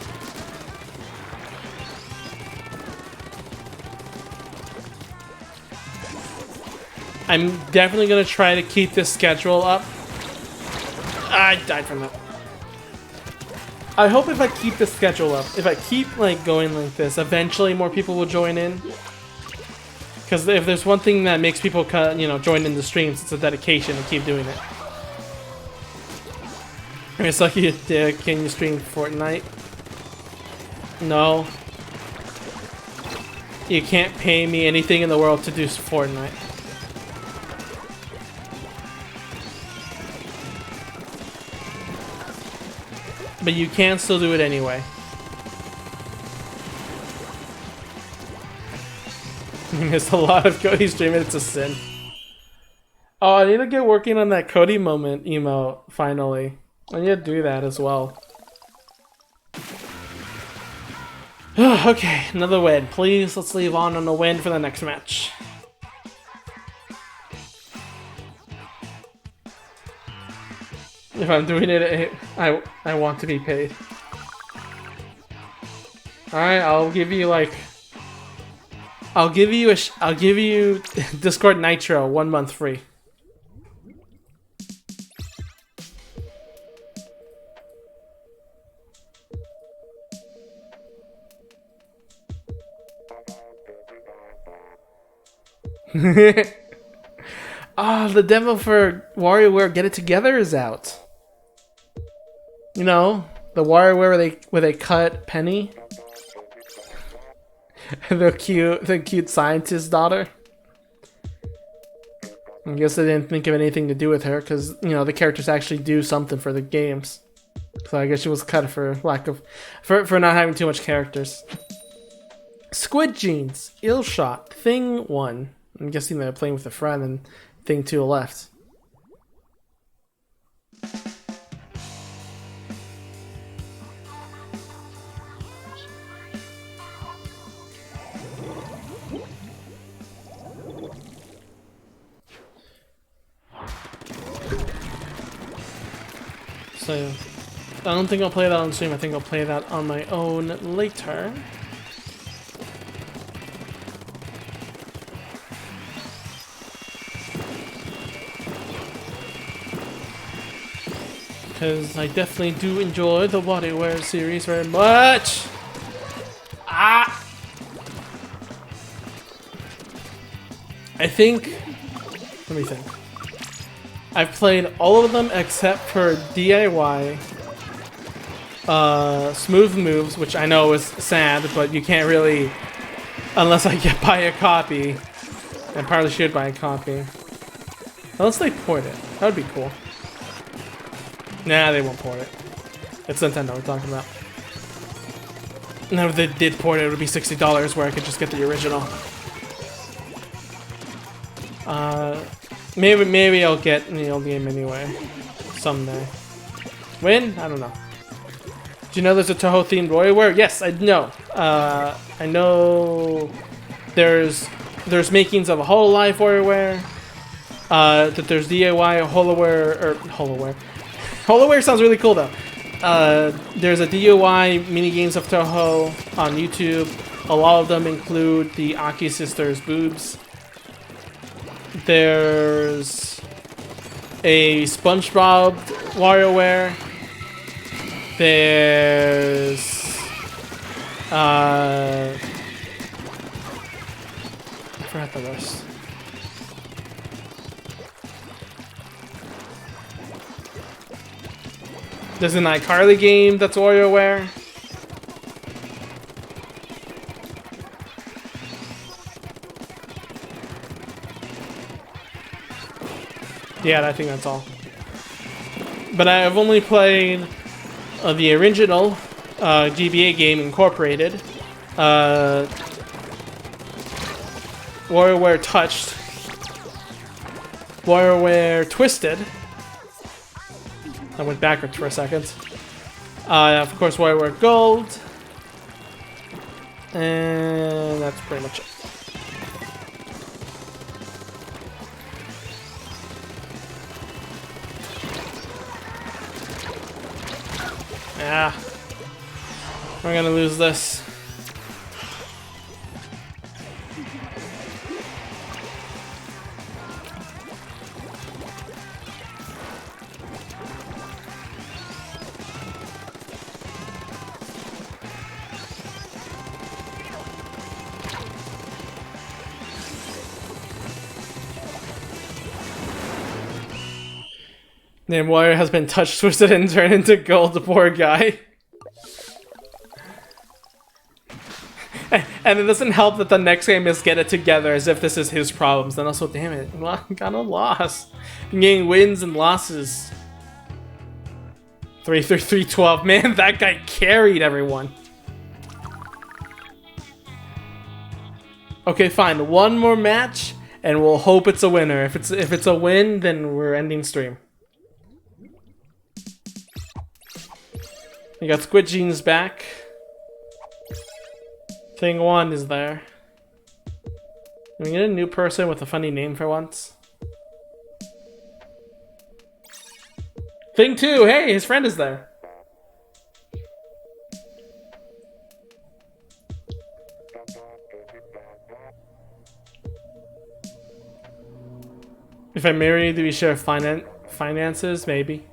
I'm definitely gonna try to keep this schedule up. I died from that. I hope if I keep the schedule up, if I keep like going like this, eventually more people will join in. Because if there's one thing that makes people join in the streams, it's a dedication to keep doing it. It's like, can you stream Fortnite? No. You can't pay me anything in the world to do Fortnite. But you can still do it anyway. You missed a lot of Cody streaming, it's a sin. Oh, I need to get working on that Cody moment emote, finally. I need to do that as well. Okay, another win. Please, let's leave on a win for the next match. If I'm doing it, I want to be paid. Alright, I'll give you like... I'll give you Discord Nitro 1 month free. Ah, the demo for WarioWare Get It Together is out. You know, the WarioWare where they cut Penny. the cute scientist daughter. I guess they didn't think of anything to do with her because, you know, the characters actually do something for the games. So I guess she was cut for lack of... for not having too much characters. Squid Jeans, Ill Shot, Thing 1. I'm guessing they're playing with a friend, and Thing 2 left. So, I don't think I'll play that on stream. I think I'll play that on my own later. Because I definitely do enjoy the WarioWare series very much. Ah! I think... let me think. I've played all of them except for DIY, Smooth Moves, which I know is sad, but you can't really, unless I buy a copy. I probably should buy a copy. Unless they port it, that would be cool. Nah, they won't port it. It's Nintendo we're talking about. Now if they did port it, it would be $60, where I could just get the original. Maybe I'll get the old game anyway, someday. When? I don't know. Do you know there's a Toho themed WarioWare? Yes, I know. I know there's makings of a Hololive WarioWare. That there's DIY, Holoware. Holoware sounds really cool though. There's a DIY mini games of Toho on YouTube. A lot of them include the Aki sisters' boobs. There's a SpongeBob WarioWare. There's I forgot the rest. There's an iCarly game that's WarioWare. Yeah, I think that's all. But I've only played the original GBA game incorporated, WarioWare Touched, WarioWare Twisted. I went backwards for a second. Of course, WarioWare Gold, and that's pretty much it. Yeah, we're gonna lose this. Name Wario has been touched, twisted, and turned into gold, the poor guy. And it doesn't help that the next game is Get It Together, as if this is his problems. Then also, damn it, got a loss. Been getting wins and losses. 3-3-3-12, man, that guy carried everyone. Okay, fine, one more match, and we'll hope it's a winner. If it's a win, then we're ending stream. We got Squid Jeans back. Thing 1 is there. Can we get a new person with a funny name for once? Thing 2, hey, his friend is there. If I marry, do we share finances? Maybe.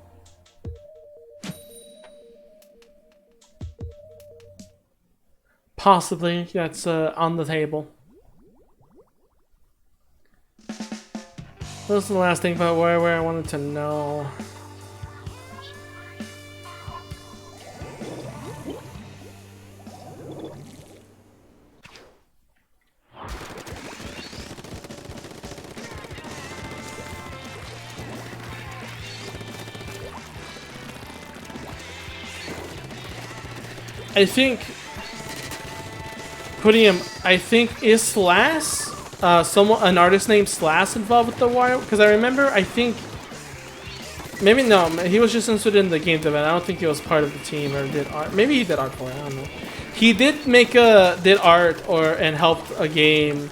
Possibly, that's on the table. What was the last thing about WarioWare I wanted to know? I think putting him. I think is Slash, an artist named Slash involved with the Wario? Because I remember, I think maybe no, he was just included in the game development. I don't think he was part of the team or did art. Maybe he did art for it. I don't know. He did did art and helped a game.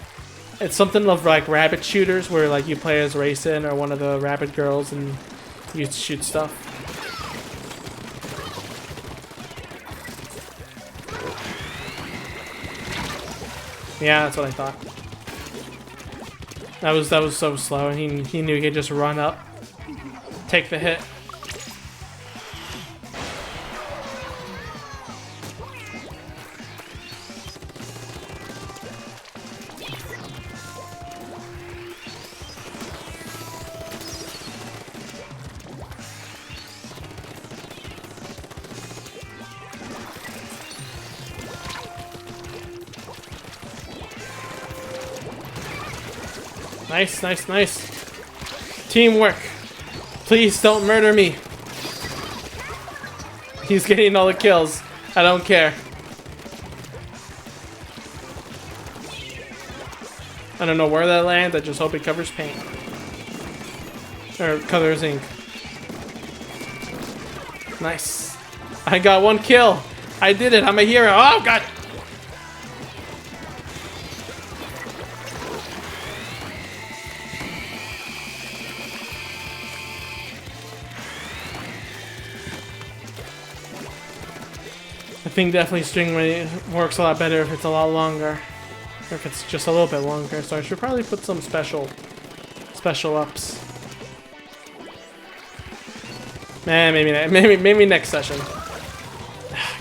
It's something of like rabbit shooters where like you play as Raisin or one of the rabbit girls and you shoot stuff. Yeah, that's what I thought. That was so slow, and he knew he could just run up, take the hit. Nice, nice, nice. Teamwork. Please don't murder me. He's getting all the kills. I don't care. I don't know where that lands. I just hope it covers paint. Or covers ink. Nice. I got one kill. I did it. I'm a hero. Oh, God. I think definitely string works a lot better if it's a lot longer. Or if it's just a little bit longer. So I should probably put some special ups. Man, maybe next session.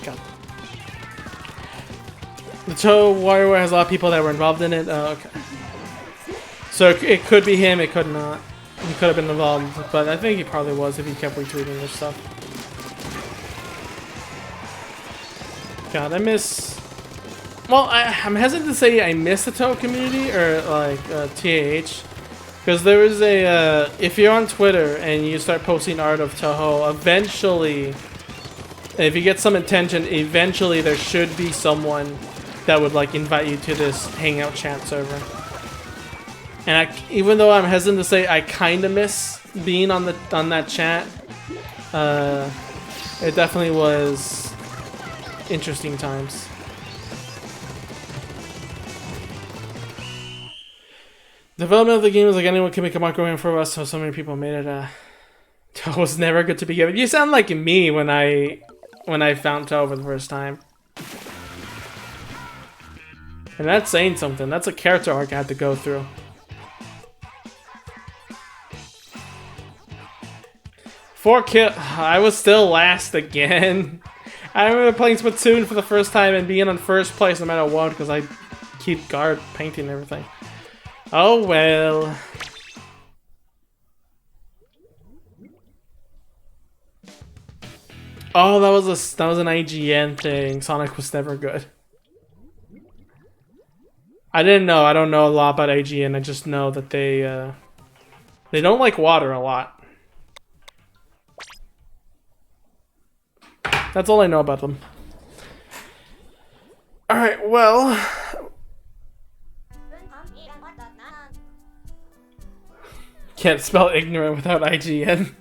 God. The Toe WarioWare has a lot of people that were involved in it. Oh, okay. So it could be him, it could not. He could have been involved, but I think he probably was if he kept retweeting this stuff. God, I miss... Well, I'm hesitant to say I miss the Toho community, or like TAH. Because there is a... if you're on Twitter and you start posting art of Toho, eventually, if you get some attention, eventually there should be someone that would like invite you to this hangout chat server. And even though I'm hesitant to say I kind of miss being on that chat, it definitely was interesting times. Development of the game is like anyone can make a micro game for us, so many people made it. Toho was never good to begin with. You sound like me when I found Toho for the first time. And that's saying something. That's a character arc I had to go through. I was still last again. I remember playing Splatoon for the first time and being on first place no matter what because I keep guard painting and everything. Oh well. Oh, that was an IGN thing. Sonic was never good. I don't know a lot about IGN. I just know that they don't like water a lot. That's all I know about them. Alright, well... Can't spell ignorant without IGN.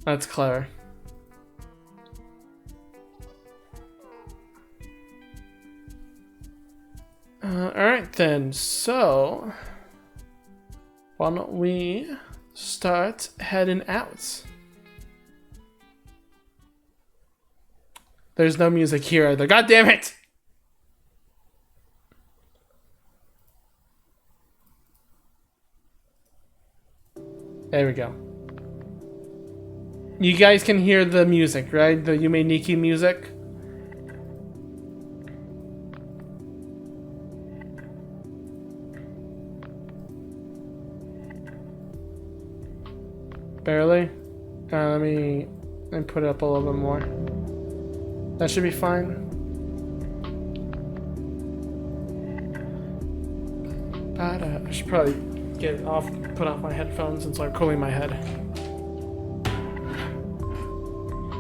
That's clever. Alright then, so... why don't we start heading out? There's no music here either. God damn it! There we go. You guys can hear the music, right? The Yume Nikki music. Barely? Let me put it up a little bit more. That should be fine. I should probably put off my headphones and start cooling my head.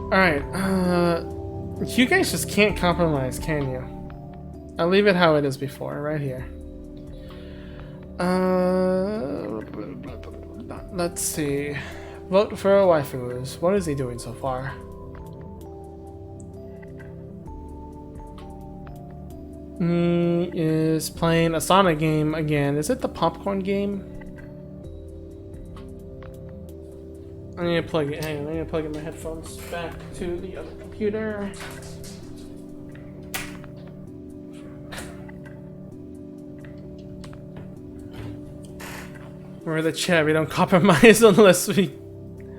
Alright, You guys just can't compromise, can you? I'll leave it how it is before, right here. Let's see. Vote for waifus. What is he doing so far? He is playing a Sonic game again. Is it the popcorn game? I need to plug it. Hang on, I need to plug in my headphones back to the other computer. We're the chat. We don't compromise unless we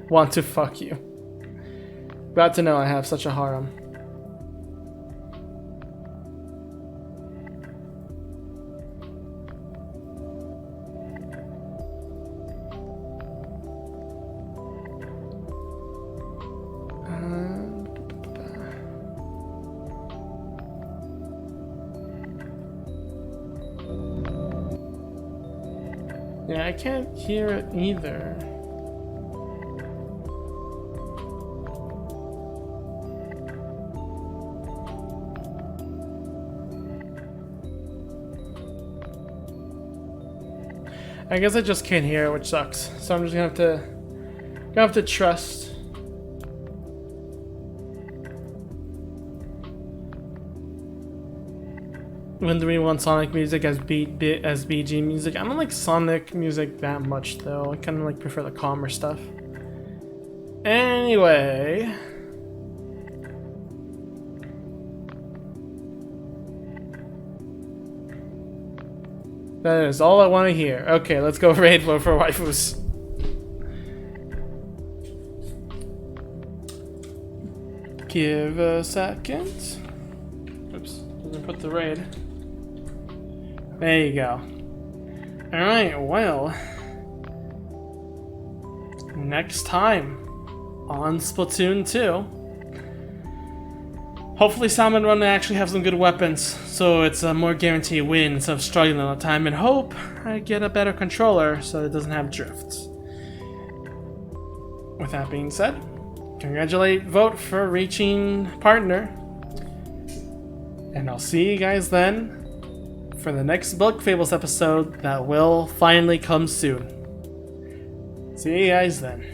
want to fuck you. Glad to know I have such a harem. Yeah, I can't hear it either. I guess I just can't hear it, which sucks. So I'm just gonna have to trust. When do we want Sonic music as BG music? I don't like Sonic music that much though. I kind of like prefer the calmer stuff. Anyway, that is all I want to hear. Okay, let's go raid vote for waifus. Give a second. Oops, doesn't put the raid. There you go. Alright, well. Next time on Splatoon 2. Hopefully Salmon Run actually have some good weapons, so it's a more guaranteed win instead of struggling all the time, and hope I get a better controller so it doesn't have drifts. With that being said, congratulate Vote for reaching partner. And I'll see you guys then for the next Bulk Fables episode that will finally come soon. See you guys then.